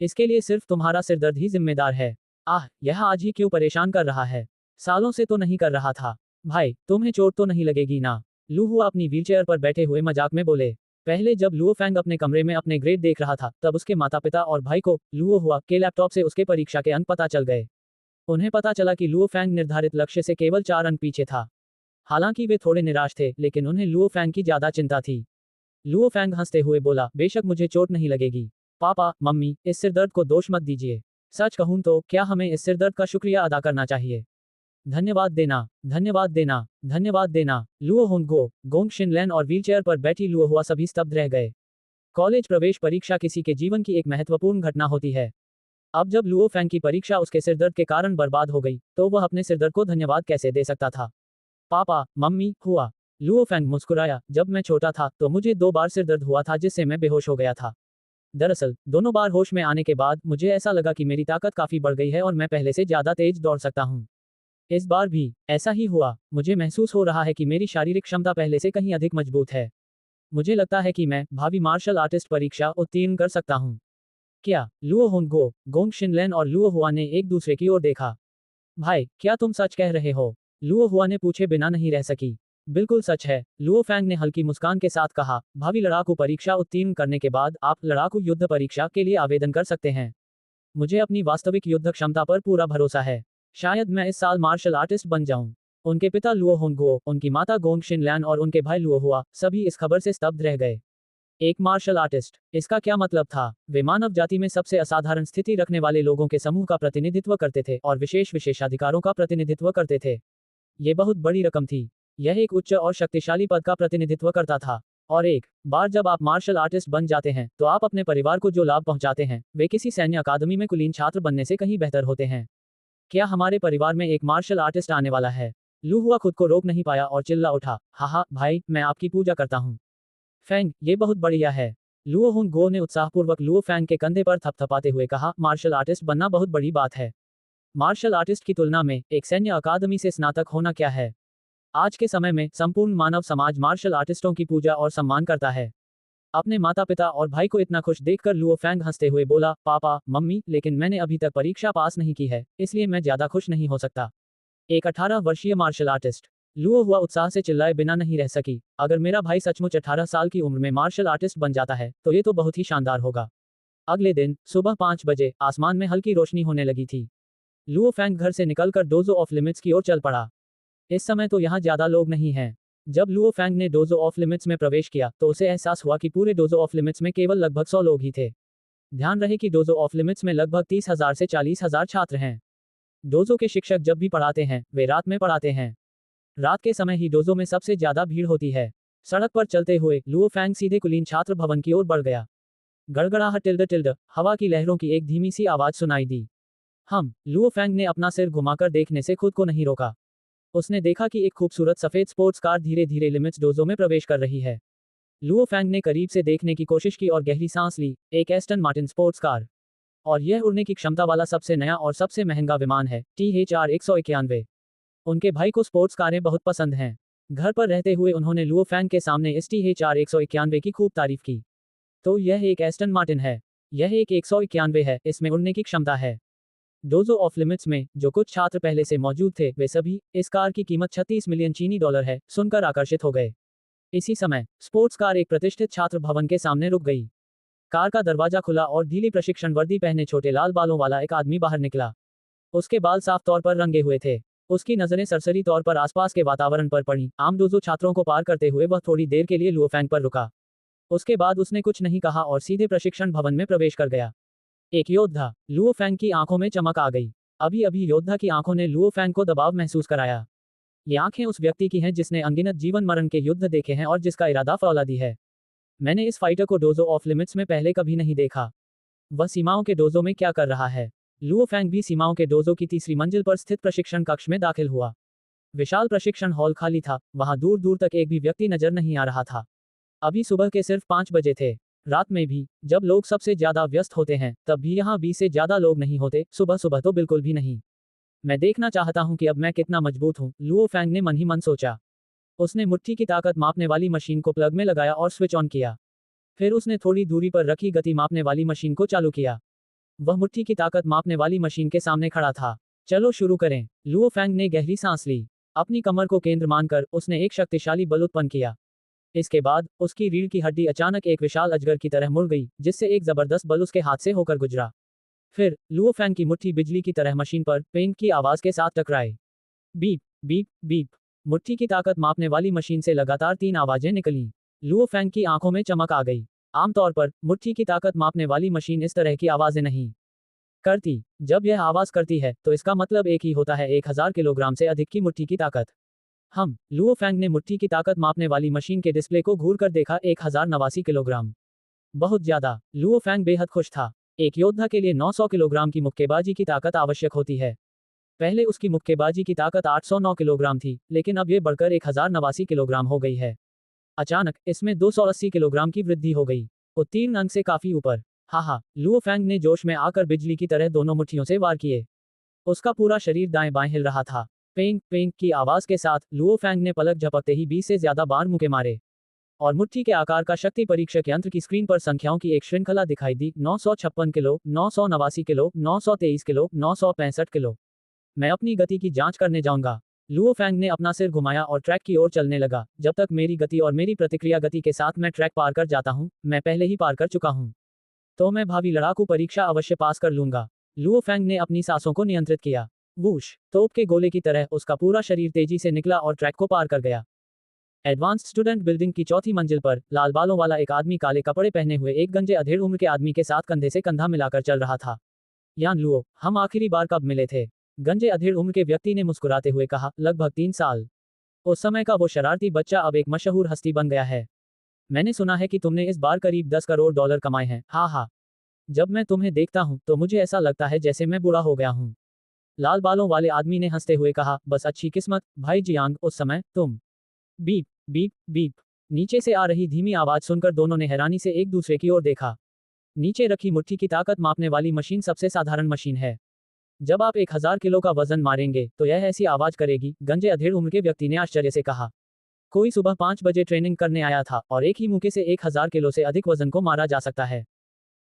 इसके लिए सिर्फ तुम्हारा सिरदर्द ही जिम्मेदार है। आह, यह आज ही क्यों परेशान कर रहा है? सालों से तो नहीं कर रहा था। भाई, तुम्हें चोट तो नहीं लगेगी ना? लू हुआ अपनी व्हीलचेयर पर बैठे हुए मजाक में बोले। पहले जब लुओ फैंग अपने कमरे में अपने ग्रेड देख रहा था, तब उसके माता पिता और भाई को लुओ हुआ के लैपटॉप से उसके परीक्षा के अंक पता चल गए। उन्हें पता चला कि लुओ फैंग निर्धारित लक्ष्य से केवल 4 अंक पीछे था। हालांकि वे थोड़े निराश थे, लेकिन उन्हें लुओ फैंग की ज्यादा चिंता थी। लुओ फैंग हंसते हुए बोला, बेशक मुझे चोट नहीं लगेगी। पापा, मम्मी, इस सिरदर्द को दोष मत दीजिए। सच कहूं तो क्या हमें इस सिरदर्द का शुक्रिया अदा करना चाहिए? धन्यवाद देना, धन्यवाद देना, धन्यवाद देना। लुओ होंगो, गोंग शिनलैन और व्हीलचेयर पर बैठी लुओ हुआ सभी स्तब्ध रह गए। कॉलेज प्रवेश परीक्षा किसी के जीवन की एक महत्वपूर्ण घटना होती है। अब जब लुओ फैंग की परीक्षा उसके सिरदर्द के कारण बर्बाद हो गई, तो वह अपने सिरदर्द को धन्यवाद कैसे दे सकता था? पापा, मम्मी, हुआ। लुओ फैंग मुस्कुराया, जब मैं छोटा था तो मुझे 2 बार सिरदर्द हुआ था जिससे मैं बेहोश हो गया था। दरअसल दोनों बार होश में आने के बाद मुझे ऐसा लगा कि मेरी ताकत काफी बढ़ गई है और मैं पहले से ज्यादा तेज दौड़ सकता हूँ। इस बार भी ऐसा ही हुआ। मुझे महसूस हो रहा है कि मेरी शारीरिक क्षमता पहले से कहीं अधिक मजबूत है। मुझे लगता है कि मैं भावी मार्शल आर्टिस्ट परीक्षा उत्तीर्ण कर सकता हूँ। क्या? लुओ होंगो, गोंग शिनलैन और लुओ हुआ ने एक दूसरे की ओर देखा। भाई, क्या तुम सच कह रहे हो? लुओ हुआ ने पूछे बिना नहीं रह सकी। बिल्कुल सच है, लुओ फैंग ने हल्की मुस्कान के साथ कहा। भावी लड़ाकू परीक्षा उत्तीर्ण करने के बाद आप लड़ाकू युद्ध परीक्षा के लिए आवेदन कर सकते हैं। मुझे अपनी वास्तविक युद्ध क्षमता पर पूरा भरोसा है। शायद मैं इस साल मार्शल आर्टिस्ट बन जाऊं। उनके पिता लुओ होंगो, उनकी माता गोंग शिनलैन और उनके भाई लुओ हुआ सभी इस खबर से स्तब्ध रह गए। एक मार्शल आर्टिस्ट, इसका क्या मतलब था? वे मानव जाति में सबसे असाधारण स्थिति रखने वाले लोगों के समूह का प्रतिनिधित्व करते थे और विशेष विशेषाधिकारों का प्रतिनिधित्व करते थे। ये बहुत बड़ी रकम थी। यह एक उच्च और शक्तिशाली पद का प्रतिनिधित्व करता था। और एक बार जब आप मार्शल आर्टिस्ट बन जाते हैं, तो आप अपने परिवार को जो लाभ पहुंचाते हैं, वे किसी सैन्य अकादमी में कुलीन छात्र बनने से कहीं बेहतर होते हैं। क्या हमारे परिवार में एक मार्शल आर्टिस्ट आने वाला है? लू हुआ खुद को रोक नहीं पाया और चिल्ला उठा, हाँ भाई, मैं आपकी पूजा करता हूँ। फैंग, ये बहुत बढ़िया है। लुओ हुन गो ने उत्साहपूर्वक लुओ फैंग के कंधे पर थपथपाते हुए कहा, मार्शल आर्टिस्ट बनना बहुत बड़ी बात है। मार्शल आर्टिस्ट की तुलना में एक सैन्य अकादमी से स्नातक होना क्या है? आज के समय में संपूर्ण मानव समाज मार्शल आर्टिस्टों की पूजा और सम्मान करता है। अपने माता पिता और भाई को इतना खुश देखकर लुओ फैंग हंसते हुए बोला, पापा, मम्मी, लेकिन मैंने अभी तक परीक्षा पास नहीं की है, इसलिए मैं ज्यादा खुश नहीं हो सकता। एक 18 वर्षीय मार्शल आर्टिस्ट। लुओ हुआ उत्साह से चिल्लाए बिना नहीं रह सकी। अगर मेरा भाई सचमुच 18 साल की उम्र में मार्शल आर्टिस्ट बन जाता है, तो ये तो बहुत ही शानदार होगा। अगले दिन सुबह 5 बजे आसमान में हल्की रोशनी होने लगी थी। लुओ फैंग घर से निकलकर डोजो ऑफ लिमिट्स की ओर चल पड़ा। इस समय तो यहाँ ज्यादा लोग नहीं हैं। जब लुओ फैंग ने डोजो ऑफ लिमिट्स में प्रवेश किया, तो उसे एहसास हुआ कि पूरे डोजो ऑफ लिमिट्स में केवल लगभग 100 लोग ही थे। ध्यान रहे कि डोजो ऑफ लिमिट्स में लगभग 30,000 से 40,000 छात्र हैं। डोजो के शिक्षक जब भी पढ़ाते हैं, वे रात में पढ़ाते हैं। रात के समय ही डोजो में सबसे ज्यादा भीड़ होती है। सड़क पर चलते हुए लुओ फैंग सीधे कुलीन छात्र भवन की ओर बढ़ गया। गड़गड़ाहट टिल्ड टिल्ड, हवा की लहरों की एक धीमी सी आवाज सुनाई दी। लुओ फैंग ने अपना सिर घुमाकर देखने से खुद को नहीं रोका। उसने देखा कि एक खूबसूरत सफेद स्पोर्ट्स कार धीरे धीरे लिमिट्स डोजो में प्रवेश कर रही है। लुओ फैंग ने करीब से देखने की कोशिश की और गहरी सांस ली। एक एस्टन मार्टिन स्पोर्ट्स कार। और यह उड़ने की क्षमता वाला सबसे नया और सबसे महंगा विमान है, THR 191। उनके भाई को स्पोर्ट्स कारें बहुत पसंद हैं। घर पर रहते हुए उन्होंने लुओ फैंग के सामने इस THR 191 की खूब तारीफ की। तो यह एक एस्टन मार्टिन है। यह एक 191 है, इसमें उड़ने की क्षमता है। डोजो ऑफ लिमिट्स में जो कुछ छात्र पहले से मौजूद थे, वे सभी इस कार की कीमत 36 मिलियन चीनी डॉलर है सुनकर आकर्षित हो गए। इसी समय स्पोर्ट्स कार एक प्रतिष्ठित छात्र भवन के सामने रुक गई। कार का दरवाजा खुला और ढीली प्रशिक्षण वर्दी पहने छोटे लाल बालों वाला एक आदमी बाहर निकला। उसके बाल साफ तौर पर रंगे हुए थे। उसकी नजरें सरसरी तौर पर आसपास के वातावरण पर पड़ी। आम डोजो छात्रों को पार करते हुए वह थोड़ी देर के लिए लुओ फैंग पर रुका। उसके बाद उसने कुछ नहीं कहा और सीधे प्रशिक्षण भवन में प्रवेश कर गया। एक योद्धा। लुओ फैंग की आंखों में चमक आ गई। अभी अभी योद्धा की आंखों ने लुओ फैंग को दबाव महसूस कराया। ये आंखें उस व्यक्ति की हैं जिसने अनगिनत जीवन मरण के युद्ध देखे हैं और जिसका इरादा फौलादी है। मैंने इस फाइटर को डोजो ऑफ लिमिट्स में पहले कभी नहीं देखा। वह सीमाओं के डोजो में क्या कर रहा है? लुओ फैंग भी सीमाओं के डोजो की तीसरी मंजिल पर स्थित प्रशिक्षण कक्ष में दाखिल हुआ। विशाल प्रशिक्षण हॉल खाली था, वहां दूर दूर तक एक भी व्यक्ति नजर नहीं आ रहा था। अभी सुबह के सिर्फ 5 बजे थे। रात में भी, जब लोग सबसे ज्यादा व्यस्त होते हैं, तब भी यहाँ 20 से ज्यादा लोग नहीं होते, सुबह सुबह तो बिल्कुल भी नहीं। मैं देखना चाहता हूँ कि अब मैं कितना मजबूत हूँ, लुओ फैंग ने मन ही मन सोचा। उसने मुट्ठी की ताकत मापने वाली मशीन को प्लग में लगाया और स्विच ऑन किया। फिर उसने थोड़ी दूरी पर रखी गति मापने वाली मशीन को चालू किया। वह मुट्ठी की ताकत मापने वाली मशीन के सामने खड़ा था। चलो शुरू करें। लुओ फैंग ने गहरी सांस ली। अपनी कमर को केंद्र मानकर उसने एक शक्तिशाली बल उत्पन्न किया। इसके बाद उसकी रीढ़ की हड्डी अचानक एक विशाल अजगर की तरह मुड़ गई, जिससे एक जबरदस्त बल उसके हाथ से होकर गुजरा। फिर लुओ फैंग की मुट्ठी बिजली की तरह मशीन पर पेंग की आवाज के साथ टकराए। Beep beep beep. मुट्ठी की ताकत मापने वाली मशीन से लगातार 3 आवाजें निकलीं। लुओ फैंग की आंखों में चमक आ गई। आमतौर पर मुट्ठी की ताकत मापने वाली मशीन इस तरह की आवाजें नहीं करती। जब यह आवाज करती है तो इसका मतलब एक ही होता है, 1000 किलोग्राम से अधिक की मुट्ठी की ताकत। लुओ फैंग ने मुट्ठी की ताकत मापने वाली मशीन के डिस्प्ले को घूर कर देखा, 1089 किलोग्राम। बहुत ज्यादा। लुओ फैंग बेहद खुश था। एक योद्धा के लिए 900 किलोग्राम की मुक्केबाजी की ताकत आवश्यक होती है। पहले उसकी मुक्केबाजी की ताकत 809 किलोग्राम थी, लेकिन अब यह बढ़कर 1089 किलोग्राम हो गई है। अचानक इसमें 280 किलोग्राम की वृद्धि हो गई। उत्तीर्ण अंक से काफी ऊपर। हा, लुओ फैंग ने जोश में आकर बिजली की तरह दोनों मुट्ठियों से वार किए। उसका पूरा शरीर दाएं बाएं हिल रहा था। पेंग पेंग की आवाज के साथ लुओ फैंग ने पलक झपकते ही 20 से ज्यादा बार मुक्के मारे। और मुट्ठी के आकार का शक्ति परीक्षक यंत्र की स्क्रीन पर संख्याओं की एक श्रृंखला दिखाई दी। 956 किलो, 989 किलो, 923 किलो, 965 किलो। मैं अपनी गति की जांच करने जाऊंगा। लुओ फैंग ने अपना सिर घुमाया और ट्रैक की ओर चलने लगा। जब तक मेरी गति और मेरी प्रतिक्रिया गति के साथ मैं ट्रैक पार कर जाता हूं, मैं पहले ही पार कर चुका हूं, तो मैं भावी लड़ाकू परीक्षा अवश्य पास कर लूंगा। लुओ फैंग ने अपनी सांसों को नियंत्रित किया। वूश, तोप के गोले की तरह उसका पूरा शरीर तेजी से निकला और ट्रैक को पार कर गया। एडवांस्ड स्टूडेंट बिल्डिंग की चौथी मंजिल पर लाल बालों वाला एक आदमी काले कपड़े पहने हुए एक गंजे अधेड़ उम्र के आदमी के साथ कंधे से कंधा मिलाकर चल रहा था। यान लुओ, हम आखिरी बार कब मिले थे? गंजे अधेड़ उम्र के व्यक्ति ने मुस्कुराते हुए कहा, लगभग 3 साल। उस समय का वो शरारती बच्चा अब एक मशहूर हस्ती बन गया है। मैंने सुना है कि तुमने इस बार करीब 10 करोड़ डॉलर कमाए हैं। हा। जब मैं तुम्हें देखता हूं तो मुझे ऐसा लगता है जैसे मैं बूढ़ा हो गया हूं। लाल बालों वाले आदमी ने हंसते हुए कहा, बस अच्छी किस्मत, भाई जियांग, उस समय तुम। Beep beep beep. नीचे से आ रही धीमी आवाज सुनकर दोनों ने हैरानी से एक दूसरे की ओर देखा। नीचे रखी मुट्ठी की ताकत मापने वाली मशीन सबसे साधारण मशीन है। जब आप 1000 किलो का वजन मारेंगे तो यह ऐसी आवाज करेगी, गंजे अधेड़ उम्र के व्यक्ति ने आश्चर्य से कहा। कोई सुबह 5 बजे ट्रेनिंग करने आया था और एक ही मुक्के से 1000 किलो से अधिक वजन को मारा जा सकता है।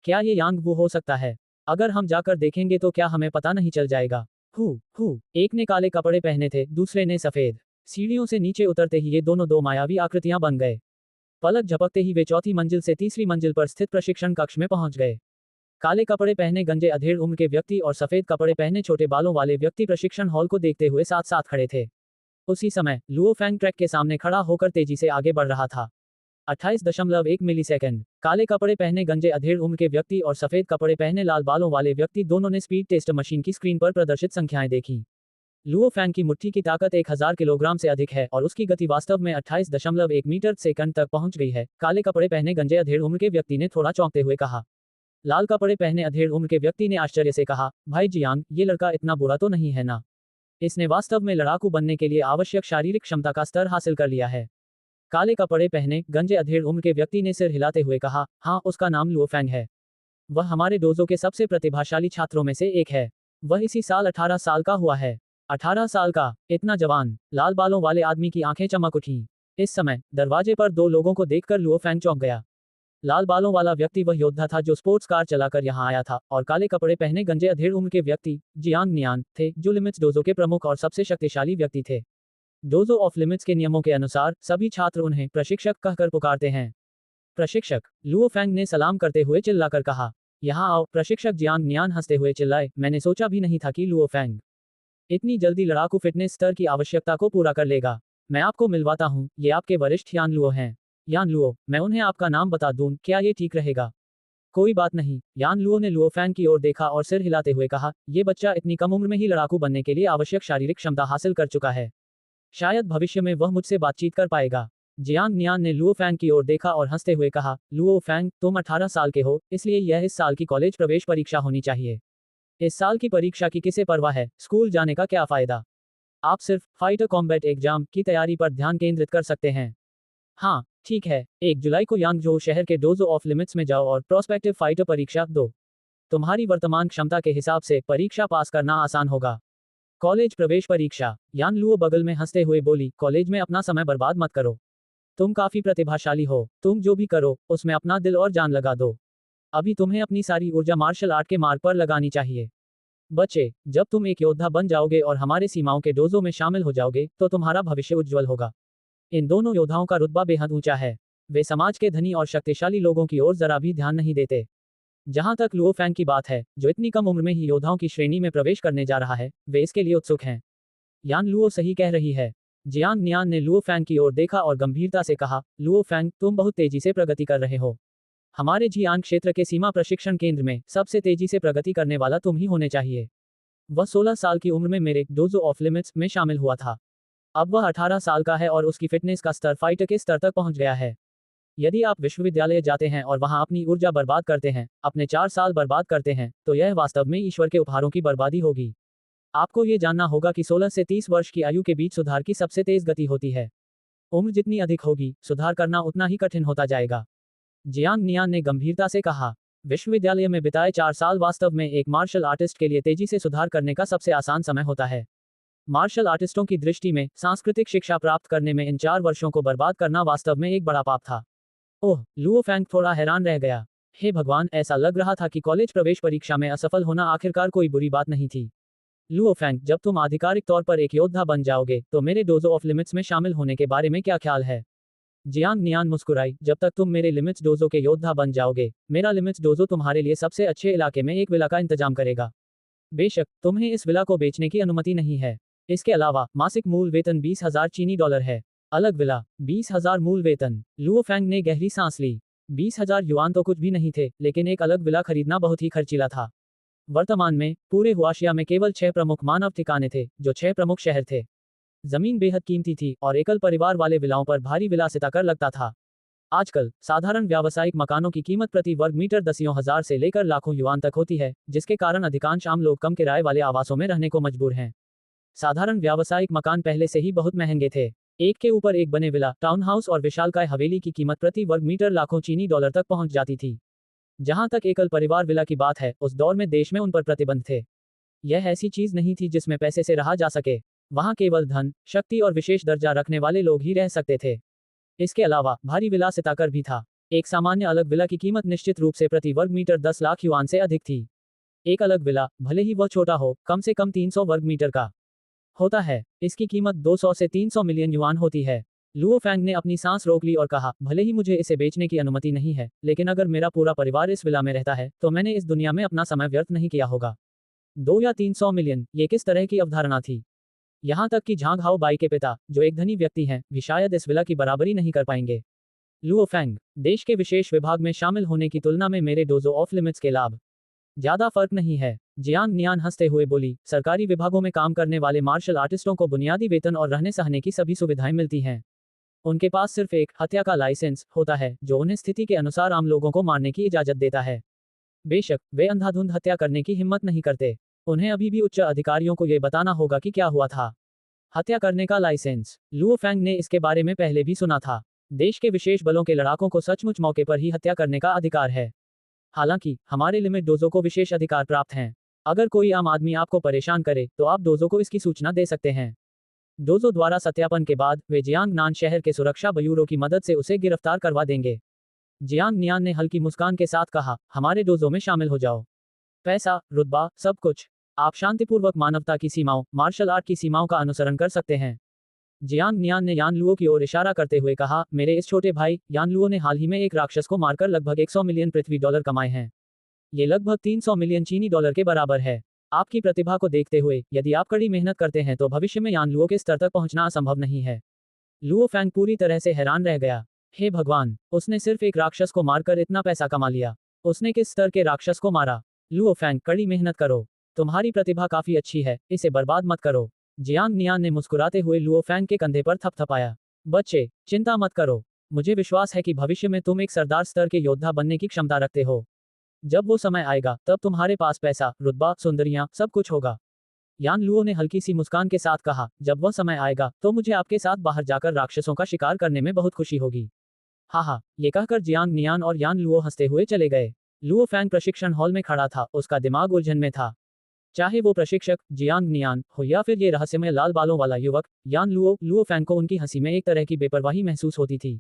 क्या ये यांग वू हो सकता है? अगर हम जाकर देखेंगे तो क्या हमें पता नहीं चल जाएगा? हु, एक ने काले कपड़े पहने थे, दूसरे ने सफेद। सीढ़ियों से नीचे उतरते ही ये दोनों दो मायावी आकृतियां बन गए। पलक झपकते ही वे चौथी मंजिल से तीसरी मंजिल पर स्थित प्रशिक्षण कक्ष में पहुंच गए। काले कपड़े पहने गंजे अधेड़ उम्र के व्यक्ति और सफेद कपड़े पहने छोटे बालों वाले व्यक्ति प्रशिक्षण हॉल को देखते हुए साथ साथ खड़े थे। उसी समय लुओ फैंग ट्रैक के सामने खड़ा होकर तेजी से आगे बढ़ रहा था। 28.1 मिलीसेकंड। काले कपड़े पहने गंजे अधेड़ उम्र के व्यक्ति और सफेद कपड़े पहने लाल बालों वाले व्यक्ति दोनों ने स्पीड टेस्ट मशीन की स्क्रीन पर प्रदर्शित संख्याएं देखी। लुओ फैंग की मुट्ठी की ताकत 1000 किलोग्राम से अधिक है और उसकी गति वास्तव में 28.1 मीटर सेकंड तक पहुंच गई है। काले कपड़े पहने गंजे अधेड़ उम्र के व्यक्ति ने थोड़ा चौंकते हुए कहा। लाल कपड़े पहने अधेड़ उम्र के व्यक्ति ने आश्चर्य से कहा, भाई जियांग, ये लड़का इतना बुरा तो नहीं है ना? इसने वास्तव में लड़ाकू बनने के लिए आवश्यक शारीरिक क्षमता का स्तर हासिल कर लिया है। काले कपड़े पहने गंजे अधेड़ उम्र के व्यक्ति ने सिर हिलाते हुए कहा, हाँ, उसका नाम लुओ फैंग है। वह हमारे डोजो के सबसे प्रतिभाशाली छात्रों में से एक है। वह इसी साल 18 साल का हुआ है। 18 साल का, इतना जवान। लाल बालों वाले आदमी की आंखें चमक उठीं। इस समय दरवाजे पर 2 लोगों को देखकर लुओ फैंग चौंक गया। लाल बालों वाला व्यक्ति वह योद्धा था जो स्पोर्ट्स कार चलाकर यहां आया था और काले कपड़े पहने गंजे अधेड़ उम्र के व्यक्ति जियांग नियान थे, जो लिमिट्स डोजो के प्रमुख और सबसे शक्तिशाली व्यक्ति थे। डोजो ऑफ लिमिट्स के नियमों के अनुसार सभी छात्र उन्हें प्रशिक्षक कहकर पुकारते हैं। प्रशिक्षक, लुओ फैंग ने सलाम करते हुए चिल्लाकर कहा। यहाँ आओ, प्रशिक्षक जियांग नियान हंसते हुए चिल्लाए, मैंने सोचा भी नहीं था कि लुओ फैंग इतनी जल्दी लड़ाकू फिटनेस स्तर की आवश्यकता को पूरा कर लेगा। मैं आपको मिलवाता हूँ, ये आपके वरिष्ठ यान लुओ हैं। यान लुओ, मैं उन्हें आपका नाम बता दूं, क्या ये ठीक रहेगा? कोई बात नहीं। यान लुओ ने लुओ फैंग की ओर देखा और सिर हिलाते हुए कहा, ये बच्चा इतनी कम उम्र में ही लड़ाकू बनने के लिए आवश्यक शारीरिक क्षमता हासिल कर चुका है। शायद भविष्य में वह मुझसे बातचीत कर पाएगा। जियांग नियान ने लुओ फैंग की ओर देखा और हंसते हुए कहा, लुओ फैंग, तुम 18 साल के हो, इसलिए यह इस साल की कॉलेज प्रवेश परीक्षा होनी चाहिए। इस साल की परीक्षा की किसे परवाह है, स्कूल जाने का क्या फायदा? आप सिर्फ फाइटर कॉम्बैट एग्जाम की तैयारी पर ध्यान केंद्रित कर सकते हैं। हाँ, ठीक है। 1 जुलाई को यांगजो शहर के डोजो ऑफ लिमिट्स में जाओ और प्रोस्पेक्टिव फाइटर परीक्षा दो। तुम्हारी वर्तमान क्षमता के हिसाब से परीक्षा पास करना आसान होगा। कॉलेज प्रवेश परीक्षा। यान लुओ बगल में हंसते हुए बोली, कॉलेज में अपना समय बर्बाद मत करो। तुम काफी प्रतिभाशाली हो, तुम जो भी करो उसमें अपना दिल और जान लगा दो। अभी तुम्हें अपनी सारी ऊर्जा मार्शल आर्ट के मार्ग पर लगानी चाहिए। बच्चे, जब तुम एक योद्धा बन जाओगे और हमारे सीमाओं के डोजो में शामिल हो जाओगे तो तुम्हारा भविष्य उज्जवल होगा। इन दोनों योद्धाओं का रुतबा बेहद ऊंचा है। वे समाज के धनी और शक्तिशाली लोगों की ओर जरा भी ध्यान नहीं देते। जहां तक लुओ फैंग की बात है, जो इतनी कम उम्र में ही योद्धाओं की श्रेणी में प्रवेश करने जा रहा है, वे इसके लिए उत्सुक हैं। यान लुओ सही कह रही है। जियांग नियान ने लुओ फैंग की ओर देखा और गंभीरता से कहा, लुओ फैंग, तुम बहुत तेजी से प्रगति कर रहे हो। हमारे जियांग क्षेत्र के सीमा प्रशिक्षण केंद्र में सबसे तेजी से प्रगति करने वाला तुम ही होने चाहिए। वह 16 साल की उम्र में मेरे डोजो ऑफ लिमिट्स में शामिल हुआ था। अब वह 18 साल का है और उसकी फिटनेस का स्तर फाइटर के स्तर तक पहुंच गया है। यदि आप विश्वविद्यालय जाते हैं और वहां अपनी ऊर्जा बर्बाद करते हैं, अपने 4 साल बर्बाद करते हैं, तो यह वास्तव में ईश्वर के उपहारों की बर्बादी होगी। आपको ये जानना होगा कि 16 से 30 वर्ष की आयु के बीच सुधार की सबसे तेज गति होती है। उम्र जितनी अधिक होगी, सुधार करना उतना ही कठिन होता जाएगा। जियांग नियान ने गंभीरता से कहा, विश्वविद्यालय में बिताए 4 साल वास्तव में एक मार्शल आर्टिस्ट के लिए तेजी से सुधार करने का सबसे आसान समय होता है। मार्शल आर्टिस्टों की दृष्टि में सांस्कृतिक शिक्षा प्राप्त करने में इन 4 वर्षों को बर्बाद करना वास्तव में एक बड़ा पाप था। ओह, लुओ फैंग थोड़ा हैरान रह गया। हे भगवान, ऐसा लग रहा था कि कॉलेज प्रवेश परीक्षा में असफल होना आखिरकार कोई बुरी बात नहीं थी। लुओ फैंग, जब तुम आधिकारिक तौर पर एक योद्धा बन जाओगे तो मेरे डोजो ऑफ लिमिट्स में शामिल होने के बारे में क्या ख्याल है? जियांग नियान मुस्कुराई, जब तक तुम मेरे लिमिट्स डोजो के योद्धा बन जाओगे, मेरा लिमिट्स डोजो तुम्हारे लिए सबसे अच्छे इलाके में एक विला का इंतजाम करेगा। बेशक, तुम्हें इस विला को बेचने की अनुमति नहीं है। इसके अलावा मासिक मूल वेतन 20,000 चीनी डॉलर है। अलग विला, 20,000 मूल वेतन। लुओ फैंग ने गहरी सांस ली। 20,000 युआन तो कुछ भी नहीं थे, लेकिन एक अलग विला खरीदना बहुत ही खर्चीला था। वर्तमान में पूरे हुआशिया में केवल 6 प्रमुख मानव ठिकाने थे, जो 6 प्रमुख शहर थे। जमीन बेहद कीमती थी और एकल परिवार वाले विलाओं पर भारी विलासिता कर लगता था। आजकल साधारण व्यावसायिक मकानों की कीमत प्रति वर्ग मीटर दसियों हजार से लेकर लाखों युआन तक होती है, जिसके कारण अधिकांश आम लोग कम किराए वाले आवासों में रहने को मजबूर हैं। साधारण व्यावसायिक मकान पहले से ही बहुत महंगे थे। एक के ऊपर एक बने विला, टाउन हाउस और विशालकाय हवेली की कीमत प्रति वर्ग मीटर लाखों चीनी डॉलर तक पहुंच जाती थी। जहां तक एकल परिवार विला की बात है, उस दौर में देश में उन पर प्रतिबंध थे। यह ऐसी चीज नहीं थी जिसमें पैसे से रहा जा सके। वहां केवल धन, शक्ति और विशेष दर्जा रखने वाले लोग ही रह सकते थे। इसके अलावा भारी विलासिता कर भी था। एक सामान्य अलग विला की कीमत निश्चित रूप से प्रति वर्ग मीटर 10 लाख युआन से अधिक थी। एक अलग विला, भले ही वह छोटा हो, कम से कम 300 वर्ग मीटर का होता है। इसकी कीमत 200 से 300 मिलियन युआन होती है। लुओ फैंग ने अपनी सांस रोक ली और कहा, भले ही मुझे इसे बेचने की अनुमति नहीं है, लेकिन अगर मेरा पूरा परिवार इस विला में रहता है, तो मैंने इस दुनिया में अपना समय व्यर्थ नहीं किया होगा। 2 या 300 मिलियन, ये किस तरह की अवधारणा थी? यहाँ तक कि झांग हाओ बाई के पिता, जो एक धनी व्यक्ति हैं, भी शायद इस विला की बराबरी नहीं कर पाएंगे। लुओ फैंग, देश के विशेष विभाग में शामिल होने की तुलना में मेरे डोजो ऑफ लिमिट्स के लाभ ज्यादा फर्क नहीं है। जियांग नियान हंसते हुए बोली, सरकारी विभागों में काम करने वाले मार्शल आर्टिस्टों को बुनियादी वेतन और रहने सहने की सभी सुविधाएं मिलती हैं। उनके पास सिर्फ एक हत्या का लाइसेंस होता है, जो उन्हें स्थिति के अनुसार आम लोगों को मारने की इजाजत देता है। बेशक, वे अंधाधुंध हत्या करने की हिम्मत नहीं करते। उन्हें अभी भी उच्च अधिकारियों को यह बताना होगा कि क्या हुआ था। हत्या करने का लाइसेंस। लुओ फैंग ने इसके बारे में पहले भी सुना था। देश के विशेष बलों के लड़ाकों को सचमुच मौके पर ही हत्या करने का अधिकार है। हालांकि हमारे लिमिट डोजो को विशेष अधिकार प्राप्त हैं। अगर कोई आम आदमी आपको परेशान करे तो आप डोजो को इसकी सूचना दे सकते हैं। डोजो द्वारा सत्यापन के बाद वे जियांग नान शहर के सुरक्षा ब्यूरो की मदद से उसे गिरफ्तार करवा देंगे। जियांग नियान ने हल्की मुस्कान के साथ कहा, हमारे डोजो में शामिल हो जाओ। पैसा, रुतबा, सब कुछ। आप शांतिपूर्वक मानवता की सीमाओं, मार्शल आर्ट की सीमाओं का अनुसरण कर सकते हैं। जियांग नियान ने यान लुओ की ओर इशारा करते हुए कहा, मेरे इस छोटे भाई, यान लुओ ने हाल ही में एक राक्षस को मारकर लगभग 100 मिलियन पृथ्वी डॉलर कमाए हैं। ये लगभग 300 मिलियन चीनी डॉलर के बराबर है। आपकी प्रतिभा को देखते हुए, यदि आप कड़ी मेहनत करते हैं तो भविष्य में यान लुओ के स्तर तक पहुंचना असंभव नहीं है। लुओ फैंग पूरी तरह से हैरान रह गया। हे भगवान, उसने सिर्फ एक राक्षस को मारकर इतना पैसा कमा लिया। उसने किस स्तर के राक्षस को मारा? लुओ फैंग, कड़ी मेहनत करो। तुम्हारी प्रतिभा काफी अच्छी है, इसे बर्बाद मत करो। जियांग नियान ने मुस्कुराते हुए लुओ फैंग के कंधे पर थपथपाया। बच्चे, चिंता मत करो। मुझे विश्वास है कि भविष्य में तुम एक सरदार स्तर के योद्धा बनने की क्षमता रखते हो। जब वो समय आएगा, तब तुम्हारे पास पैसा, रुतबा, सुंदरियां, सब कुछ होगा। यान लुओ ने हल्की सी मुस्कान के साथ कहा, जब वह समय आएगा, तो मुझे आपके साथ बाहर जाकर राक्षसों का शिकार करने में बहुत खुशी होगी। हाँ, ये कहकर जियांग नियान और यान लुओ हंसते हुए चले गए। लुओ फैंग प्रशिक्षण हॉल में खड़ा था, उसका दिमाग उलझन में था। चाहे वो प्रशिक्षक जियांग नियान हो या फिर ये रहस्यमय लाल बालों वाला युवक यान लुओ, लुओ फैंग को उनकी हंसी में एक तरह की बेपरवाही महसूस होती थी।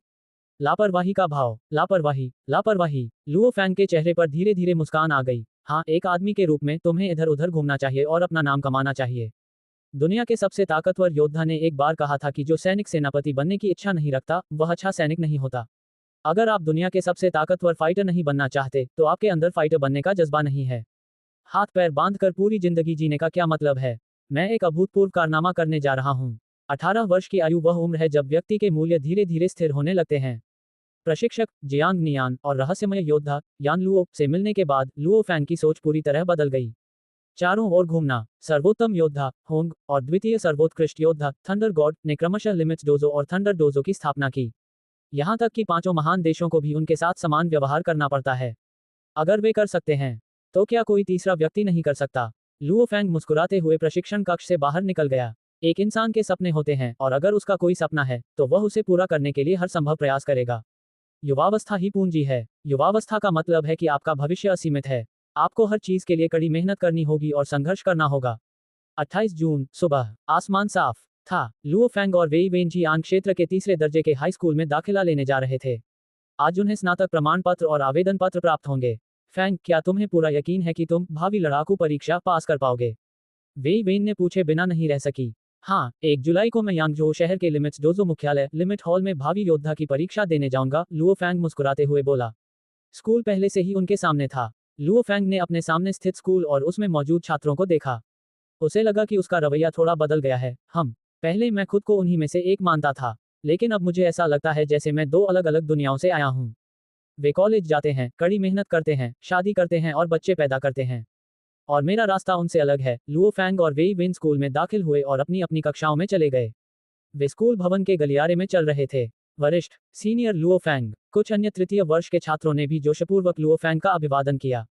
लापरवाही का भाव, लापरवाही, लापरवाही। लुओ फैंग के चेहरे पर धीरे धीरे मुस्कान आ गई। हाँ, एक आदमी के रूप में तुम्हें इधर उधर घूमना चाहिए और अपना नाम कमाना चाहिए। दुनिया के सबसे ताकतवर योद्धा ने एक बार कहा था कि जो सैनिक सेनापति बनने की इच्छा नहीं रखता, वह अच्छा सैनिक नहीं होता। अगर आप दुनिया के सबसे ताकतवर फाइटर नहीं बनना चाहते, तो आपके अंदर फाइटर बनने का जज्बा नहीं है। हाथ पैर बांधकर पूरी जिंदगी जीने का क्या मतलब है? मैं एक अभूतपूर्व कारनामा करने जा रहा हूँ। 18 वर्ष की आयु वह उम्र है जब व्यक्ति के मूल्य धीरे धीरे स्थिर होने लगते हैं। प्रशिक्षक जियांग नियान और रहस्यमय योद्धा यान लुओ से मिलने के बाद लुओ फैंग की सोच पूरी तरह बदल गई। चारों ओर घूमना। सर्वोत्तम योद्धा होंग और द्वितीय सर्वोत्कृष्ट योद्धा थंडर गॉड ने क्रमशः लिमिट्स डोजो और थंडर डोजो की स्थापना की। यहाँ तक कि 5 महान देशों को भी उनके साथ समान व्यवहार करना पड़ता है। अगर वे कर सकते हैं, तो क्या कोई तीसरा व्यक्ति नहीं कर सकता? लुओ फैंग मुस्कुराते हुए प्रशिक्षण कक्ष से बाहर निकल गया। एक इंसान के सपने होते हैं, और अगर उसका कोई सपना है, तो वह उसे पूरा करने के लिए हर संभव प्रयास करेगा। युवावस्था ही पूंजी है। युवावस्था का मतलब है कि आपका भविष्य असीमित है। आपको हर चीज के लिए कड़ी मेहनत करनी होगी और संघर्ष करना होगा। 28 जून सुबह आसमान साफ था। लुओ फैंग और वेई वेनजियान क्षेत्र के तीसरे दर्जे के हाई स्कूल में दाखिला लेने जा रहे थे। आज उन्हें स्नातक प्रमाण पत्र और आवेदन पत्र प्राप्त होंगे। फैंग, क्या तुम्हें पूरा यकीन है कि तुम भावी लड़ाकू परीक्षा पास कर पाओगे? वेई वेन ने पूछे बिना नहीं रह सकी। हाँ, 1 जुलाई को मैं यांगजो शहर के लिमिट्स डोजो मुख्यालय लिमिट हॉल में भावी योद्धा की परीक्षा देने जाऊंगा, लुओ फैंग मुस्कुराते हुए बोला। स्कूल पहले से ही उनके सामने था। लुओ फैंग ने अपने सामने स्थित स्कूल और उसमें मौजूद छात्रों को देखा। उसे लगा कि उसका रवैया थोड़ा बदल गया है। पहले मैं खुद को उन्हीं में से एक मानता था, लेकिन अब मुझे ऐसा लगता है जैसे मैं 2 अलग अलग दुनियाओं से आया हूँ। वे कॉलेज जाते हैं, कड़ी मेहनत करते हैं, शादी करते हैं और बच्चे पैदा करते हैं। और मेरा रास्ता उनसे अलग है। लुओ फैंग और वेई वेन स्कूल में दाखिल हुए और अपनी अपनी कक्षाओं में चले गए। वे स्कूल भवन के गलियारे में चल रहे थे। वरिष्ठ सीनियर लुओ फैंग, कुछ अन्य तृतीय वर्ष के छात्रों ने भी जोशपूर्वक लुओ फैंग का अभिवादन किया।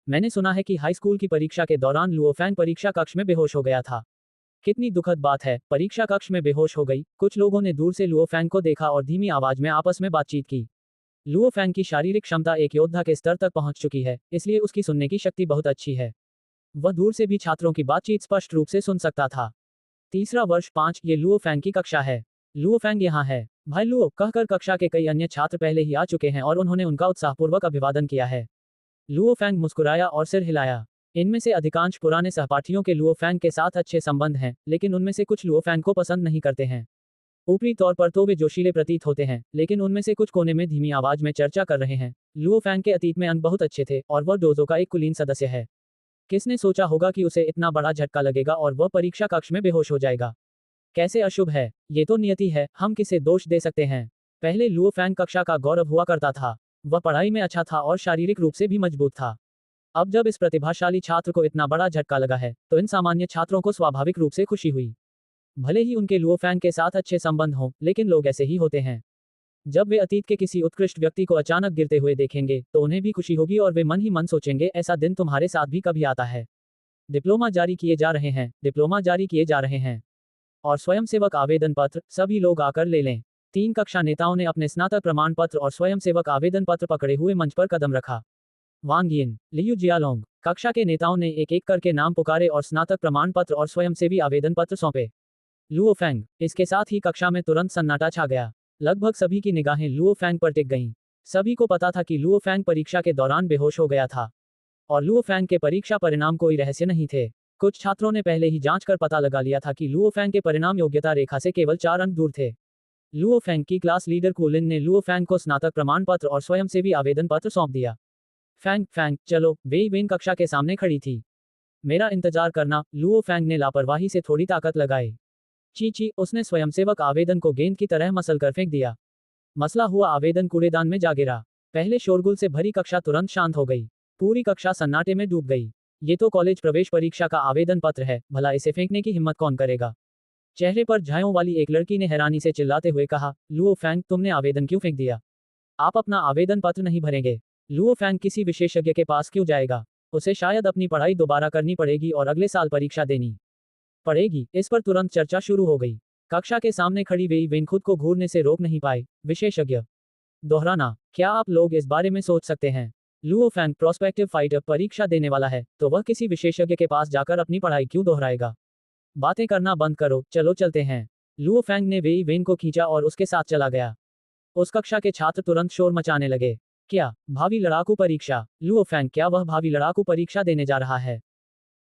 मैंने सुना है कि हाई स्कूल की परीक्षा के दौरान लुओ फैंग परीक्षा कक्ष में बेहोश हो गया था। कितनी दुखद बात है, परीक्षा कक्ष में बेहोश हो गई। कुछ लोगों ने दूर से लुओ फैंग को देखा और धीमी आवाज में आपस में बातचीत की। लुओ फैंग की शारीरिक क्षमता एक योद्धा के स्तर तक पहुंच चुकी है, इसलिए उसकी सुनने की शक्ति बहुत अच्छी है। वह दूर से भी छात्रों की बातचीत स्पष्ट रूप से सुन सकता था। तीसरा वर्ष 5, ये लुओ फैंग की कक्षा है। लुओ फैंग यहाँ है। भाई लुओ, कहकर कक्षा के कई अन्य छात्र पहले ही आ चुके हैं और उन्होंने उनका उत्साहपूर्वक अभिवादन किया है। लुओ फैंग मुस्कुराया और सिर हिलाया। इनमें से अधिकांश पुराने सहपाठियों के लुओ फैंग के साथ अच्छे संबंध हैं, लेकिन उनमें से कुछ लुओ फैंग को पसंद नहीं करते हैं। ऊपरी तौर पर तो वे जोशीले प्रतीत होते हैं, लेकिन उनमें से कुछ कोने में धीमी आवाज में चर्चा कर रहे हैं। लुओ फैंग के अतीत में अंक बहुत अच्छे थे और वह डोजो का एक कुलीन सदस्य है। किसने सोचा होगा कि उसे इतना बड़ा झटका लगेगा और वह परीक्षा कक्ष में बेहोश हो जाएगा? कैसे अशुभ है। ये तो नियति है, हम किसे दोष दे सकते हैं। पहले लुओ फैंग कक्षा का गौरव हुआ करता था। वह पढ़ाई में अच्छा था और शारीरिक रूप से भी मजबूत था। अब जब इस प्रतिभाशाली छात्र को इतना बड़ा झटका लगा है, तो इन सामान्य छात्रों को स्वाभाविक रूप से खुशी हुई। भले ही उनके लुओ फैंग के साथ अच्छे संबंध हों, लेकिन लोग ऐसे ही होते हैं। जब वे अतीत के किसी उत्कृष्ट व्यक्ति को अचानक गिरते हुए देखेंगे, तो उन्हें भी खुशी होगी और वे मन ही मन सोचेंगे, ऐसा दिन तुम्हारे साथ भी कभी आता है। डिप्लोमा जारी किए जा रहे हैं, डिप्लोमा जारी किए जा रहे हैं। और स्वयंसेवक आवेदन पत्र, सभी लोग आकर ले लें। 3 कक्षा नेताओं ने अपने स्नातक प्रमाण पत्र और स्वयंसेवक आवेदन पत्र पकड़े हुए मंच पर कदम रखा। वांग यिन, लियू जियालोंग, कक्षा के नेताओं ने एक एक करके नाम पुकारे और स्नातक प्रमाण पत्र और स्वयंसेवी आवेदन पत्र सौंपे। लुओ फैंग, इसके साथ ही कक्षा में तुरंत सन्नाटा छा गया। लगभग सभी की निगाहें लुओ फैंग पर टिक गईं। सभी को पता था कि लुओ फैंग परीक्षा के दौरान बेहोश हो गया था। और लुओ फैंग के परीक्षा परिणाम कोई रहस्य नहीं थे। कुछ छात्रों ने पहले ही जांच कर पता लगा लिया था कि लुओ फैंग के परिणाम योग्यता रेखा से केवल 4 अंक दूर थे। लुओ फैंग की क्लास लीडर कुलिन ने लुओ फैंग को स्नातक प्रमाण पत्र और स्वयंसेवी आवेदन पत्र सौंप दिया। फैंग, चलो। वेई वेन कक्षा के सामने खड़ी थी। मेरा इंतजार करना। लुओ फैंग ने लापरवाही से थोड़ी ताकत लगाई। ची, उसने स्वयंसेवक आवेदन को गेंद की तरह मसल कर फेंक दिया। मसला हुआ आवेदन कूड़ेदान में जा गिरा। पहले शोरगुल से भरी कक्षा तुरंत शांत हो गई। पूरी कक्षा सन्नाटे में डूब गई। ये तो कॉलेज प्रवेश परीक्षा का आवेदन पत्र है, भला इसे फेंकने की हिम्मत कौन करेगा? चेहरे पर झायों वाली एक लड़की ने हैरानी से चिल्लाते हुए कहा, लुओ फैंग, तुमने आवेदन क्यों फेंक दिया? आप अपना आवेदन पत्र नहीं भरेंगे। लुओ फैंग किसी विशेषज्ञ के पास क्यों जाएगा? उसे शायद अपनी पढ़ाई दोबारा करनी पड़ेगी और अगले साल परीक्षा देनी पड़ेगी। इस पर तुरंत चर्चा शुरू हो गई। कक्षा के सामने खड़ी वेई वेन खुद को घूरने से रोक नहीं पाई। विशेषज्ञ दोहराना, क्या आप लोग इस बारे में सोच सकते हैं? लुओ फैंग प्रोस्पेक्टिव फाइटर परीक्षा देने वाला है, तो वह किसी विशेषज्ञ के पास जाकर अपनी पढ़ाई क्यों दोहराएगा? बातें करना बंद करो, चलो चलते हैं। लुओ फैंग ने वेई वेन को खींचा और उसके साथ चला गया। उस कक्षा के छात्र तुरंत शोर मचाने लगे। क्या भावी लड़ाकू परीक्षा? लुओ फैंग, क्या वह भावी लड़ाकू परीक्षा देने जा रहा है?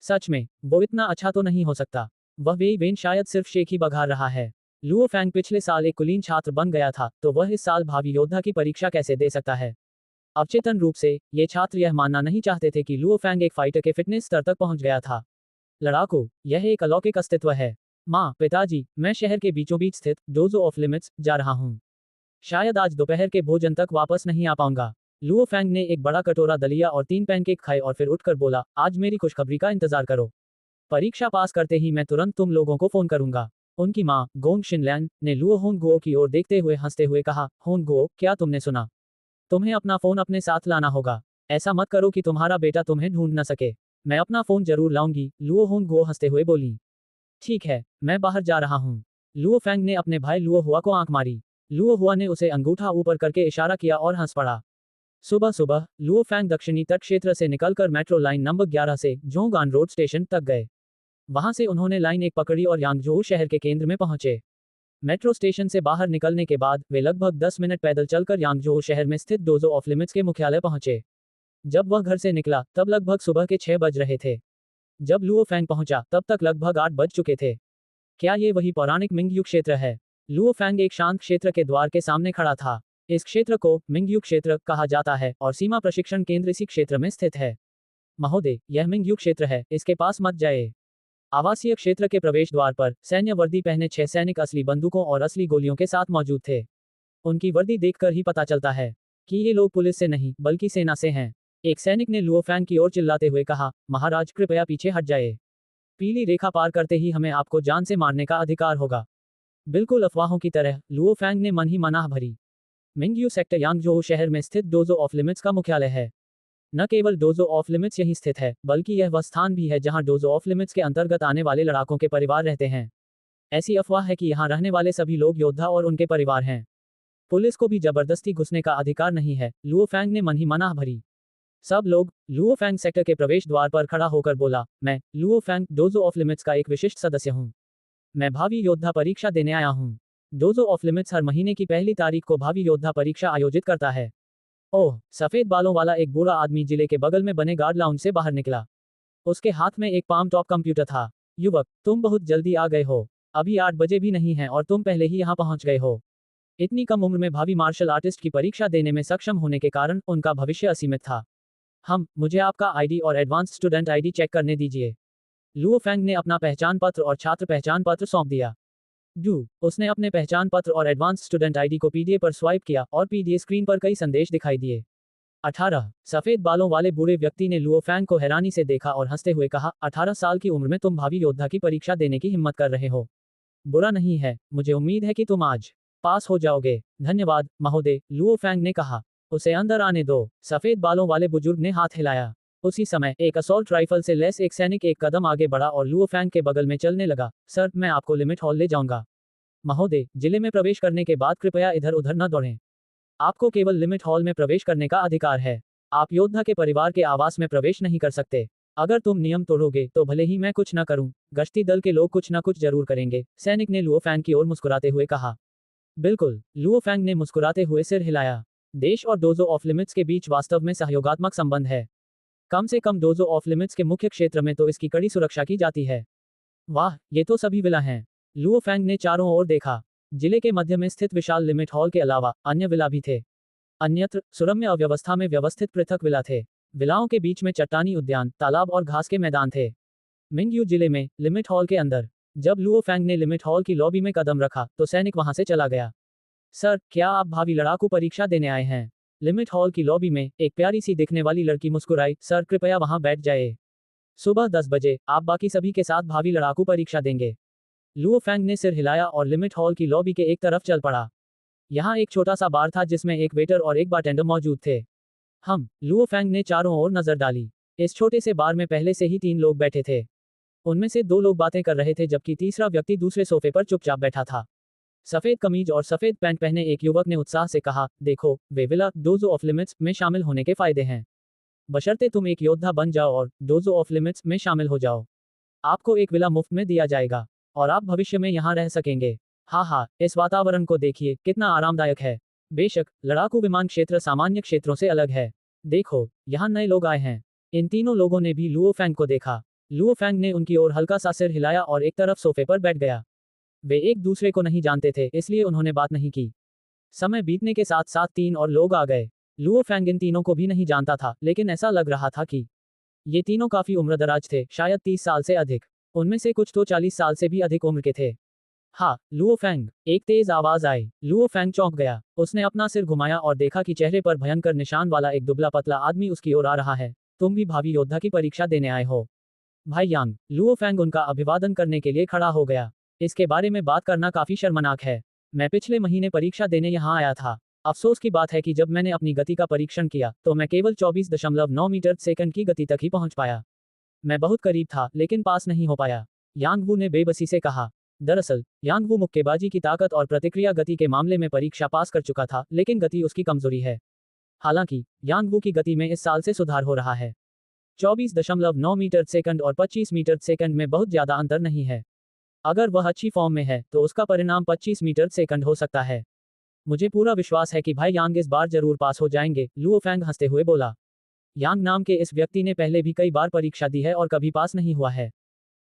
सच में वो इतना अच्छा तो नहीं हो सकता। वह वेई वेन शायद सिर्फ शेख ही बघार रहा है। लुओ फैंग पिछले साल एक कुलीन छात्र बन गया था, तो वह इस साल भावी योद्धा की परीक्षा कैसे दे सकता है? अवचेतन रूप से ये छात्र यह मानना नहीं चाहते थे कि लुओ फैंग एक फाइटर के फिटनेस स्तर तक पहुंच गया था। लड़ाकू, यह एक अलौकिक अस्तित्व है। माँ, पिताजी, मैं शहर के बीचों बीच स्थित डोजो ऑफ लिमिट्स जा रहा हूँ। शायद आज दोपहर के भोजन तक वापस नहीं आ पाऊंगा। लुओ फैंग ने एक बड़ा कटोरा दलिया और 3 पैनकेक खाए और फिर उठकर बोला, आज मेरी खुशखबरी का इंतजार करो। परीक्षा पास करते ही मैं तुरंत तुम लोगों को फोन करूंगा। उनकी माँ, गोंग शिनलैन, ने लुओ होंगगुओ की ओर देखते हुए हंसते हुए कहा, होंगगुओ, क्या तुमने सुना? तुम्हें अपना फोन अपने साथ लाना होगा। ऐसा मत करो कि तुम्हारा बेटा तुम्हें ढूंढ न सके। मैं अपना फोन जरूर लाऊंगी, लुओ होंगगुओ हंसते हुए बोली। ठीक है, मैं बाहर जा रहा हूँ। लुओ फैंग ने अपने भाई लुओ हुआ को आंख मारी। लुओ हुआ ने उसे अंगूठा ऊपर करके इशारा किया और हंस पड़ा। सुबह सुबह लुओ फैंग दक्षिणी तट क्षेत्र से निकलकर मेट्रो लाइन नंबर 11 से जोंगान रोड स्टेशन तक गए। वहां से उन्होंने लाइन 1 पकड़ी और यांगजोउ शहर के केंद्र में पहुंचे। मेट्रो स्टेशन से बाहर निकलने के बाद वे लगभग 10 मिनट पैदल चलकर यांगजोउ शहर में स्थित डोजो ऑफ लिमिट्स के मुख्यालय पहुंचे। जब वह घर से निकला तब लगभग सुबह के 6 बज रहे थे। जब लुओ फैंग पहुंचा तब तक लगभग 8 बज चुके थे। क्या ये वही पौराणिक मिंगयू क्षेत्र है? लुओ फैंग एक शांत क्षेत्र के द्वार के सामने खड़ा था। इस क्षेत्र को मिंगयू क्षेत्र कहा जाता है और सीमा प्रशिक्षण केंद्र इसी क्षेत्र में स्थित है। महोदय, यह मिंगयू क्षेत्र है, इसके पास मत जाए। आवासीय क्षेत्र के प्रवेश द्वार पर सैन्य वर्दी पहने 6 सैनिक असली बंदूकों और असली गोलियों के साथ मौजूद थे। उनकी वर्दी देखकर ही पता चलता है कि ये लोग पुलिस से नहीं बल्कि सेना से हैं। एक सैनिक ने लुओ फैंग की ओर चिल्लाते हुए कहा, महाराज, कृपया पीछे हट जाए। पीली रेखा पार करते ही हमें आपको जान से मारने का अधिकार होगा। बिल्कुल अफवाहों की तरह लुओ फैंग ने मन ही मनाह भरी। मिंगयू सेक्टर यांगजोउ शहर में स्थित डोजो ऑफ लिमिट्स का मुख्यालय है। न केवल डोजो ऑफ लिमिट्स यहीं स्थित है, बल्कि यह वह स्थान भी है जहां डोजो ऑफ लिमिट्स के अंतर्गत आने वाले लड़ाकों के परिवार रहते हैं। ऐसी अफवाह है कि यहां रहने वाले सभी लोग योद्धा और उनके परिवार हैं। पुलिस को भी जबरदस्ती घुसने का अधिकार नहीं है, लुओ फैंग ने मन ही मनाह भरी। सब लोग, लुओ फैंग सेक्टर के प्रवेश द्वार पर खड़ा होकर बोला, मैं Luo Fang dojo of limits का एक विशिष्ट सदस्य हूं। मैं भावी योद्धा परीक्षा देने आया हूं। डोजो ऑफ लिमिट्स हर महीने की पहली तारीख को भावी योद्धा परीक्षा आयोजित करता है। ओह, सफेद बालों वाला एक बूढ़ा आदमी जिले के बगल में बने गार्ड लाउंज से बाहर निकला। उसके हाथ में एक पाम टॉप कंप्यूटर था। युवक, तुम बहुत जल्दी आ गए हो। अभी 8 बजे भी नहीं है और तुम पहले ही यहाँ पहुंच गए हो। इतनी कम उम्र में भावी मार्शल आर्टिस्ट की परीक्षा देने में सक्षम होने के कारण उनका भविष्य असीमित था। मुझे आपका आईडी और एडवांस स्टूडेंट आईडी चेक करने दीजिए। लुओ फैंग ने अपना पहचान पत्र और छात्र पहचान पत्र सौंप दिया। उसने अपने पहचान पत्र और एडवांस स्टूडेंट आईडी को पीडीए पर स्वाइप किया और पीडीए स्क्रीन पर कई संदेश दिखाई दिए। 18 सफेद बालों वाले बूढ़े व्यक्ति ने लुओ फैंग को हैरानी से देखा और हंसते हुए कहा, 18 साल की उम्र में तुम भावी योद्धा की परीक्षा देने की हिम्मत कर रहे हो। बुरा नहीं है, मुझे उम्मीद है कि तुम आज पास हो जाओगे। धन्यवाद महोदय, लुओ फैंग ने कहा। उसे अंदर आने दो। सफेद बालों वाले बुजुर्ग ने हाथ हिलाया। उसी समय एक असॉल्ट राइफल से लैस एक सैनिक एक कदम आगे बढ़ा और लुओ फैंग के बगल में चलने लगा। सर, मैं आपको लिमिट हॉल ले जाऊंगा। महोदय, जिले में प्रवेश करने के बाद कृपया इधर उधर न दौड़ें। आपको केवल लिमिट हॉल में प्रवेश करने का अधिकार है। आप योद्धा के परिवार के आवास में प्रवेश नहीं कर सकते। अगर तुम नियम तोड़ोगे तो भले ही मैं कुछ न करूं, गश्ती दल के लोग कुछ न कुछ जरूर करेंगे, सैनिक ने लुओ फैंग की ओर मुस्कुराते हुए कहा। बिल्कुल, लुओ फैंग ने मुस्कुराते हुए सिर हिलाया। देश और डोजो ऑफ लिमिट्स के बीच वास्तव में सहयोगात्मक संबंध है। कम से कम डोजो ऑफ लिमिट्स के मुख्य क्षेत्र में तो इसकी कड़ी सुरक्षा की जाती है। वाह, ये तो सभी विला हैं। लुओ फैंग ने चारों ओर देखा। जिले के मध्य में स्थित विशाल लिमिट हॉल के अलावा अन्य विला भी थे। अन्यत्र सुरम्य अव्यवस्था में व्यवस्थित पृथक विला थे। विलाओं के बीच में चट्टानी उद्यान, तालाब और घास के मैदान थे। मिंगयू जिले में लिमिट हॉल के अंदर जब लुओ फैंग ने लिमिट हॉल की लॉबी में कदम रखा तो सैनिक वहां से चला गया। सर, क्या आप भावी लड़ाकू परीक्षा देने आए हैं? लिमिट हॉल की लॉबी में एक प्यारी सी दिखने वाली लड़की मुस्कुराई, सर कृपया वहां बैठ जाए। सुबह 10 बजे आप बाकी सभी के साथ भावी लड़ाकू परीक्षा देंगे। लुओ फैंग ने सिर हिलाया और लिमिट हॉल की लॉबी के एक तरफ चल पड़ा। यहाँ एक छोटा सा बार था जिसमें एक वेटर और एक बारटेंडर मौजूद थे। लुओ फैंग ने चारों ओर नजर डाली। इस छोटे से बार में पहले से ही 3 लोग बैठे थे। उनमें से 2 लोग बातें कर रहे थे जबकि तीसरा व्यक्ति दूसरे सोफे पर चुपचाप बैठा था। सफेद कमीज और सफेद पैंट पहने एक युवक ने उत्साह से कहा, देखो, वे विला डोजो ऑफ लिमिट्स में शामिल होने के फायदे हैं। बशर्ते तुम एक योद्धा बन जाओ और डोजो ऑफ लिमिट्स में शामिल हो जाओ। आपको एक विला मुफ्त में दिया जाएगा और आप भविष्य में यहाँ रह सकेंगे। हाँ, इस वातावरण को देखिए, कितना आरामदायक है। बेशक लड़ाकू विमान क्षेत्र सामान्य क्षेत्रों से अलग है। देखो, यहाँ नए लोग आए हैं। इन तीनों लोगों ने भी लुओ फैंग को देखा। लुओ फैंग ने उनकी ओर हल्का सा सिर हिलाया और एक तरफ सोफे पर बैठ गया। वे एक दूसरे को नहीं जानते थे, इसलिए उन्होंने बात नहीं की। समय बीतने के साथ साथ 3 और लोग आ गए। लुओ फैंग इन तीनों को भी नहीं जानता था, लेकिन ऐसा लग रहा था कि ये तीनों काफी उम्रदराज थे, शायद 30 साल से अधिक। उनमें से कुछ तो 40 साल से भी अधिक उम्र के थे। हाँ, लुओ फैंग, एक तेज आवाज आई। लुओ फैंग चौंक गया। उसने अपना सिर घुमाया और देखा कि चेहरे पर भयंकर निशान वाला एक दुबला पतला आदमी उसकी ओर आ रहा है। तुम भी भावी योद्धा की परीक्षा देने आए हो, भाई यांग? लुओ फैंग उनका अभिवादन करने के लिए खड़ा हो गया। इसके बारे में बात करना काफी शर्मनाक है। मैं पिछले महीने परीक्षा देने यहाँ आया था। अफसोस की बात है कि जब मैंने अपनी गति का परीक्षण किया तो मैं केवल 24.9 मीटर सेकंड की गति तक ही पहुंच पाया। मैं बहुत करीब था, लेकिन पास नहीं हो पाया, यांग वू ने बेबसी से कहा। दरअसल यांग वू मुक्केबाजी की ताकत और प्रतिक्रिया गति के मामले में परीक्षा पास कर चुका था, लेकिन गति उसकी कमजोरी है। हालांकि यांग वू की गति में इस साल से सुधार हो रहा है। 24.9 मीटर सेकंड और 25 मीटर सेकंड में बहुत ज्यादा अंतर नहीं है। अगर वह अच्छी फॉर्म में है तो उसका परिणाम 25 मीटर सेकंड हो सकता है। मुझे पूरा विश्वास है कि भाई यांग इस बार जरूर पास हो जाएंगे, लुओ फैंग हंसते हुए बोला। यांग नाम के इस व्यक्ति ने पहले भी कई बार परीक्षा दी है और कभी पास नहीं हुआ है।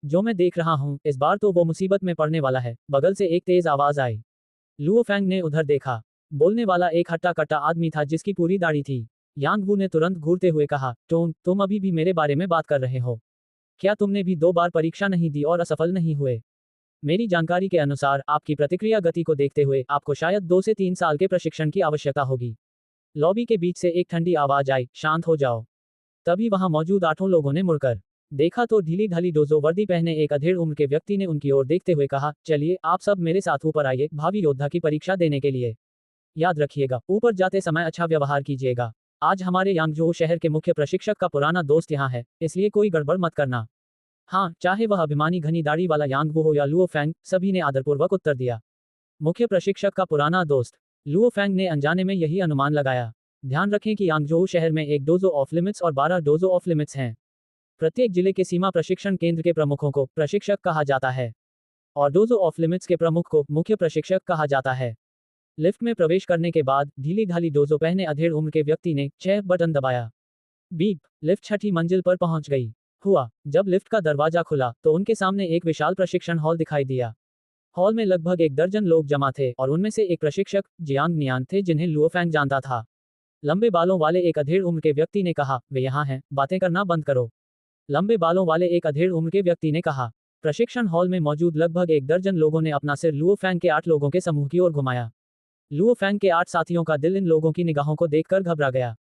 जो मैं देख रहा हूँ, इस बार तो वो मुसीबत में पड़ने वाला है। बगल से एक तेज आवाज आई। लुओ फैंग ने उधर देखा। बोलने वाला एक हट्टा कट्टा आदमी था जिसकी पूरी दाढ़ी थी। यांग वू ने तुरंत घूरते हुए कहा, टोंग, तुम अभी भी मेरे बारे में बात कर रहे हो? क्या तुमने भी 2 बार परीक्षा नहीं दी और असफल नहीं हुए? मेरी जानकारी के अनुसार आपकी प्रतिक्रिया गति को देखते हुए आपको शायद 2 से 3 साल के प्रशिक्षण की आवश्यकता होगी। लॉबी के बीच से एक ठंडी आवाज आई, शांत हो जाओ। तभी वहां मौजूद 8 लोगों ने मुड़कर देखा तो ढीली ढाली डोजो वर्दी पहने एक अधेड़ उम्र के व्यक्ति ने उनकी ओर देखते हुए कहा, चलिए आप सब मेरे साथ ऊपर आइए भावी योद्धा की परीक्षा देने के लिए। याद रखिएगा, ऊपर जाते समय अच्छा व्यवहार कीजिएगा। आज हमारे यांगझोउ शहर के मुख्य प्रशिक्षक का पुराना दोस्त यहाँ है, इसलिए कोई गड़बड़ मत करना। हाँ, चाहे वह अभिमानी घनी दाढ़ी वाला यांग वू हो या लुओ फैंग, सभी ने आदरपूर्वक उत्तर दिया। मुख्य प्रशिक्षक का पुराना दोस्त। लुओ फैंग ने अनजाने में यही अनुमान लगाया। ध्यान रखें कि यांगझोउ शहर में एक डोजो ऑफ लिमिट्स और 12 डोजो ऑफ लिमिट्स हैं। प्रत्येक जिले के सीमा प्रशिक्षण केंद्र के प्रमुखों को प्रशिक्षक कहा जाता है और डोजो ऑफ लिमिट्स के प्रमुख को मुख्य प्रशिक्षक कहा जाता है। लिफ्ट में प्रवेश करने के बाद ढीली ढाली डोजो पहने अधेड़ उम्र के व्यक्ति ने 6 बटन दबाया। बीप, लिफ्ट छठी मंजिल पर पहुंच गई। जब लिफ्ट का दरवाजा खुला तो उनके सामने एक विशाल प्रशिक्षण हॉल दिखाई दिया। हॉल में लगभग 1 दर्जन लोग जमा थे और उनमें से एक प्रशिक्षक जियांग नियान थे जिन्हें लुओ फैंग जानता था। लंबे बालों वाले एक अधेड़ उम्र के व्यक्ति ने कहा, वे यहाँ हैं, बातें करना बंद करो। लंबे बालों वाले एक अधेड़ उम्र के व्यक्ति ने कहा। प्रशिक्षण हॉल में मौजूद लगभग 1 दर्जन लोगों ने अपना सिर लुओ फैंग के 8 लोगों के समूह की ओर घुमाया। लुओ फैंग के 8 साथियों का दिल इन लोगों की निगाहों को देखकर घबरा गया।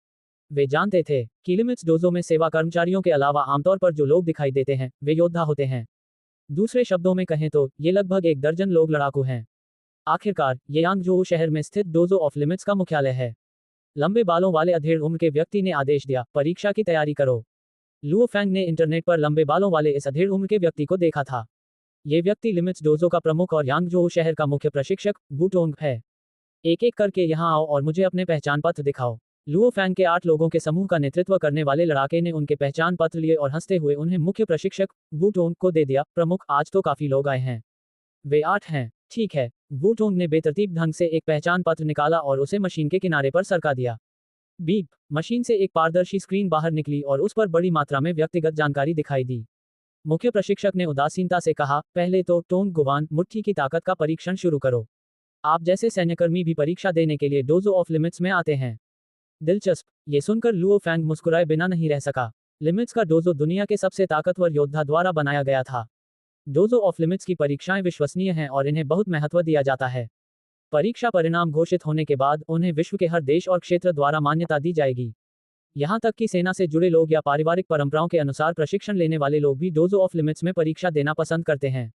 वे जानते थे कि लिमिट्स डोजो में सेवा कर्मचारियों के अलावा आमतौर पर जो लोग दिखाई देते हैं वे योद्धा होते हैं। दूसरे शब्दों में कहें तो ये लगभग 1 दर्जन लोग लड़ाकू हैं। आखिरकार ये यांगझोउ शहर में स्थित डोजो ऑफ लिमिट्स का मुख्यालय है। लंबे बालों वाले अधेड़ उम्र के व्यक्ति ने आदेश दिया, परीक्षा की तैयारी करो। लुओ फैंग ने इंटरनेट पर लंबे बालों वाले इस अधेड़ उम्र के व्यक्ति को देखा था। ये व्यक्ति लिमिट्स डोजो का प्रमुख और यांगझोउ शहर का मुख्य प्रशिक्षक वू टोंग है। एक एक करके यहाँ आओ और मुझे अपने पहचान पत्र दिखाओ। लुओ फैंग के 8 लोगों के समूह का नेतृत्व करने वाले लड़ाके ने उनके पहचान पत्र लिए और हंसते हुए उन्हें मुख्य प्रशिक्षक वू टोंग को दे दिया। प्रमुख, आज तो काफी लोग आए हैं। वे 8 हैं, ठीक है। वू टोंग ने बेतरतीब ढंग से एक पहचान पत्र निकाला और उसे मशीन के किनारे पर सरका दिया। बीप, मशीन से एक पारदर्शी स्क्रीन बाहर निकली और उस पर बड़ी मात्रा में व्यक्तिगत जानकारी दिखाई दी। मुख्य प्रशिक्षक ने उदासीनता से कहा, पहले तो टोंग गुवान मुट्ठी की ताकत का परीक्षण शुरू करो। आप जैसे सैन्यकर्मी भी परीक्षा देने के लिए डोजो ऑफ लिमिट्स में आते हैं। दिलचस्प, ये सुनकर लुओ फैंग मुस्कुराए बिना नहीं रह सका। लिमिट्स का डोजो दुनिया के सबसे ताकतवर योद्धा द्वारा बनाया गया था। डोजो ऑफ लिमिट्स की परीक्षाएं विश्वसनीय हैं और इन्हें बहुत महत्व दिया जाता है। परीक्षा परिणाम घोषित होने के बाद उन्हें विश्व के हर देश और क्षेत्र द्वारा मान्यता दी जाएगी। यहाँ तक कि सेना से जुड़े लोग या पारिवारिक परंपराओं के अनुसार प्रशिक्षण लेने वाले लोग भी डोजो ऑफ लिमिट्स में परीक्षा देना पसंद करते हैं।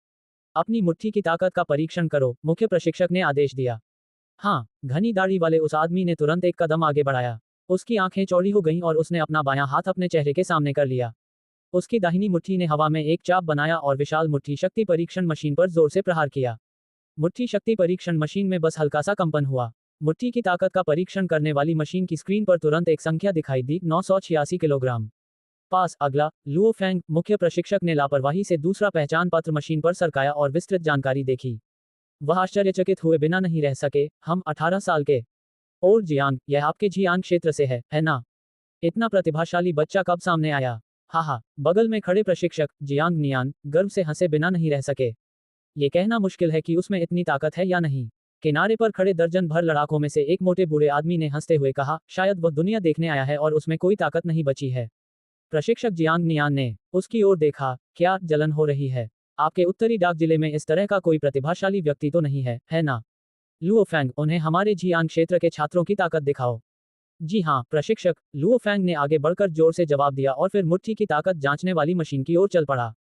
अपनी मुट्ठी की ताकत का परीक्षण करो, मुख्य प्रशिक्षक ने आदेश दिया। हाँ, घनी दाढ़ी वाले उस आदमी ने तुरंत एक कदम आगे बढ़ाया। उसकी आंखें चौड़ी हो गईं और उसने अपना बायां हाथ अपने चेहरे के सामने कर लिया। उसकी दाहिनी मुट्ठी ने हवा में एक चाप बनाया और विशाल मुट्ठी शक्ति परीक्षण मशीन पर जोर से प्रहार किया। मुट्ठी शक्ति परीक्षण मशीन में बस हल्का सा कंपन हुआ। मुट्ठी की ताकत का परीक्षण करने वाली मशीन की स्क्रीन पर तुरंत एक संख्या दिखाई दी, 986 किलोग्राम। पास। अगला, लुओ फेंग, मुख्य प्रशिक्षक ने लापरवाही से दूसरा पहचान पत्र मशीन पर सरकाया और विस्तृत जानकारी देखी। वह आश्चर्यचकित हुए बिना नहीं रह सके। हम 18 साल के। और जियांग, यह आपके जियांग क्षेत्र से है ना? इतना प्रतिभाशाली बच्चा कब सामने आया? हाहा। बगल में खड़े प्रशिक्षक जियांग नियान गर्व से हंसे बिना नहीं रह सके। ये कहना मुश्किल है कि उसमें इतनी ताकत है या नहीं। किनारे पर खड़े दर्जन भर लड़ाकों में से एक मोटे बूढ़े आदमी ने हंसते हुए कहा, शायद वह दुनिया देखने आया है और उसमें कोई ताकत नहीं बची है। प्रशिक्षक जियांग नियान ने उसकी ओर देखा। क्या जलन हो रही है? आपके उत्तरी डाक जिले में इस तरह का कोई प्रतिभाशाली व्यक्ति तो नहीं है ना? लुओ फेंग, उन्हें हमारे जियांग क्षेत्र के छात्रों की ताकत दिखाओ। जी हाँ, प्रशिक्षक, लुओ फेंग ने आगे बढ़कर जोर से जवाब दिया और फिर मुट्ठी की ताकत जांचने वाली मशीन की ओर चल पड़ा।